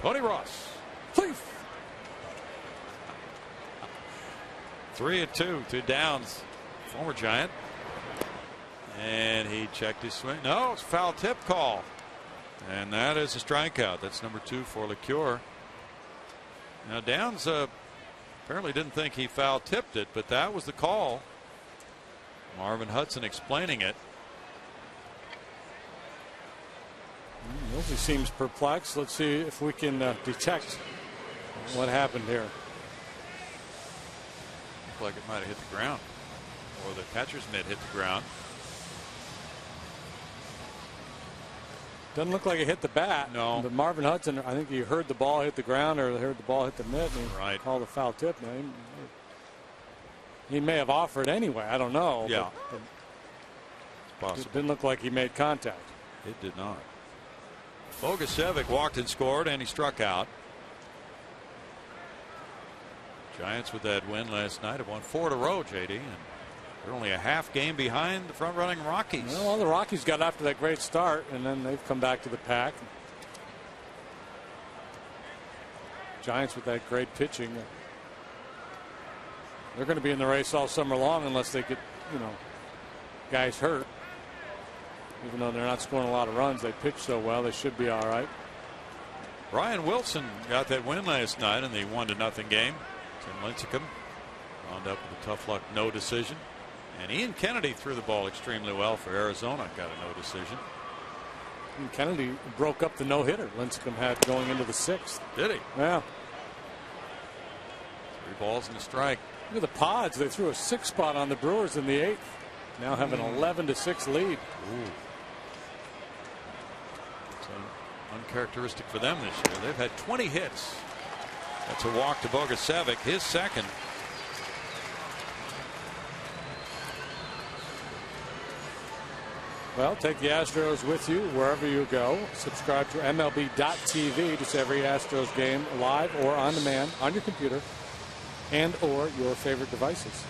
Speaker 1: Tony Ross.
Speaker 2: Please.
Speaker 1: 3-2 to Downs, former Giant. And he checked his swing. No, it's a foul tip call. And that is a strikeout. That's number 2 for LeCure. Now Downs apparently didn't think he foul tipped it, but that was the call. Marvin Hudson explaining it.
Speaker 2: He seems perplexed. Let's see if we can detect what happened here.
Speaker 1: Looked like it might have hit the ground, or the catcher's mitt hit the ground.
Speaker 2: Doesn't look like it hit the bat.
Speaker 1: No.
Speaker 2: But Marvin Hudson, I think he heard the ball hit the ground or heard the ball hit the mitt, and he called a foul tip. Now, he may have offered anyway. I don't know.
Speaker 1: Yeah.
Speaker 2: But
Speaker 1: it's possible.
Speaker 2: It didn't look like he made contact.
Speaker 1: It did not. Bogusevic walked and scored, and he struck out. Giants with that win last night have won 4 in a row, JD, and they're only a half game behind the front-running Rockies.
Speaker 2: Well, the Rockies got after that great start, and then they've come back to the pack. Giants with that great pitching. They're going to be in the race all summer long unless they get, guys hurt. Even though they're not scoring a lot of runs, they pitch so well, they should be all right.
Speaker 1: Brian Wilson got that win last night in the 1-0 game. Tim Lincecum wound up with a tough luck no decision. And Ian Kennedy threw the ball extremely well for Arizona, got a no decision.
Speaker 2: And Kennedy broke up the no-hitter Lincecum had going into the 6th.
Speaker 1: Did he?
Speaker 2: Yeah.
Speaker 1: 3 balls and a strike.
Speaker 2: Look at the Pods. They threw a 6-spot on the Brewers in the 8th. Now have an 11-6 lead.
Speaker 1: Ooh. Uncharacteristic for them this year. They've had 20 hits. That's a walk to Bogusevic, his 2nd.
Speaker 2: Well, take the Astros with you wherever you go. Subscribe to MLB.tv to see every Astros game live or on demand on your computer and or your favorite devices.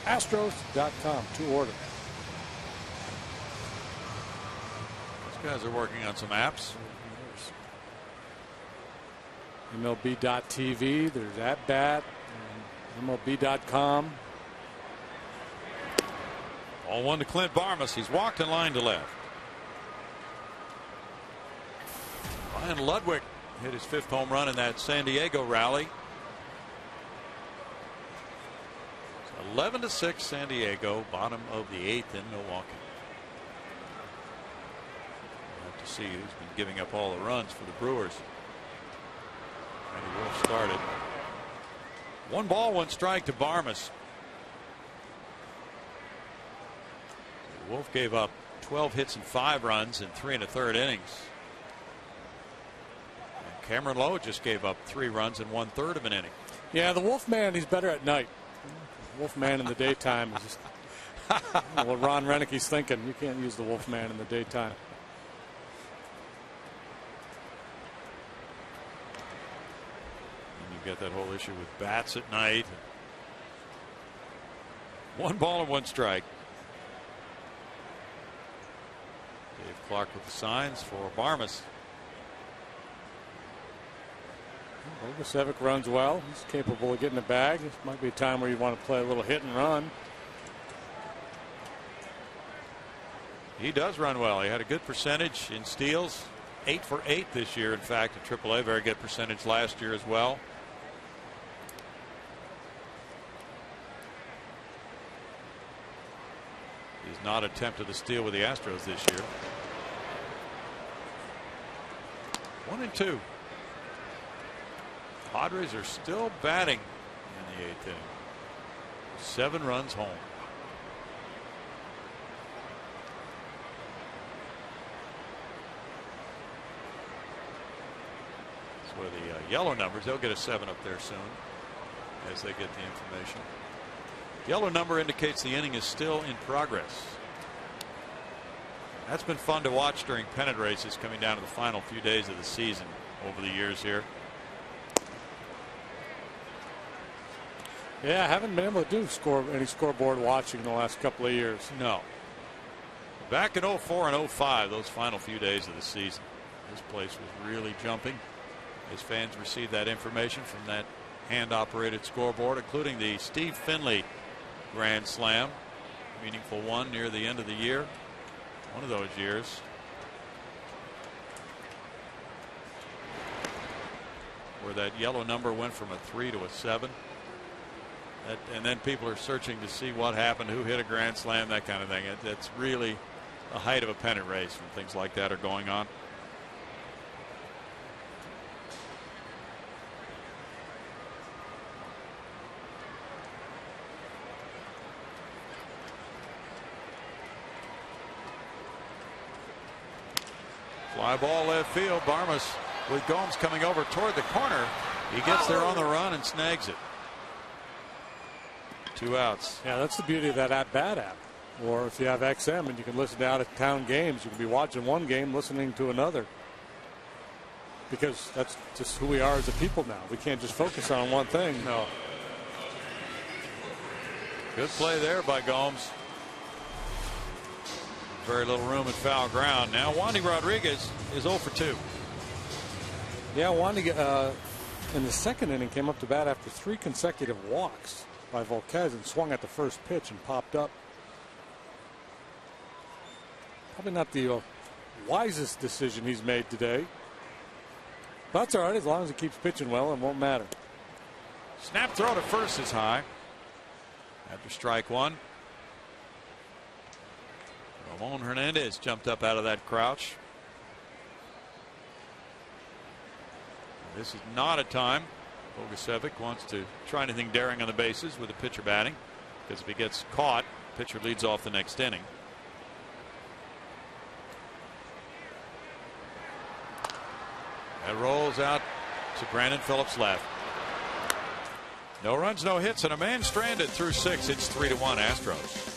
Speaker 2: Astros.com to order.
Speaker 1: These guys are working on some apps.
Speaker 2: MLB.tv, there's at bat, MLB.com.
Speaker 1: Ball 1 to Clint Barmas. He's walked in line to left. Ryan Ludwig hit his 5th home run in that San Diego rally. 11-6 San Diego, bottom of the 8th in Milwaukee. We'll have to see who's been giving up all the runs for the Brewers. Randy Wolf started. One ball, one strike to Barmas. Wolf gave up 12 hits and 5 runs in 3 1/3 innings. And Cameron Lowe just gave up 3 runs in 1/3 of an inning.
Speaker 2: Yeah, the Wolfman, he's better at night. Wolfman in the daytime is just what Ron Renicke's thinking. You can't use the Wolfman in the daytime.
Speaker 1: And you get that whole issue with bats at night. One ball and one strike. Dave Clark with the signs for Barmas.
Speaker 2: Bogusevic runs well. He's capable of getting a bag. This might be a time where you want to play a little hit and run.
Speaker 1: He does run well. He had a good percentage in steals. 8 for 8 this year, in fact, at AAA. Very good percentage last year as well. He's not attempted a steal with the Astros this year. 1-2. Padres are still batting in the 8th inning. 7 runs home. So the yellow numbers, they'll get a 7 up there soon as they get the information. Yellow number indicates the inning is still in progress. That's been fun to watch during pennant races coming down to the final few days of the season over the years here.
Speaker 2: Yeah, I haven't been able to do any scoreboard watching the last couple of years.
Speaker 1: No. Back in 04 and 05, those final few days of the season, this place was really jumping as fans received that information from that hand-operated scoreboard, including the Steve Finley Grand Slam, meaningful one near the end of the year. One of those years. Where that yellow number went from a 3 to a 7. And then people are searching to see what happened, who hit a grand slam, that kind of thing. It's really the height of a pennant race when things like that are going on. Fly ball left field. Barmas with Gomes coming over toward the corner. He gets there on the run and snags it. 2 outs.
Speaker 2: Yeah, that's the beauty of that at-bat app. Or if you have XM and you can listen to out-of-town games, you can be watching one game, listening to another. Because that's just who we are as a people now. We can't just focus on one thing.
Speaker 1: No. Good play there by Gomes. Very little room at foul ground. Now Wandy Rodriguez is 0 for 2.
Speaker 2: Yeah, Wandy in the second inning came up to bat after 3 consecutive walks by Volquez and swung at the first pitch and popped up. Probably not the wisest decision he's made today. But that's all right as long as he keeps pitching well, it won't matter.
Speaker 1: Snap throw to first is high. After strike 1. Ramon Hernandez jumped up out of that crouch. This is not a time Bogusevic wants to try anything daring on the bases with the pitcher batting, because if he gets caught, pitcher leads off the next inning. That rolls out to Brandon Phillips left. No runs, no hits, and a man stranded through 6. It's 3-1 Astros.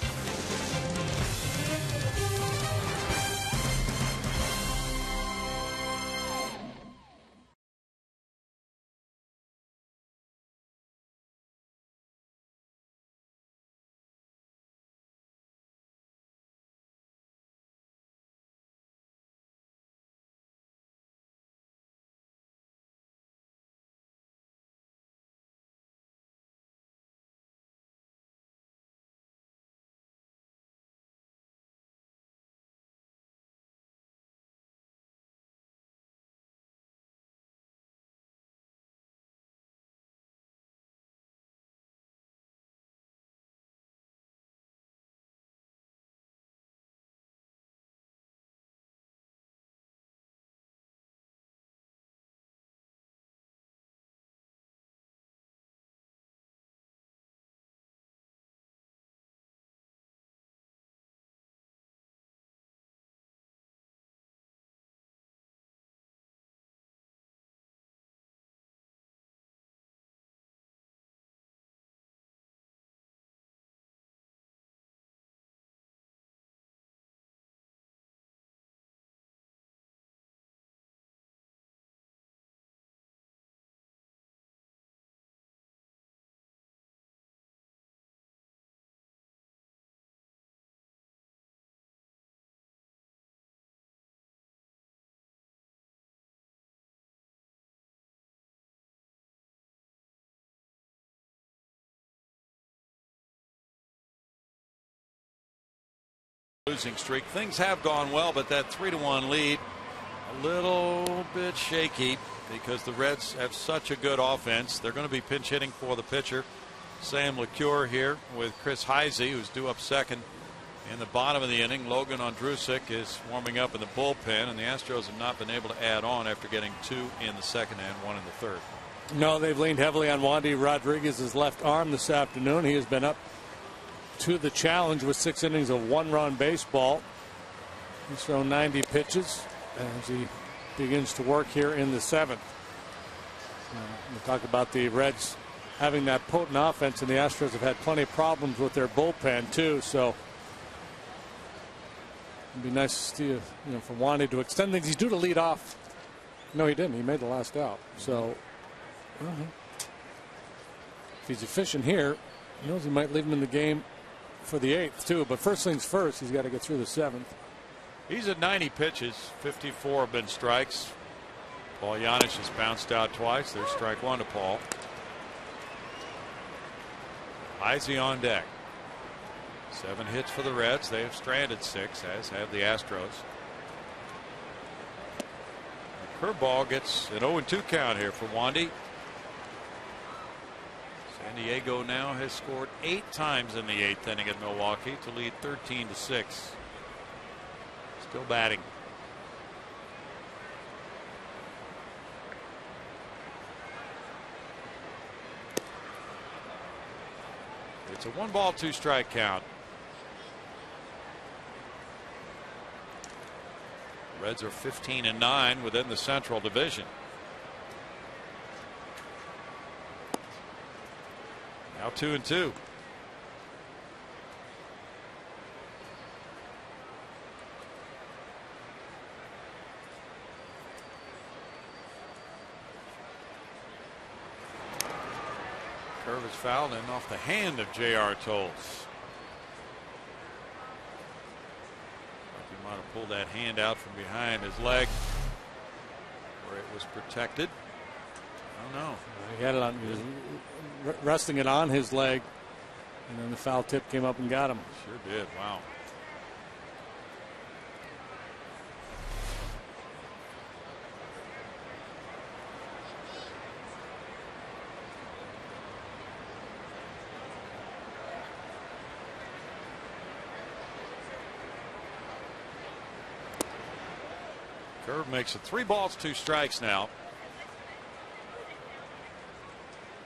Speaker 1: losing streak. Things have gone well, but that 3-1 lead a little bit shaky because the Reds have such a good offense. They're going to be pinch hitting for the pitcher, Sam LeCure, here with Chris Heisey, who's due up second in the bottom of the inning. Logan Ondrusek is warming up in the bullpen, and the Astros have not been able to add on after getting 2 in the second and 1 in the third.
Speaker 2: No, they've leaned heavily on Wandy Rodriguez's left arm this afternoon. He has been up to the challenge with 6 innings of 1-run baseball. He's thrown 90 pitches as he begins to work here in the 7th. We talk about the Reds having that potent offense, and the Astros have had plenty of problems with their bullpen too. So it'd be nice to see, for Wandy to extend things. He's due to lead off. No, he didn't. He made the last out. So if he's efficient here, he knows he might leave him in the game for the 8th too. But first things first, he's got to get through the 7th.
Speaker 1: He's at 90 pitches. 54 have been strikes. Paul Janisch has bounced out twice. There's strike 1 to Paul. Heisey on deck. 7 hits for the Reds. They have stranded 6, as have the Astros. The curveball gets an 0-2 count here for Wandy. San Diego now has scored 8 times in the 8th inning at Milwaukee to lead 13-6. Still batting. It's a 1-ball 2-strike count. Reds are 15-9 within the Central Division. Now 2-2. Curve is fouled and off the hand of J.R. Tolles. He might have pulled that hand out from behind his leg where it was protected. I don't know.
Speaker 2: He had it on. He was resting it on his leg, and then the foul tip came up and got him.
Speaker 1: Sure did. Wow. Curve makes it 3 balls 2 strikes now.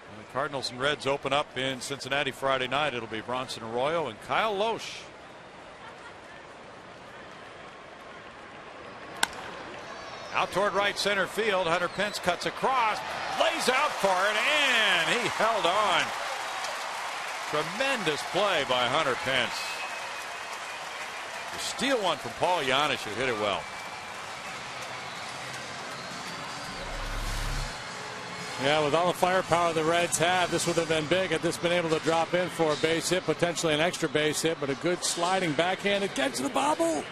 Speaker 1: And the Cardinals and Reds open up in Cincinnati Friday night. It'll be Bronson Arroyo and Kyle Loesch. Out toward right center field. Hunter Pence cuts across, lays out for it, and he held on. Tremendous play by Hunter Pence. To steal one from Paul Janisch, who hit it well.
Speaker 2: Yeah, with all the firepower the Reds have, this would have been big had this been able to drop in for a base hit, potentially an extra base hit, but a good sliding backhanded catch to the bobble.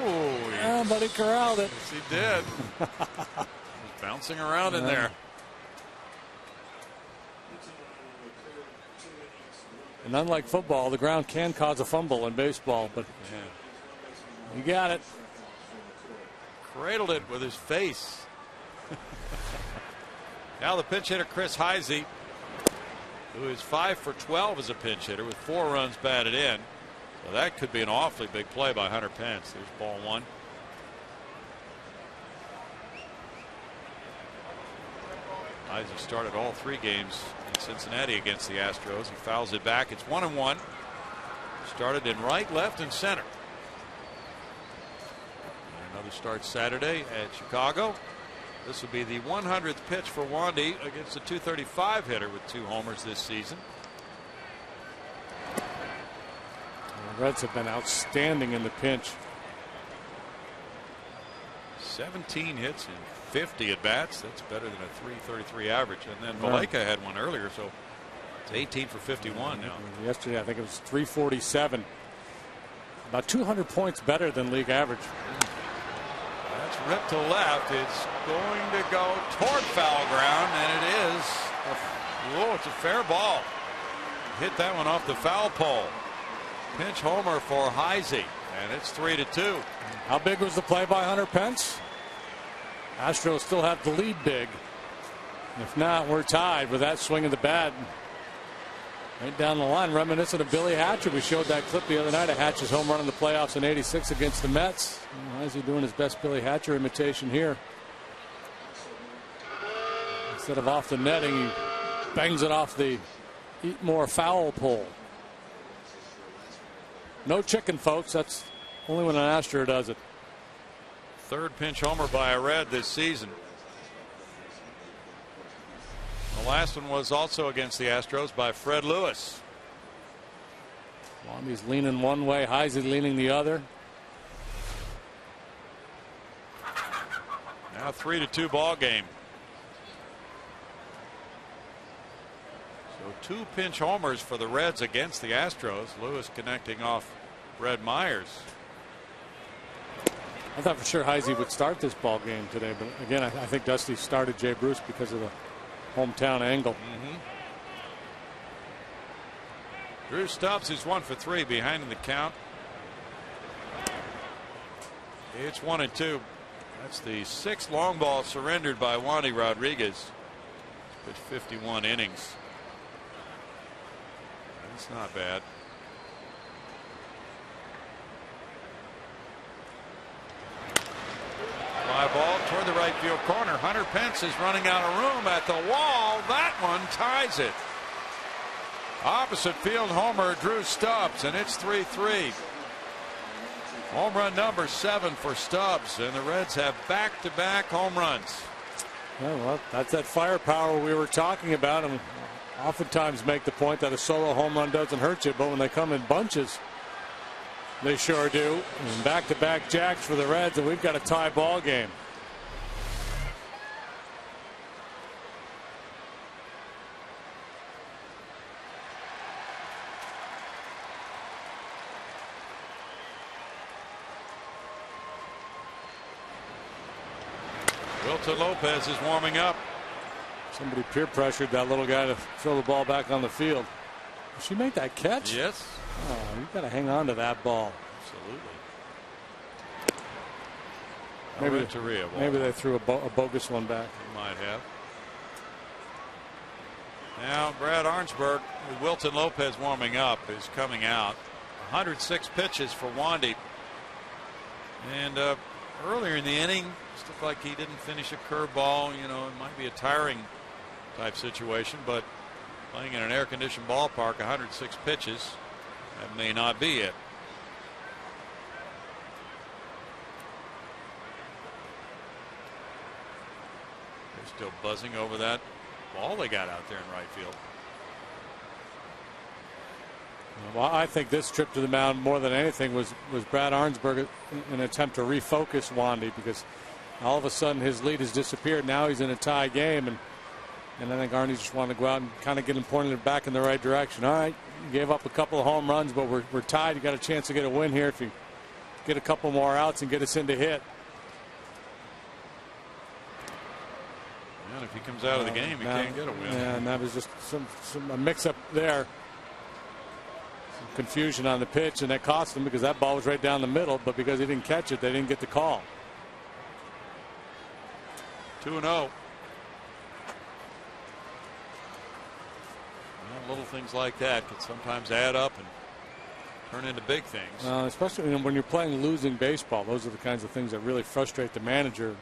Speaker 1: Oh,
Speaker 2: yeah, but he corralled it.
Speaker 1: Yes, he did. Was bouncing around in there.
Speaker 2: And unlike football, the ground can cause a fumble in baseball, but he got it.
Speaker 1: Cradled it with his face. Now the pinch hitter Chris Heisey, who is 5 for 12 as a pinch hitter with 4 runs batted in. So that could be an awfully big play by Hunter Pence. There's ball 1. Heisey started all 3 games in Cincinnati against the Astros. He fouls it back. It's 1-1. Started in right, left, and center. And another start Saturday at Chicago. This will be the 100th pitch for Wandy against a .235 hitter with 2 homers this season.
Speaker 2: The Reds have been outstanding in the pinch.
Speaker 1: 17 hits and 50 at bats. That's better than a .333 average. And then Malaika had one earlier, so it's 18 for 51 now.
Speaker 2: Yesterday, I think it was .347. About 200 points better than league average.
Speaker 1: That's ripped to left. It's going to go toward foul ground, and it is. It's a fair ball. Hit that one off the foul pole. Pinch homer for Heisey. And it's 3-2.
Speaker 2: How big was the play by Hunter Pence? Astros still have the lead big. If not, we're tied with that swing of the bat. Right down the line, reminiscent of Billy Hatcher. We showed that clip the other night of Hatcher's home run in the playoffs in '86 against the Mets. Why is he doing his best Billy Hatcher imitation here? Instead of off the netting, he bangs it off the eat more foul pole. No chicken, folks. That's only when an Astro does it.
Speaker 1: Third pinch homer by a Red this season. The last one was also against the Astros by Fred Lewis.
Speaker 2: Wandy's leaning one way, Heisey leaning the other.
Speaker 1: Now 3-2 ball game. So 2 pinch homers for the Reds against the Astros. Lewis connecting off Red Myers.
Speaker 2: I thought for sure Heisey would start this ball game today, but again, I think Dusty started Jay Bruce because of the hometown angle.
Speaker 1: Drew Stubbs is 1 for 3 behind in the count. It's 1-2. That's the 6th long ball surrendered by Wandy Rodriguez. Pitched 51 innings. That's not bad. Fly ball toward the right field corner. Hunter Pence is running out of room at the wall. That one ties it. Opposite field homer Drew Stubbs, and it's 3-3. Home run number 7 for Stubbs, and the Reds have back-to-back home runs.
Speaker 2: Yeah, well, that's that firepower we were talking about, and oftentimes make the point that a solo home run doesn't hurt you, but when they come in bunches, they sure do. And back-to-back jacks for the Reds, and we've got a tie ball game.
Speaker 1: Wilton Lopez is warming up.
Speaker 2: Somebody peer pressured that little guy to throw the ball back on the field. Did she make that catch?
Speaker 1: Yes.
Speaker 2: Oh, you got to hang on to that ball.
Speaker 1: Absolutely.
Speaker 2: Maybe they threw a bogus one back.
Speaker 1: Might have. Now Brad Arnsberg with Wilton Lopez warming up is coming out. 106 pitches for Wandy. And earlier in the inning, just looked like he didn't finish a curveball. You know, it might be a tiring type situation, but playing in an air-conditioned ballpark, 106 pitches, that may not be it. They're still buzzing over that ball they got out there in right field.
Speaker 2: Well, I think this trip to the mound more than anything was Brad Arnsberg in an attempt to refocus Wandy, because all of a sudden his lead has disappeared. Now he's in a tie game, and I think Arnie just wanted to go out and kind of get him pointed back in the right direction. All right, you gave up a couple of home runs, but we're tied. You got a chance to get a win here if you get a couple more outs and get us into hit.
Speaker 1: And if he comes out of the game, he can't get a win.
Speaker 2: Yeah, and that was just a mix-up there. Some confusion on the pitch, and that cost him because that ball was right down the middle, but because he didn't catch it, they didn't get the call.
Speaker 1: 2-0. Little things like that can sometimes add up and turn into big things.
Speaker 2: Especially when you're playing losing baseball. Those are the kinds of things that really frustrate the manager.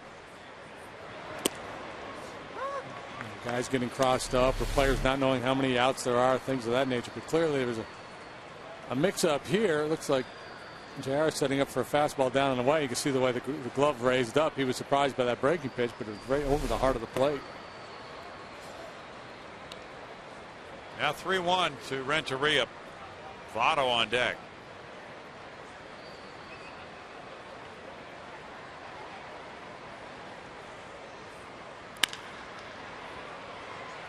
Speaker 2: Guys getting crossed up, or players not knowing how many outs there are, things of that nature. But clearly there was a mix-up here. It looks like JR setting up for a fastball down and away. You can see the way the glove raised up. He was surprised by that breaking pitch, but it was right over the heart of the plate.
Speaker 1: Now 3-1 to Renteria. Votto on deck.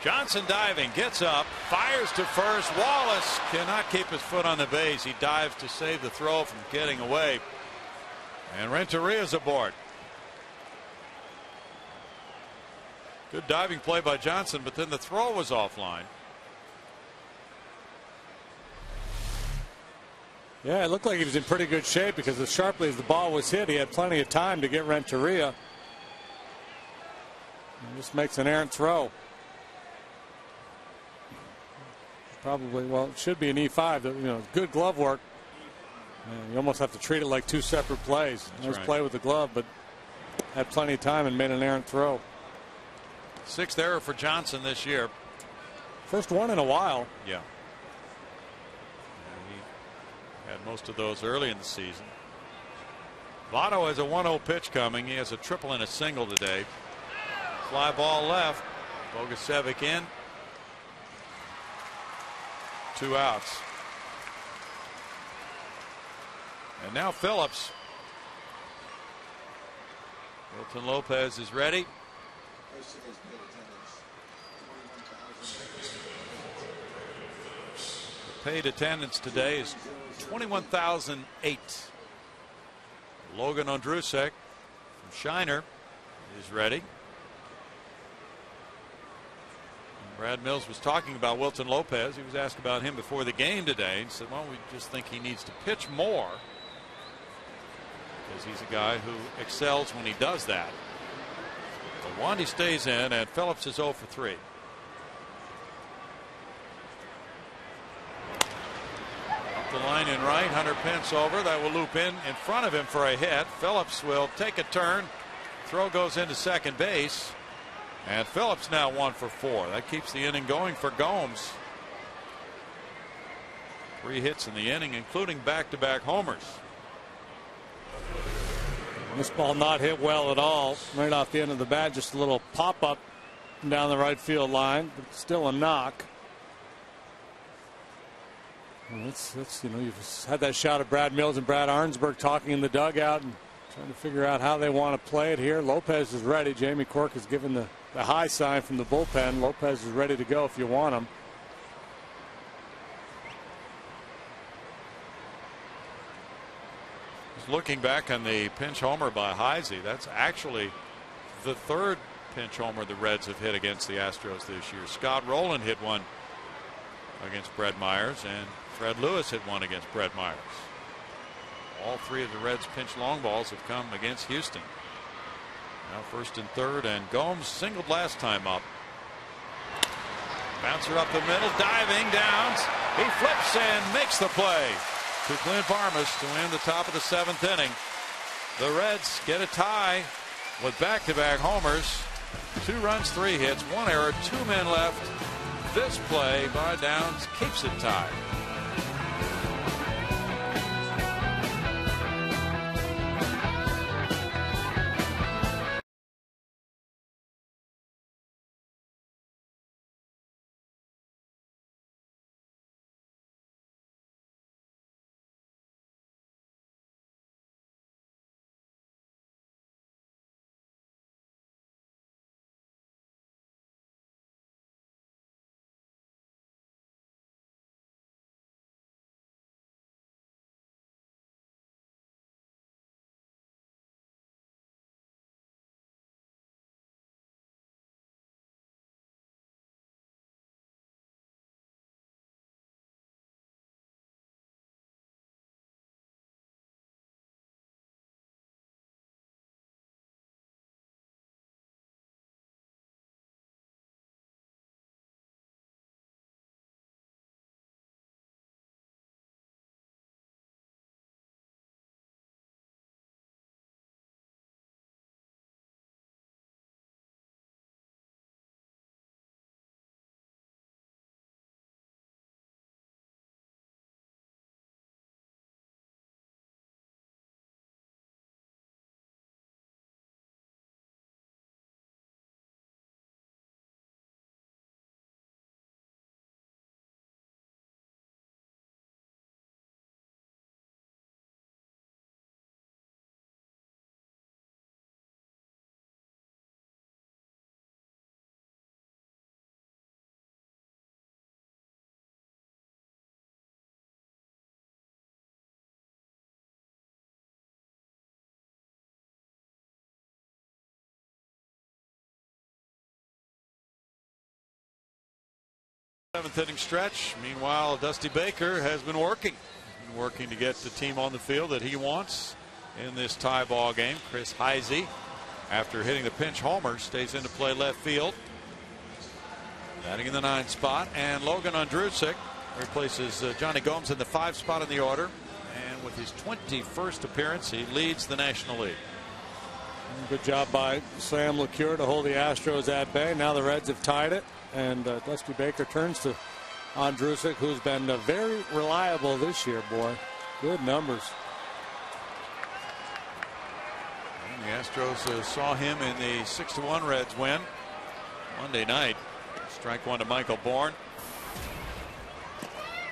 Speaker 1: Johnson diving, gets up, fires to first. Wallace cannot keep his foot on the base. He dives to save the throw from getting away. And Renteria's aboard. Good diving play by Johnson, but then the throw was offline.
Speaker 2: Yeah, it looked like he was in pretty good shape because as sharply as the ball was hit, he had plenty of time to get Renteria. And just makes an errant throw. Probably, well, it should be an E5. You know, good glove work. You almost have to treat it like two separate plays. Nice play with the glove, but had plenty of time and made an errant throw.
Speaker 1: 6th error for Johnson this year.
Speaker 2: First one in a while.
Speaker 1: Yeah. He had most of those early in the season. Votto has a 1-0 pitch coming. He has a triple and a single today. Fly ball left. Bogusevic in. 2 outs. And now Phillips. Wilton Lopez is ready. The paid attendance today is 21,008. Logan Ondrusek from Shiner is ready. Brad Mills was talking about Wilton Lopez. He was asked about him before the game today and said, well, we just think he needs to pitch more because he's a guy who excels when he does that. So Wandy stays in and Phillips is 0 for 3. Up the line in right. Hunter Pence over. That will loop in front of him for a hit. Phillips will take a turn. Throw goes into second base. And Phillips now 1 for 4. That keeps the inning going for Gomes. 3 hits in the inning, including back-to-back homers.
Speaker 2: This ball not hit well at all. Right off the end of the bat, just a little pop-up down the right field line, but still a knock. That's you know, you've had that shot of Brad Mills and Brad Arnsberg talking in the dugout and trying to figure out how they want to play it here. Lopez is ready. Jamie Quirk has given the high sign from the bullpen. Lopez is ready to go if you want him.
Speaker 1: Just looking back on the pinch homer by Heisey, that's actually the 3rd pinch homer the Reds have hit against the Astros this year. Scott Rowland hit one against Brett Myers, and Fred Lewis hit one against Brett Myers. All 3 of the Reds' pinch long balls have come against Houston. Now 1st and 3rd, and Gomes singled last time up. Bouncer up the middle, diving, downs. He flips and makes the play to Clint Varmus to win the top of the 7th inning. The Reds get a tie with back-to-back homers. 2 runs, 3 hits, 1 error, 2 men left. This play by Downs keeps it tied. Seventh inning stretch. Meanwhile, Dusty Baker has been working working to get the team on the field that he wants in this tie ball game. Chris Heisey, after hitting the pinch homer, stays in to play left field. Batting in the 9th spot, and Logan Ondrusek replaces Johnny Gomes in the 5th spot in the order. And with his 21st appearance, he leads the National League.
Speaker 2: Good job by Sam LeCure to hold the Astros at bay. Now the Reds have tied it, and Dusty Baker turns to Ondrusek, who's been very reliable this year, boy. Good numbers.
Speaker 1: And the Astros saw him in the 6-1 Reds win Monday night. Strike one to Michael Bourne.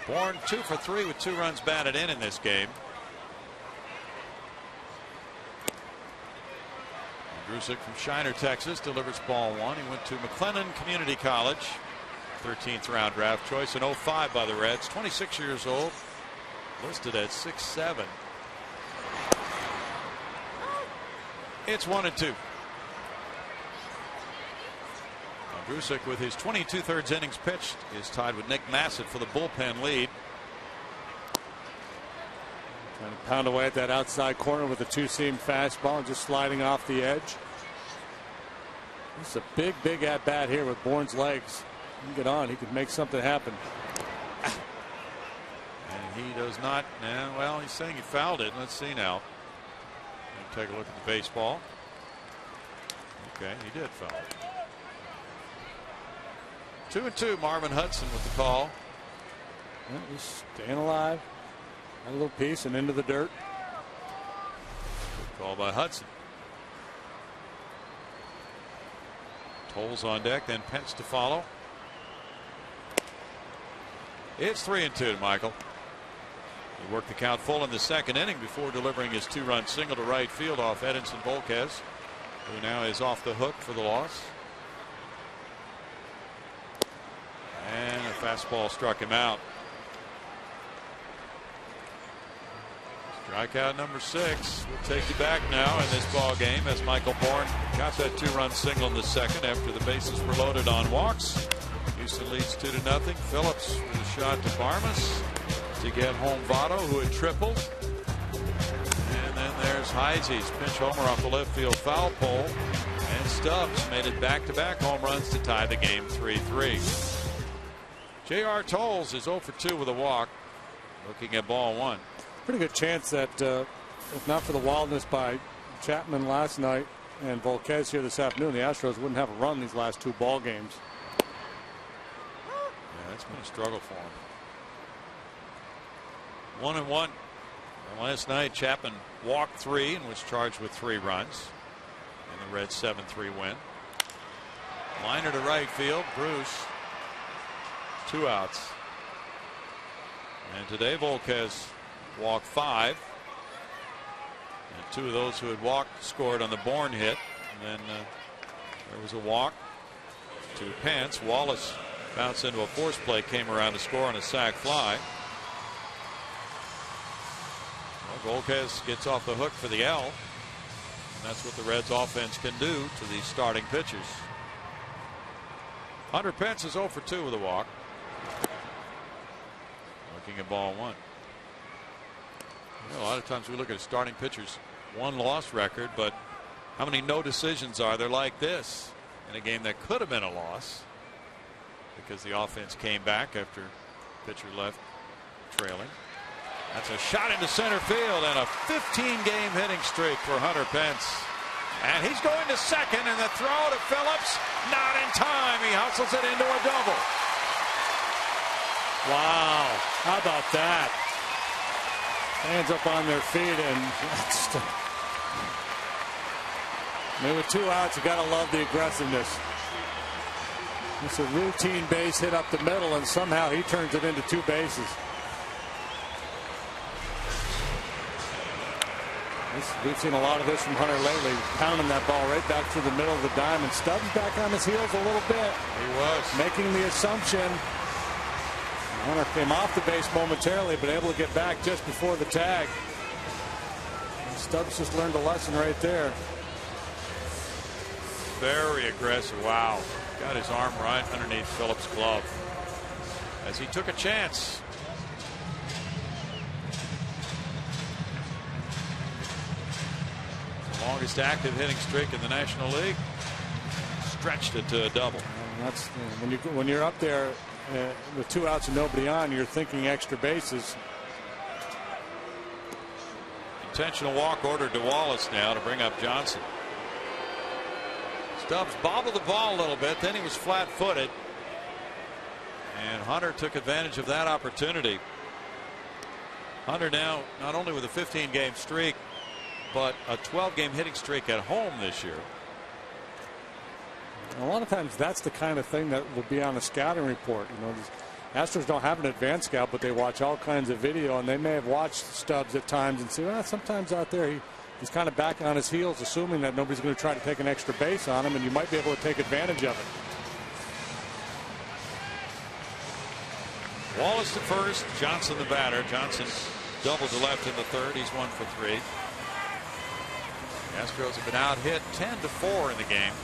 Speaker 1: Bourne 2 for 3 with 2 runs batted in this game. Ondrusek from Shiner, Texas, delivers ball 1. He went to McLennan Community College, 13th round draft choice in 05 by the Reds. 26 years old, listed at 6'7". It's 1-2. Ondrusek, with his 22 thirds innings pitched, is tied with Nick Massett for the bullpen lead.
Speaker 2: Trying to pound away at that outside corner with a 2-seam fastball and just sliding off the edge. It's a big at bat here with Bourne's legs. He can get on. He could make something happen.
Speaker 1: And he does not. Well, he's saying he fouled it. Let's see now. Take a look at the baseball. Okay, he did foul it. 2-2. Marvin Hudson with the call.
Speaker 2: Yeah, he's staying alive. A little piece and into the dirt.
Speaker 1: Good call by Hudson. Tolles on deck, then Pence to follow. It's 3-2 to Michael. He worked the count full in the 2nd inning before delivering his 2-run single to right field off Edinson Volquez, who now is off the hook for the loss. And a fastball struck him out. Strikeout number 6 will take you back now in this ball game as Michael Bourne got that 2-run single in the 2nd after the bases were loaded on walks. Houston leads 2-0. Phillips with a shot to Barmas to get home Votto, who had tripled. And then there's Heisey's pinch homer off the left field foul pole, and Stubbs made it back-to-back home runs to tie the game 3-3. J.R. Tolles is 0 for 2 with a walk, looking at ball 1.
Speaker 2: Pretty good chance that if not for the wildness by Chapman last night and Volquez here this afternoon, the Astros wouldn't have a run these last 2 ball games.
Speaker 1: Yeah, it's been a struggle for him. 1-1. And last night Chapman walked 3 and was charged with 3 runs in the Reds' 7-3 win. Liner to right field. Bruce, 2 outs. And today Volquez walked 5. And 2 of those who had walked scored on the Bourne hit. And then there was a walk to Pence. Wallace bounced into a force play, came around to score on a sac fly. Well, Volquez gets off the hook for the L. And that's what the Reds offense can do to these starting pitchers. Hunter Pence is 0 for 2 with a walk. Looking at ball 1. You know, a lot of times we look at a starting pitcher's 1-loss record, but how many no decisions are there like this in a game that could have been a loss because the offense came back after pitcher left trailing. That's a shot into center field and a 15-game hitting streak for Hunter Pence. And he's going to second, and the throw to Phillips, not in time. He hustles it into a double.
Speaker 2: Wow, how about that? Hands up on their feet, and I mean, with 2 outs, you gotta love the aggressiveness. It's a routine base hit up the middle, and somehow he turns it into 2 bases. We've seen a lot of this from Hunter lately, pounding that ball right back through the middle of the diamond. Stubbs back on his heels a little bit.
Speaker 1: He was
Speaker 2: making the assumption. Hunter came off the base momentarily, but able to get back just before the tag. And Stubbs just learned a lesson right there.
Speaker 1: Very aggressive. Wow. Got his arm right underneath Phillips' glove as he took a chance. Longest active hitting streak in the National League. Stretched it to a double.
Speaker 2: And that's when you're up there with 2 outs and nobody on, you're thinking extra bases.
Speaker 1: Intentional walk ordered to Wallace now to bring up Johnson. Stubbs bobbled the ball a little bit, then he was flat-footed, and Hunter took advantage of that opportunity. Hunter now not only with a 15-game streak, but a 12-game hitting streak at home this year.
Speaker 2: A lot of times that's the kind of thing that will be on a scouting report. You know, the Astros don't have an advanced scout, but they watch all kinds of video, and they may have watched Stubbs at times and see, well, sometimes out there he's kind of back on his heels, assuming that nobody's going to try to take an extra base on him, and you might be able to take advantage of
Speaker 1: it. Wallace to first, Johnson the batter. Johnson doubled to left in the third. He's 1 for 3. The Astros have been out hit 10-4 in the game.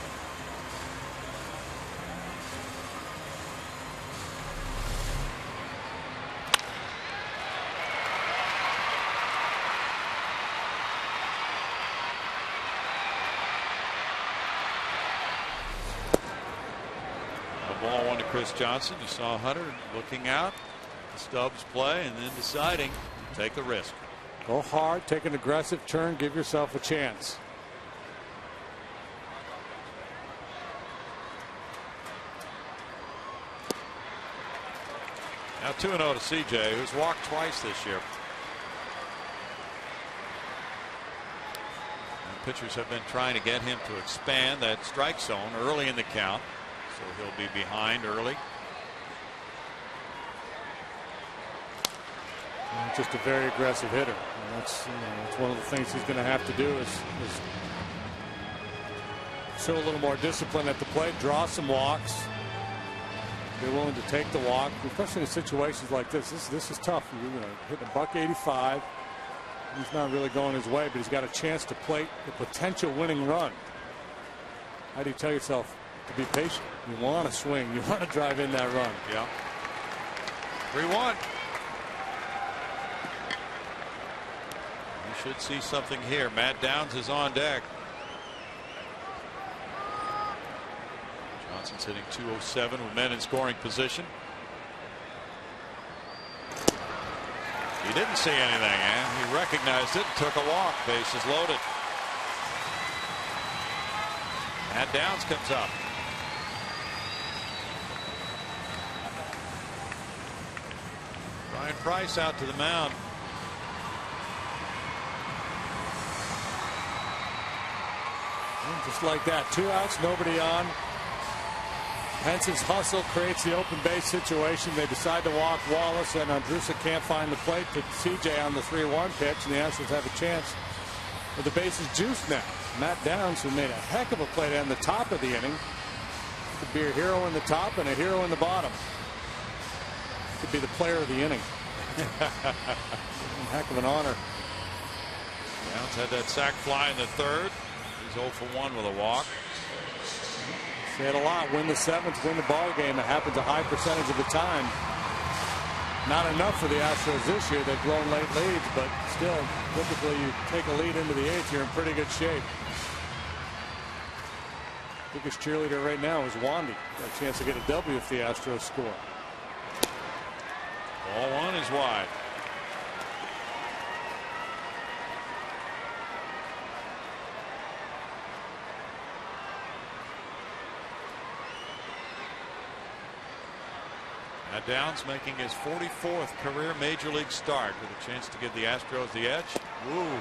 Speaker 1: Ball 1 to Chris Johnson. You saw Hunter looking out, the Stubbs play, and then deciding to take the risk.
Speaker 2: Go hard, take an aggressive turn, give yourself a chance.
Speaker 1: Now 2-0 to CJ, who's walked twice this year. And pitchers have been trying to get him to expand that strike zone early in the count. So he'll be behind early.
Speaker 2: Just a very aggressive hitter. And that's one of the things he's going to have to do is show a little more discipline at the plate, draw some walks, be willing to take the walk, especially in situations like this. This is tough. You know, hitting $185. He's not really going his way, but he's got a chance to plate a potential winning run. How do you tell yourself to be patient? You want to swing. You want to drive in that run.
Speaker 1: Yeah. 3-1. You should see something here. Matt Downs is on deck. Johnson's hitting .207 with men in scoring position. He didn't see anything, and he recognized it and took a walk. Bases loaded. Matt Downs comes up. Brian Price out to the mound.
Speaker 2: And just like that, 2 outs, nobody on. Pence's hustle creates the open base situation. They decide to walk Wallace, and Andrusa can't find the plate to CJ on the 3-1 pitch, and the Astros have a chance with the bases juiced now. Matt Downs, who made a heck of a play to end the top of the inning, could be a hero in the top and a hero in the bottom. Could be the player of the inning. Heck of an honor.
Speaker 1: Downs had that sac fly in the third. He's 0 for 1 with a walk.
Speaker 2: Say it a lot. Win the 7th, win the ball game. It happens a high percentage of the time. Not enough for the Astros this year. They've blown late leads, but still, typically you take a lead into the 8th, you're in pretty good shape. Biggest cheerleader right now is Wandy. Got a chance to get a W if the Astros score.
Speaker 1: Ball 1 is wide. Now Downs making his 44th career major league start with a chance to give the Astros the edge. Ooh.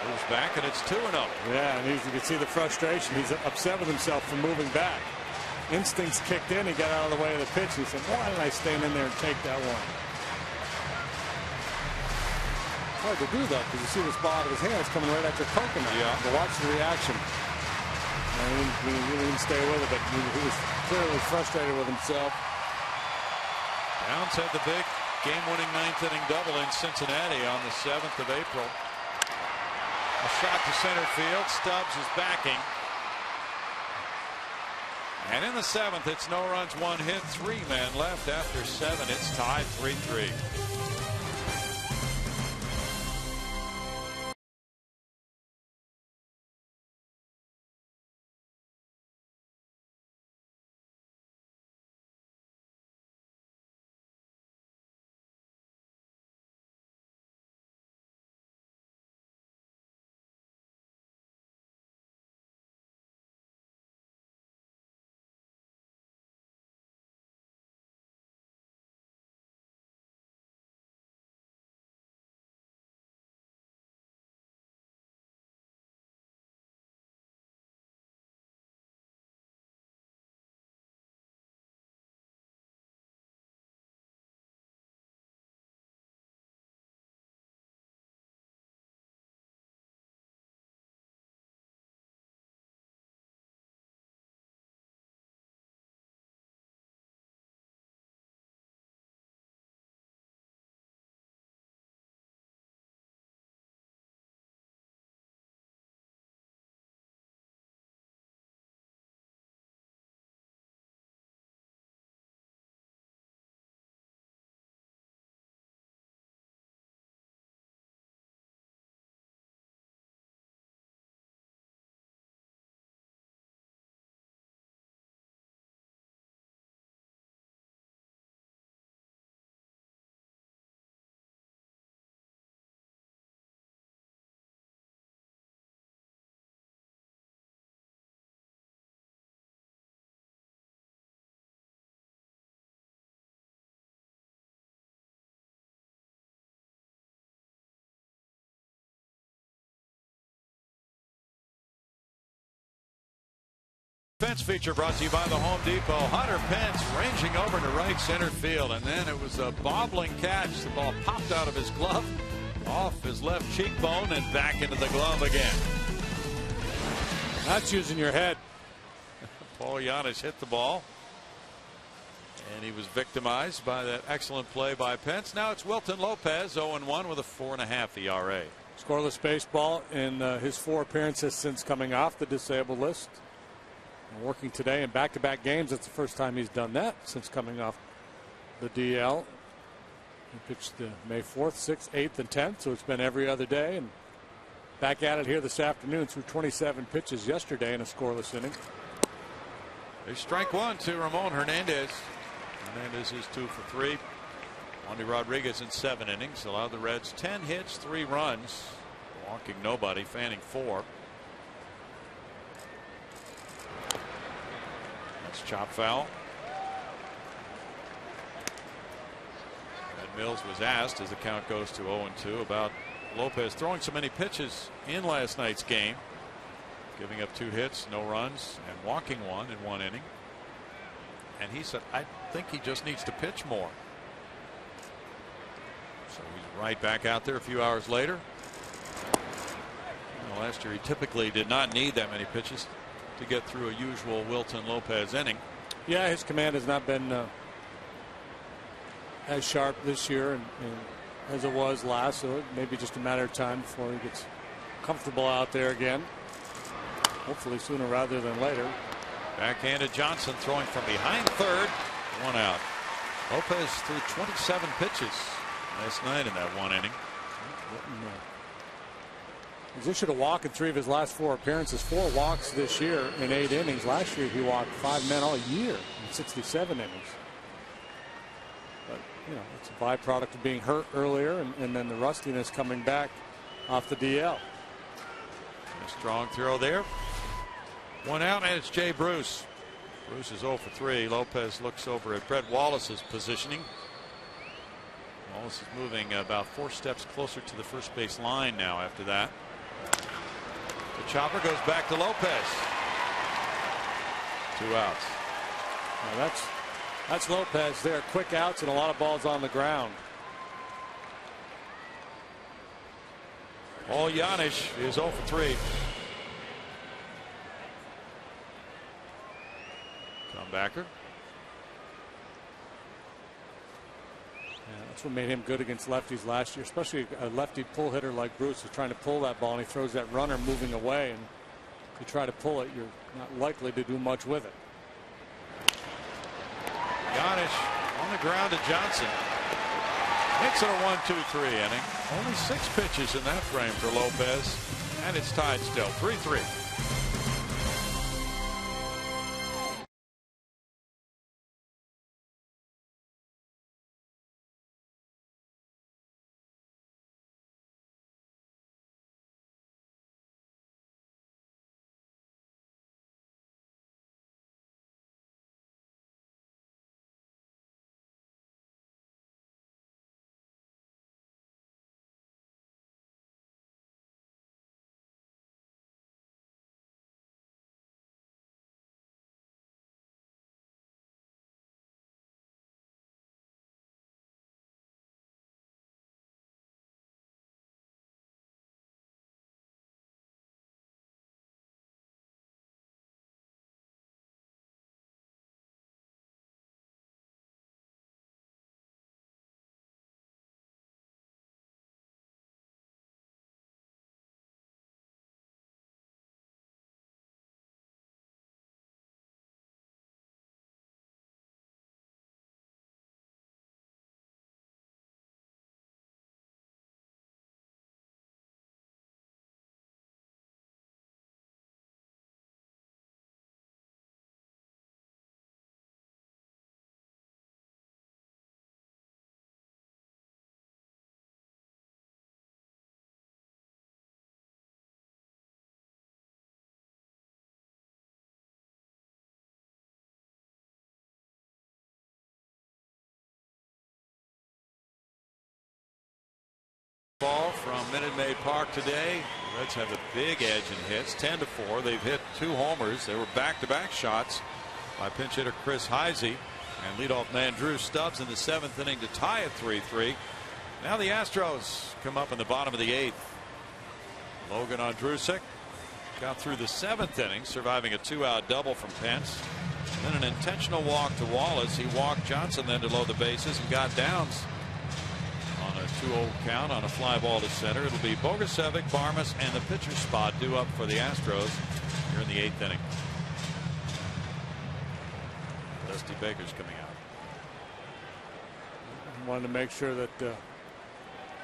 Speaker 1: Moves back, and it's 2-0.
Speaker 2: Yeah, and you can see the frustration. He's upset with himself for moving back. Instincts kicked in. He got out of the way of the pitch. He said, why didn't I stand in there and take that one? Hard to do that because you see the spot of his hand. It's coming right at your coconut.
Speaker 1: Yeah.
Speaker 2: But watch the reaction. He didn't stay with it, but he was clearly frustrated with himself.
Speaker 1: Downs had the big game-winning 9th inning double in Cincinnati on the 7th of April. A shot to center field. Stubbs is backing. And in the 7th, it's no runs, 1 hit, 3 men left after 7. It's tied 3-3. Pence feature brought to you by the Home Depot. Hunter Pence ranging over to right center field, and then it was a bobbling catch. The ball popped out of his glove, off his left cheekbone, and back into the glove again.
Speaker 2: That's using your head.
Speaker 1: Paul Giannis hit the ball, and he was victimized by that excellent play by Pence. Now it's Wilton Lopez, 0-1 with a 4.5 ERA.
Speaker 2: Scoreless baseball in his 4 appearances since coming off the disabled list. And working today in back-to-back games. It's the first time he's done that since coming off the DL. He pitched May 4th, 6th, 8th, and 10th, so it's been every other day. And back at it here this afternoon through 27 pitches yesterday in a scoreless inning.
Speaker 1: There's strike one to Ramon Hernandez. Hernandez is 2 for 3. Wandy Rodriguez in 7 innings allowed the Reds 10 hits, 3 runs, walking nobody, fanning 4. That's chop foul. Ed Mills was asked as the count goes to 0-2 about Lopez throwing so many pitches in last night's game, giving up 2 hits, no runs, and walking 1 in 1 inning. And he said, I think he just needs to pitch more. So he's right back out there a few hours later. Last year he typically did not need that many pitches to get through a usual Wilton Lopez inning.
Speaker 2: Yeah, his command has not been as sharp this year and as it was last, so it may be just a matter of time before he gets comfortable out there again. Hopefully sooner rather than later.
Speaker 1: Backhanded Johnson throwing from behind third. 1 out. Lopez threw 27 pitches last night in that 1 inning.
Speaker 2: He's issued a walk in 3 of his last 4 appearances. 4 walks this year in 8 innings. Last year he walked 5 men all year in 67 innings. But you know, it's a byproduct of being hurt earlier and then the rustiness coming back off the DL.
Speaker 1: A strong throw there. 1 out, and it's Jay Bruce. Bruce is 0 for 3. Lopez looks over at Brett Wallace's positioning. Wallace is moving about 4 steps closer to the first base line now after that. The chopper goes back to Lopez. 2 outs.
Speaker 2: Now that's Lopez there. Quick outs and a lot of balls on the ground.
Speaker 1: Paul Giannis is 0 for 3. Comebacker.
Speaker 2: That's what made him good against lefties last year, especially a lefty pull hitter like Bruce is trying to pull that ball, and he throws that runner moving away, and if you try to pull it, you're not likely to do much with it.
Speaker 1: Giannis on the ground to Johnson. Makes it a 1-2-3 inning. Only 6 pitches in that frame for Lopez, and it's tied still 3-3. Ball from Minute Maid Park today. The Reds have a big edge in hits, 10-4. They've hit 2 homers. They were back-to-back shots by pinch hitter Chris Heisey and leadoff man Drew Stubbs in the 7th inning to tie it 3-3. Now the Astros come up in the bottom of the 8th. Logan Andrusek got through the 7th inning, surviving a 2-out double from Pence. Then an intentional walk to Wallace. He walked Johnson then to load the bases and got downs on a 2-0 count on a fly ball to center. It'll be Bogusevic, Barmas, and the pitcher spot due up for the Astros here in the 8th inning. Dusty Baker's coming out.
Speaker 2: Wanted to make sure that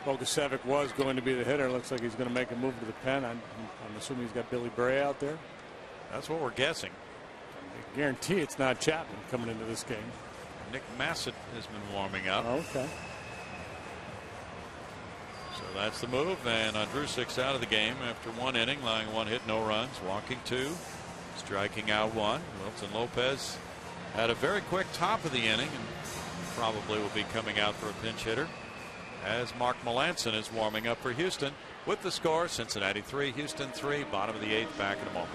Speaker 2: Bogusevic was going to be the hitter. Looks like he's going to make a move to the pen. I'm assuming he's got Billy Bray out there.
Speaker 1: That's what we're guessing.
Speaker 2: I guarantee it's not Chapman coming into this game.
Speaker 1: Nick Massett has been warming up.
Speaker 2: Okay.
Speaker 1: So that's the move, and Andrusek's out of the game after 1 inning, allowing 1 hit, no runs, walking 2, striking out 1. Wilson Lopez had a very quick top of the inning and probably will be coming out for a pinch hitter as Mark Melancon is warming up for Houston. With the score, Cincinnati 3, Houston 3, bottom of the 8th, back in a moment.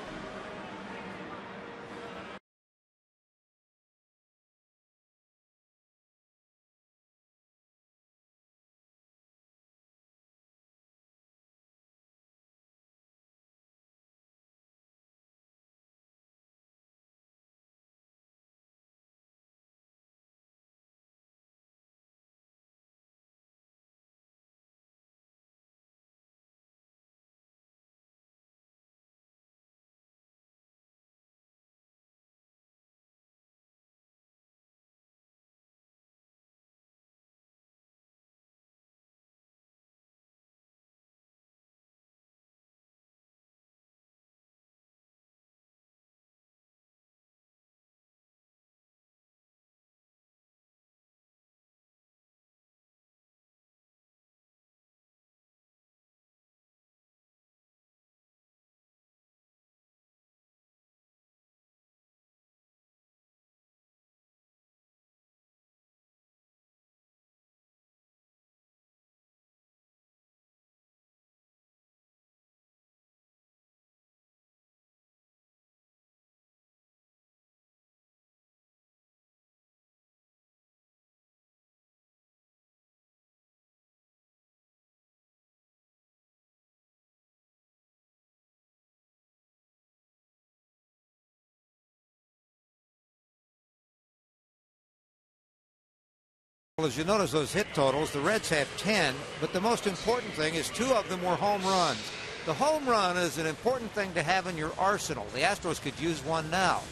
Speaker 3: Well, as you notice those hit totals, the Reds have 10, but the most important thing is 2 of them were home runs. The home run is an important thing to have in your arsenal. The Astros could use one now.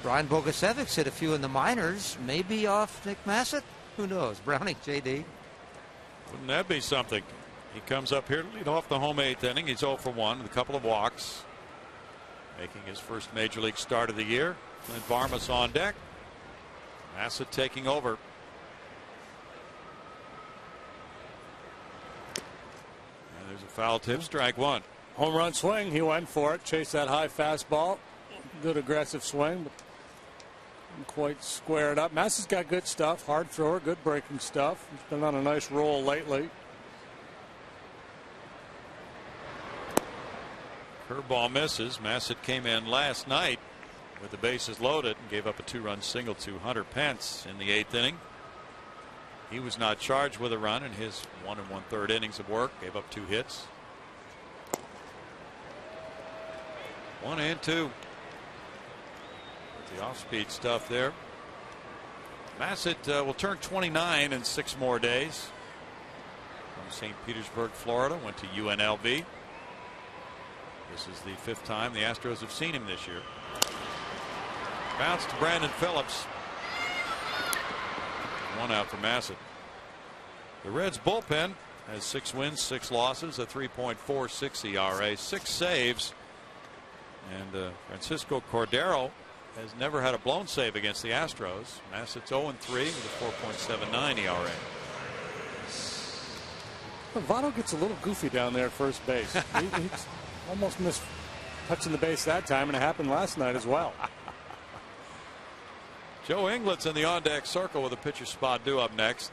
Speaker 3: Brian Bogusevic's hit a few in the minors, maybe off Nick Massett. Who knows? Browning, JD.
Speaker 1: Wouldn't that be something? He comes up here to lead off the home 8th inning. He's 0 for 1 with a couple of walks, making his first major league start of the year. Clint Barmas on deck. Massett taking over. There's a foul tip, strike 1.
Speaker 2: Home run swing. He went for it. Chased that high fastball. Good aggressive swing, but didn't quite square it up. Massett's got good stuff. Hard thrower, good breaking stuff. He's been on a nice roll lately.
Speaker 1: Curveball misses. Massett came in last night with the bases loaded and gave up a 2-run single to Hunter Pence in the 8th inning. He was not charged with a run in his 1 1/3 innings of work. Gave up 2 hits. 1 and 2. With the off-speed stuff there. Massett will turn 29 in 6 more days. From St. Petersburg, Florida, went to UNLV. This is the 5th time the Astros have seen him this year. Bounce to Brandon Phillips. 1 out for Massett. The Reds bullpen has 6 wins, 6 losses, a 3.46 ERA, 6 saves, and Francisco Cordero has never had a blown save against the Astros. Massett's 0-3 with a 4.79 ERA.
Speaker 2: Votto gets a little goofy down there at first base. he almost missed touching the base that time, and it happened last night as well.
Speaker 1: Joe Inglett's in the on-deck circle with a pitcher spot due up next.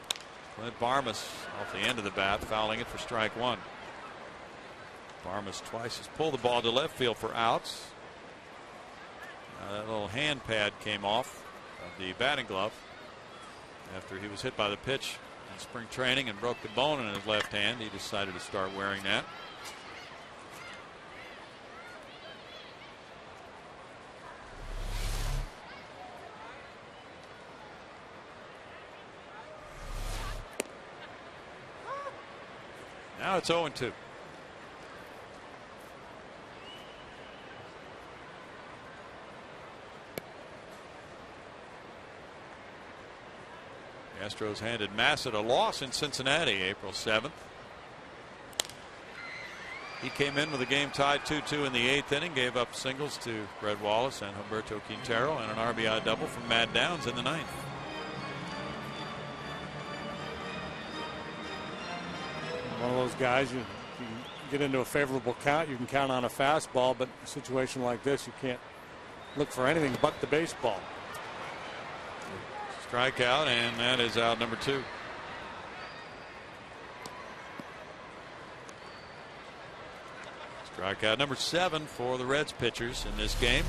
Speaker 1: Clint Barmas off the end of the bat, fouling it for strike one. Barmas twice has pulled the ball to left field for outs. That little hand pad came off of the batting glove after he was hit by the pitch in spring training and broke the bone in his left hand. He decided to start wearing that. Now it's 0-2. The Astros handed Massett a loss in Cincinnati April 7th. He came in with the game tied 2-2 in the 8th inning, gave up singles to Red Wallace and Humberto Quintero and an RBI double from Matt Downs in the 9th.
Speaker 2: One of those guys, you get into a favorable count, you can count on a fastball, but in a situation like this, you can't look for anything but the baseball.
Speaker 1: Strikeout, and that is out number 2. Strikeout number 7 for the Reds pitchers in this game.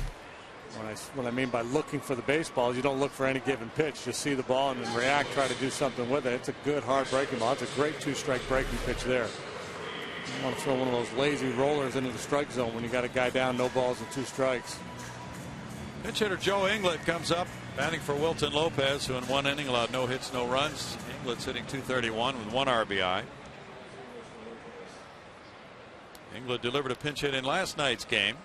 Speaker 2: What I mean by looking for the baseball is you don't look for any given pitch. Just see the ball and then react, try to do something with it. It's a good hard breaking ball. It's a great 2-strike breaking pitch there. You want to throw one of those lazy rollers into the strike zone when you got a guy down, no balls and 2 strikes.
Speaker 1: Pinch hitter Joe Inglet comes up batting for Wilton Lopez, who in 1 inning allowed no hits, no runs. Inglet's hitting .231 with 1 RBI. Inglet delivered a pinch hit in last night's game.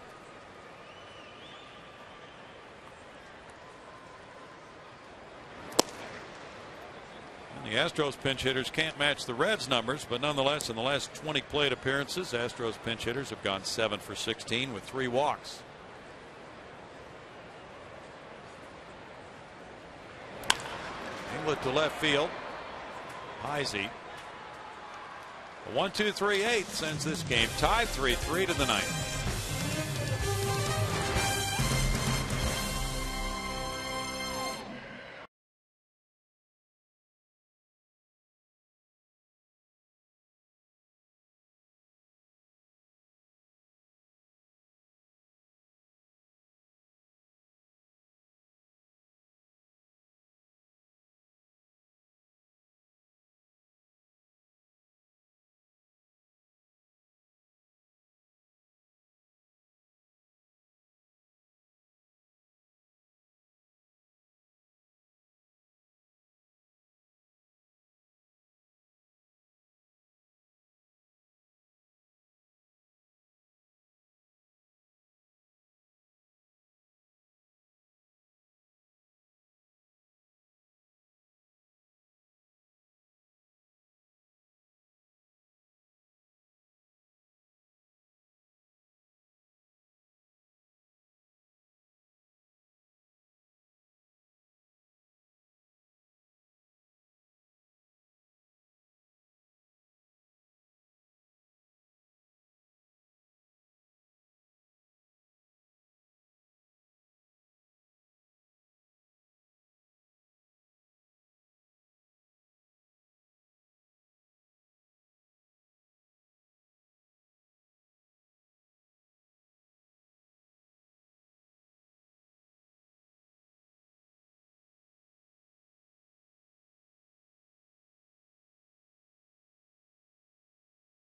Speaker 1: The Astros pinch hitters can't match the Reds numbers, but nonetheless in the last 20 plate appearances, Astros pinch hitters have gone 7 for 16 with 3 walks. Inglet to left field. Heisey. A 1-2-3-8 sends this game tied 3-3 to the 9th.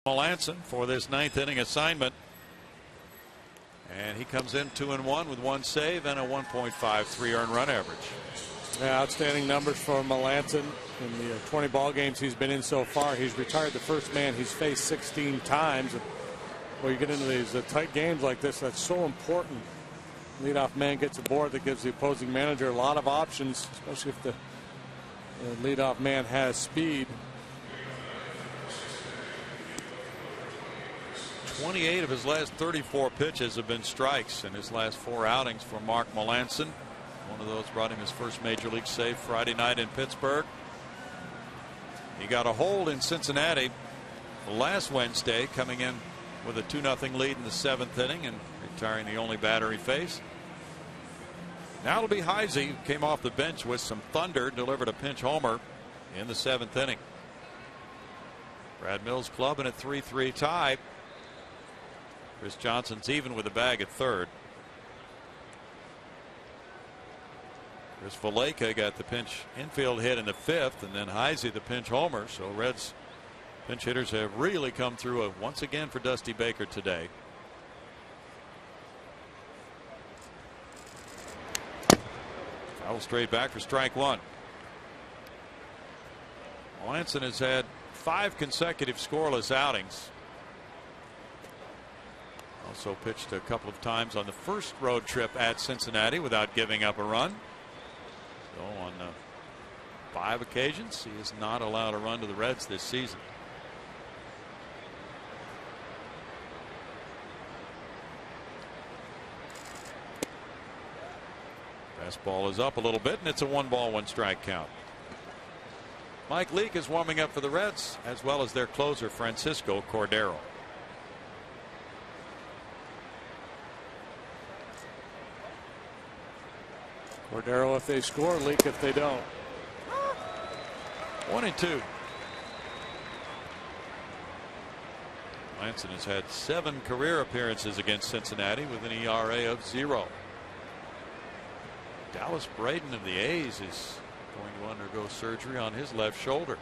Speaker 1: Melanson for this 9th inning assignment, and he comes in 2-1 with 1 save and a 1.53 earned run average.
Speaker 2: Yeah, outstanding numbers for Melanson in the 20 ball games he's been in so far. He's retired the first man he's faced 16 times. When you get into these tight games like this, that's so important. Leadoff man gets aboard, that gives the opposing manager a lot of options, especially if the leadoff man has speed.
Speaker 1: 28 of his last 34 pitches have been strikes in his last 4 outings for Mark Melanson. One of those brought him his first major league save Friday night in Pittsburgh. He got a hold in Cincinnati last Wednesday, coming in with a 2-0 lead in the 7th inning and retiring the only batter he faced. Now it'll be Heisey, who came off the bench with some thunder, delivered a pinch homer in the 7th inning. Brad Mills clubbing at 3-3 tie. Chris Johnson's even with the bag at third. Chris Valleca got the pinch infield hit in the fifth, and then Heisey the pinch homer. So Reds pinch hitters have really come through once again for Dusty Baker today. Foul straight back for strike one. Melanson has had 5 consecutive scoreless outings. Also pitched a couple of times on the first road trip at Cincinnati without giving up a run. So on 5 occasions he has not allowed a run to the Reds this season. Fastball is up a little bit, and it's a 1-ball 1-strike count. Mike Leake is warming up for the Reds, as well as their closer Francisco Cordero.
Speaker 2: Cordero if they score, Leake if they don't.
Speaker 1: 1-2. Melanson has had 7 career appearances against Cincinnati with an ERA of 0. Dallas Braden of the A's is going to undergo surgery on his left shoulder.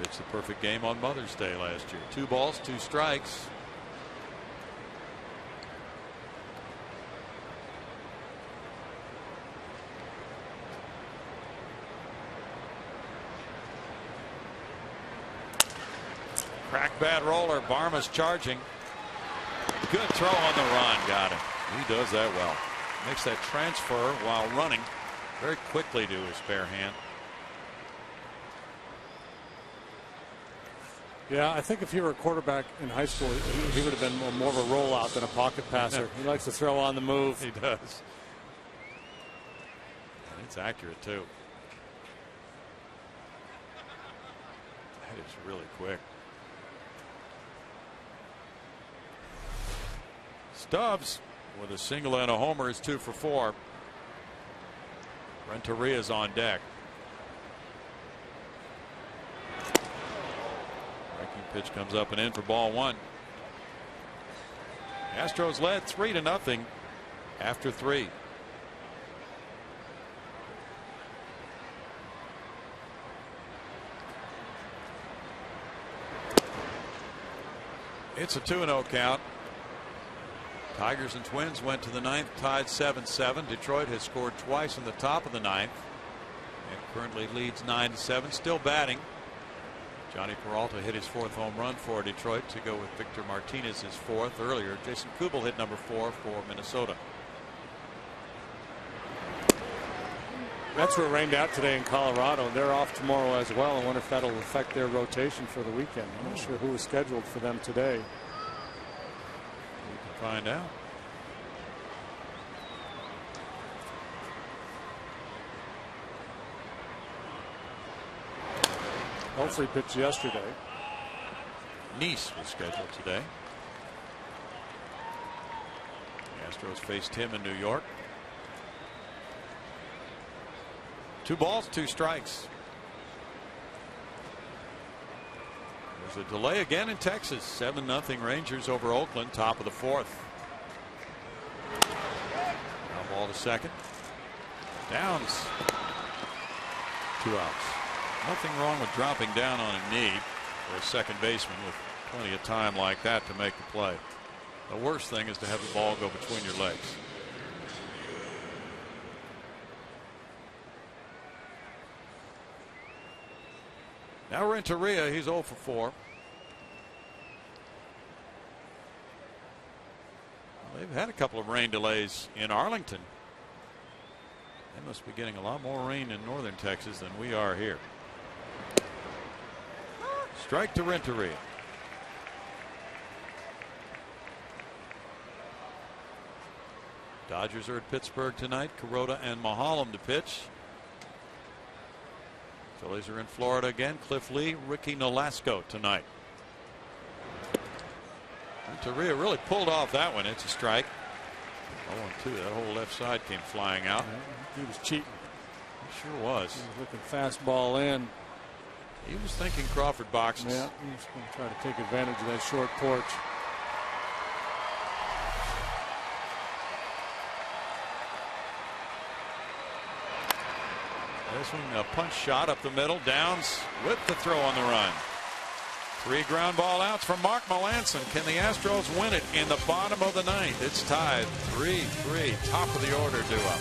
Speaker 1: Pitched the perfect game on Mother's Day last year. 2 balls, 2 strikes. Crack bat roller. Barma's charging. Good throw on the run. Got him. He does that well. Makes that transfer while running very quickly to his bare hand.
Speaker 2: Yeah, I think if he were a quarterback in high school, he would have been more of a rollout than a pocket passer. He likes to throw on the move.
Speaker 1: He does. And it's accurate too. That is really quick. Stubbs with a single and a homer is 2 for 4. Renteria's on deck. Breaking pitch comes up and in for ball 1. Astros led 3-0 after 3. It's a 2-0 count. Tigers and Twins went to the 9th, tied 7-7. Detroit has scored twice in the top of the 9th and currently leads 9-7. Still batting. Johnny Peralta hit his 4th home run for Detroit to go with Victor Martinez's 4th earlier. Jason Kubel hit number 4 for Minnesota.
Speaker 2: Mets were rained out today in Colorado. They're off tomorrow as well. I wonder if that'll affect their rotation for the weekend. I'm not sure who is scheduled for them today.
Speaker 1: Find out.
Speaker 2: Hopefully pitched yesterday.
Speaker 1: Nice was scheduled today. The Astros faced him in New York. 2 balls, 2 strikes. There's a delay again in Texas. 7-0 Rangers over Oakland, top of the 4th. Now ball to second. Downs. 2 outs. Nothing wrong with dropping down on a knee for a second baseman with plenty of time like that to make the play. The worst thing is to have the ball go between your legs. Now Renteria, he's 0 for 4. Well, they've had a couple of rain delays in Arlington. They must be getting a lot more rain in northern Texas than we are here. Strike to Renteria. Dodgers are at Pittsburgh tonight. Kuroda and Mahalam to pitch. Phillies are in Florida again. Cliff Lee, Ricky Nolasco tonight. Renteria really pulled off that one. It's a strike. 0-2. That whole left side came flying out.
Speaker 2: He was cheating.
Speaker 1: Sure was.
Speaker 2: He was looking fastball in.
Speaker 1: He was thinking Crawford boxes.
Speaker 2: Yeah, he was going to try to take advantage of that short porch.
Speaker 1: This one, a punch shot up the middle. Downs with the throw on the run. 3 ground ball outs from Mark Melanson. Can the Astros win it in the bottom of the 9th? It's tied 3-3. Top of the order due up.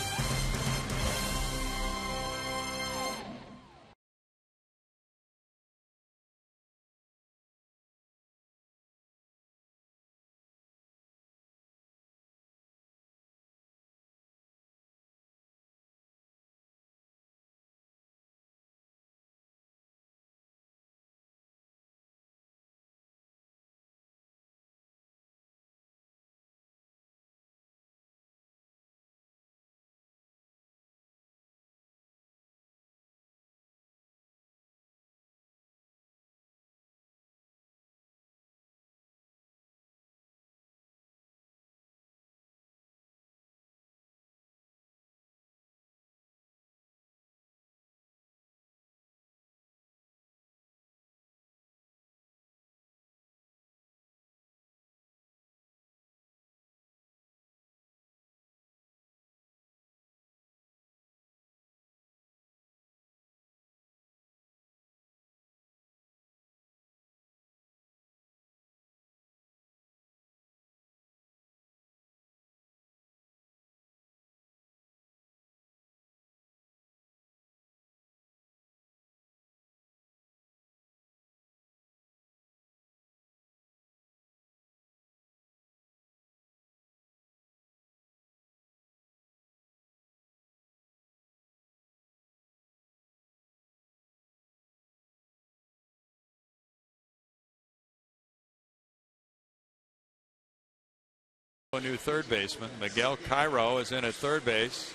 Speaker 1: A new third baseman. Miguel Cairo is in at third base.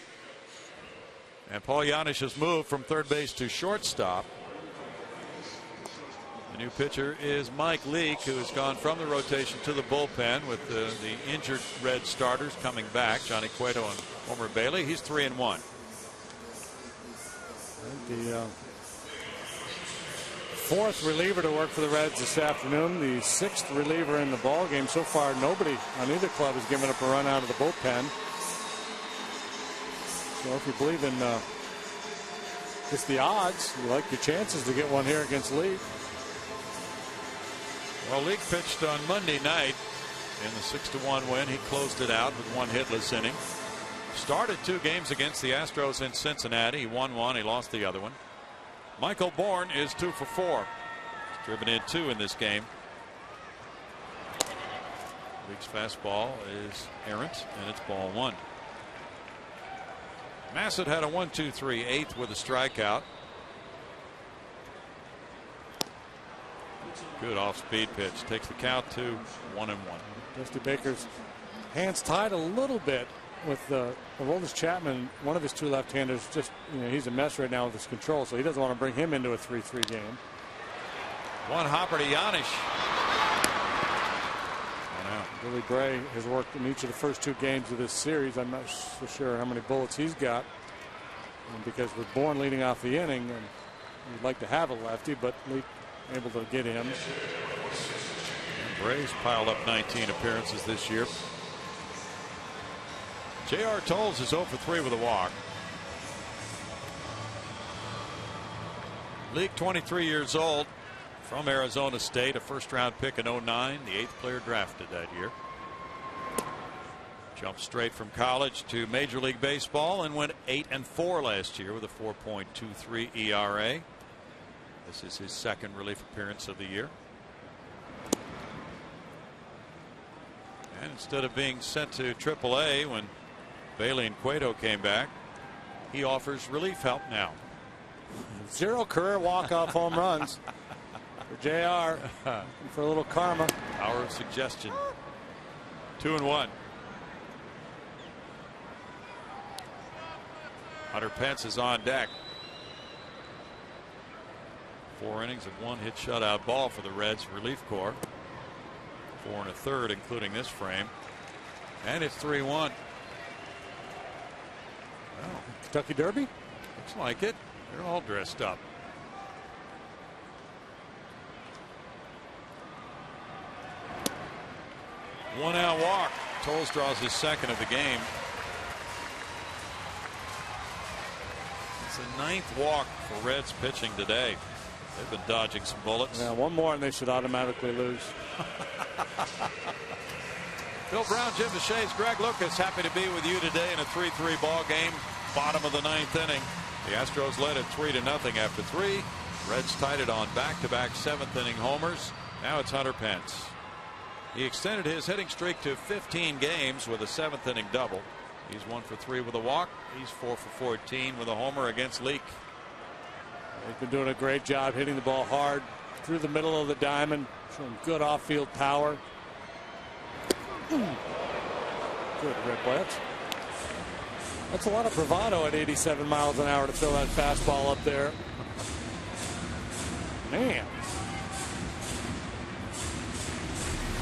Speaker 1: And Paul Janisch has moved from third base to shortstop. The new pitcher is Mike Leake, who has gone from the rotation to the bullpen with the injured Red starters coming back. Johnny Cueto and Homer Bailey. He's 3-1.
Speaker 2: The fourth reliever to work for the Reds this afternoon. The 6th reliever in the ball game. So far, nobody on either club has given up a run out of the bullpen. So if you believe in just the odds, you like your chances to get one here against Leake.
Speaker 1: Well, Leake pitched on Monday night in the 6-1 win. He closed it out with 1 hitless inning. Started 2 games against the Astros in Cincinnati. He won 1. He lost the other one. Michael Bourne is 2 for 4. He's driven in 2 in this game. Leake's fastball is errant, and it's ball 1. Massett had a 1-2-3 8th with a strikeout. Good off-speed pitch. Takes the count to 1-1.
Speaker 2: Dusty Baker's hands tied a little bit with Aroldis Chapman. One of his 2 left-handers, just, he's a mess right now with his control, so he doesn't want to bring him into a 3-3 game.
Speaker 1: One hopper to Janisch.
Speaker 2: Billy Bray has worked in each of the first 2 games of this series. I'm not so sure how many bullets he's got, because with Bourne leading off the inning, and you'd like to have a lefty, but Leake able to get him.
Speaker 1: And Bray's piled up 19 appearances this year. J.R. Tolles is 0 for 3 with a walk. Leake, 23 years old, from Arizona State, a first-round pick in 09, the 8th player drafted that year. Jumped straight from college to Major League Baseball and went 8-4 last year with a 4.23 ERA. This is his 2nd relief appearance of the year. And instead of being sent to AAA when Bailey and Cueto came back, he offers relief help now.
Speaker 2: 0 career walk-off home runs for JR. For a little karma.
Speaker 1: Power of suggestion. 2-1. Hunter Pence is on deck. 4 innings of 1 hit shutout ball for the Reds relief corps. 4 1/3, including this frame. And it's 3-1.
Speaker 2: Kentucky Derby?
Speaker 1: Looks like it. They're all dressed up. One out walk. Toles draws his second of the game. It's the 9th walk for Reds pitching today. They've been dodging some bullets.
Speaker 2: Yeah, one more and they should automatically lose.
Speaker 1: Bill Brown, Jim DeShays, Greg Lucas, happy to be with you today in a 3-3 ball game. Bottom of the 9th inning. The Astros led it 3-0 after 3. Reds tied it on back-to-back 7th inning homers. Now it's Hunter Pence. He extended his hitting streak to 15 games with a 7th inning double. He's 1 for 3 with a walk. He's 4 for 14 with a homer against Leake.
Speaker 2: He's been doing a great job hitting the ball hard through the middle of the diamond, showing good off-field power. Good Red Boy. That's a lot of bravado at 87 miles an hour to throw that fastball up there. Man.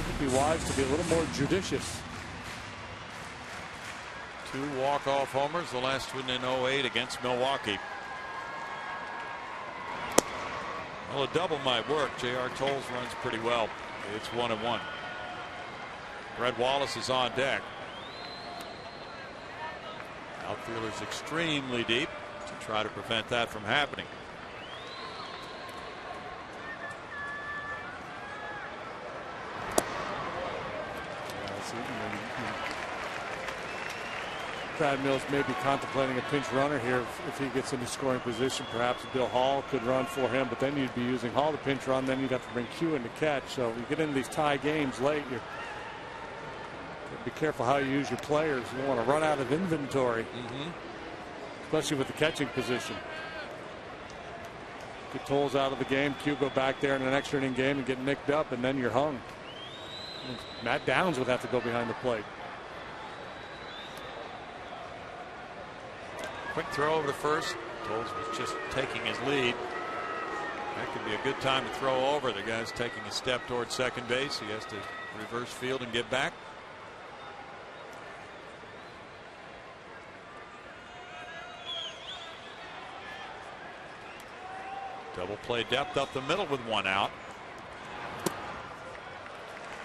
Speaker 2: It would be wise to be a little more judicious.
Speaker 1: 2 walk-off homers, the last one in 08 against Milwaukee. Well, a double might work. J.R. Toles runs pretty well. It's 1-1. Brett Wallace is on deck. Outfielder's extremely deep to try to prevent that from happening.
Speaker 2: Brad Mills may be contemplating a pinch runner here if he gets into scoring position. Perhaps Bill Hall could run for him, but then you'd be using Hall to pinch run. Then you'd have to bring Q in to catch. So you get into these tie games late, you be careful how you use your players. You don't want to run out of inventory, especially with the catching position. Get Toles out of the game. Q go back there in an extra inning game and get nicked up, and then you're hung. Matt Downs would have to go behind the plate.
Speaker 1: Quick throw over to first. Toles was just taking his lead. That could be a good time to throw over. The guy's taking a step towards second base. He has to reverse field and get back. Double play depth up the middle with 1 out.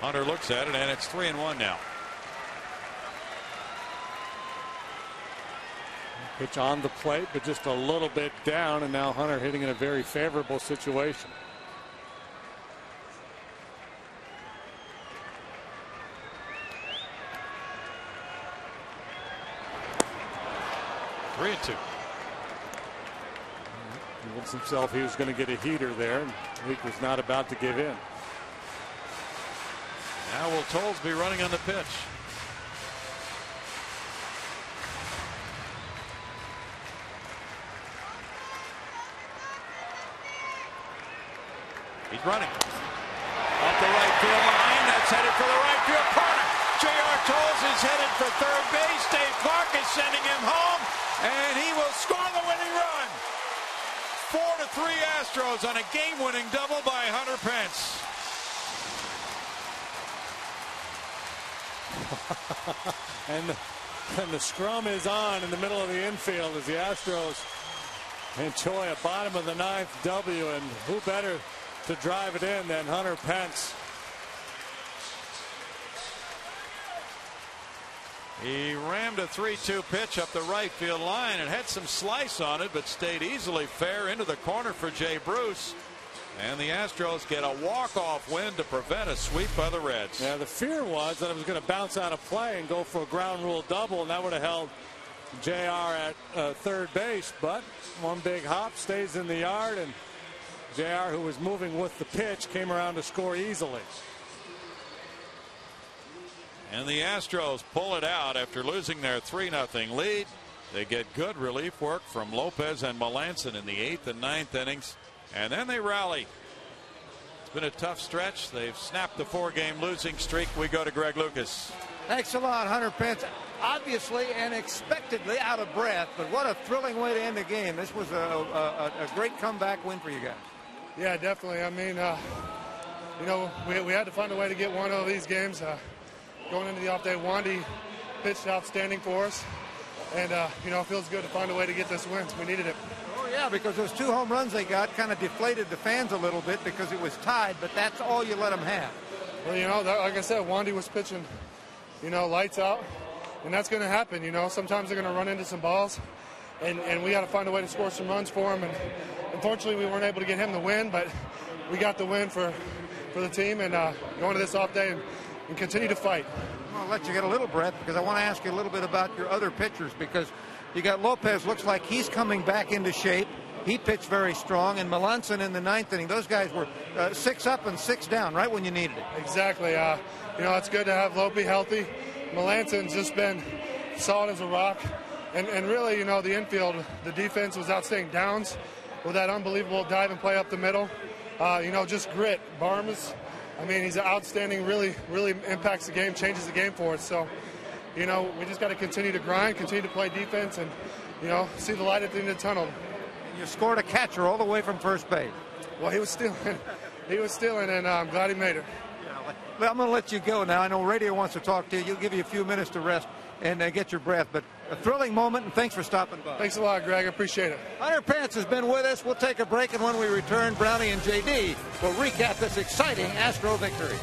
Speaker 1: Hunter looks at it, and it's 3-1 now.
Speaker 2: Pitch on the plate, but just a little bit down, and now Hunter hitting in a very favorable situation.
Speaker 1: Three and 2.
Speaker 2: Convinced himself he was going to get a heater there, and Leake was not about to give in.
Speaker 1: Now will Toles be running on the pitch? He's running. Off the right field line. That's headed for the right field corner. J.R. Toles is headed for third base. Dave Clark is sending him home, and he will score the winning run. 4-3 Astros on a game-winning double by Hunter Pence.
Speaker 2: and the scrum is on in the middle of the infield as the Astros enjoy a bottom of the 9th W, and who better to drive it in than Hunter Pence.
Speaker 1: He rammed a 3-2 pitch up the right field line and had some slice on it, but stayed easily fair into the corner for Jay Bruce. And the Astros get a walk-off win to prevent a sweep by the Reds.
Speaker 2: Yeah, the fear was that it was going to bounce out of play and go for a ground rule double, and that would have held JR at third base. But one big hop, stays in the yard, and JR, who was moving with the pitch, came around to score easily.
Speaker 1: And the Astros pull it out after losing their 3-0 lead. They get good relief work from Lopez and Melanson in the 8th and 9th innings, and then they rally. It's been a tough stretch. They've snapped the 4-game losing streak. We go to Greg Lucas.
Speaker 3: Thanks a lot, Hunter Pence. Obviously and expectedly out of breath, but what a thrilling way to end the game. This was a great comeback win for you guys.
Speaker 4: Yeah, definitely. I mean, you know, we had to find a way to get one of these games. Going into the off day, Wandy pitched outstanding for us. And, you know, it feels good to find a way to get this win. We needed it.
Speaker 3: Oh, yeah, because those 2 home runs they got kind of deflated the fans a little bit because it was tied, but that's all you let them have.
Speaker 4: Well, you know, like I said, Wandy was pitching, you know, lights out, and that's going to happen. You know, sometimes they're going to run into some balls, and we got to find a way to score some runs for him. And unfortunately, we weren't able to get him the win, but we got the win for the team, and going to this off day and continue to fight.
Speaker 3: I'll let you get a little breath because I want to ask you a little bit about your other pitchers, because you got Lopez, looks like he's coming back into shape. He pitched very strong, and Melanson in the 9th inning. Those guys were 6 up and 6 down right when you needed it.
Speaker 4: Exactly. You know, it's good to have Lope healthy. Melanson's just been solid as a rock. And really, you know, the infield, the defense was outstanding. Downs with that unbelievable dive and play up the middle. You know, just grit. Barnes, I mean, he's outstanding, really impacts the game, changes the game for us. So, you know, we just got to continue to grind, continue to play defense, and, you know, see the light at the end of the tunnel.
Speaker 3: You scored a catcher all the way from first base.
Speaker 4: Well, he was stealing. He was stealing, and I'm glad he made it.
Speaker 3: Well, I'm going to let you go now. I know radio wants to talk to you. You'll give you a few minutes to rest and get your breath. But a thrilling moment, and thanks for stopping by.
Speaker 4: Thanks a lot, Greg. I appreciate it.
Speaker 3: Hunter Pence has been with us. We'll take a break, and when we return, Brownie and JD will recap this exciting Astro victory.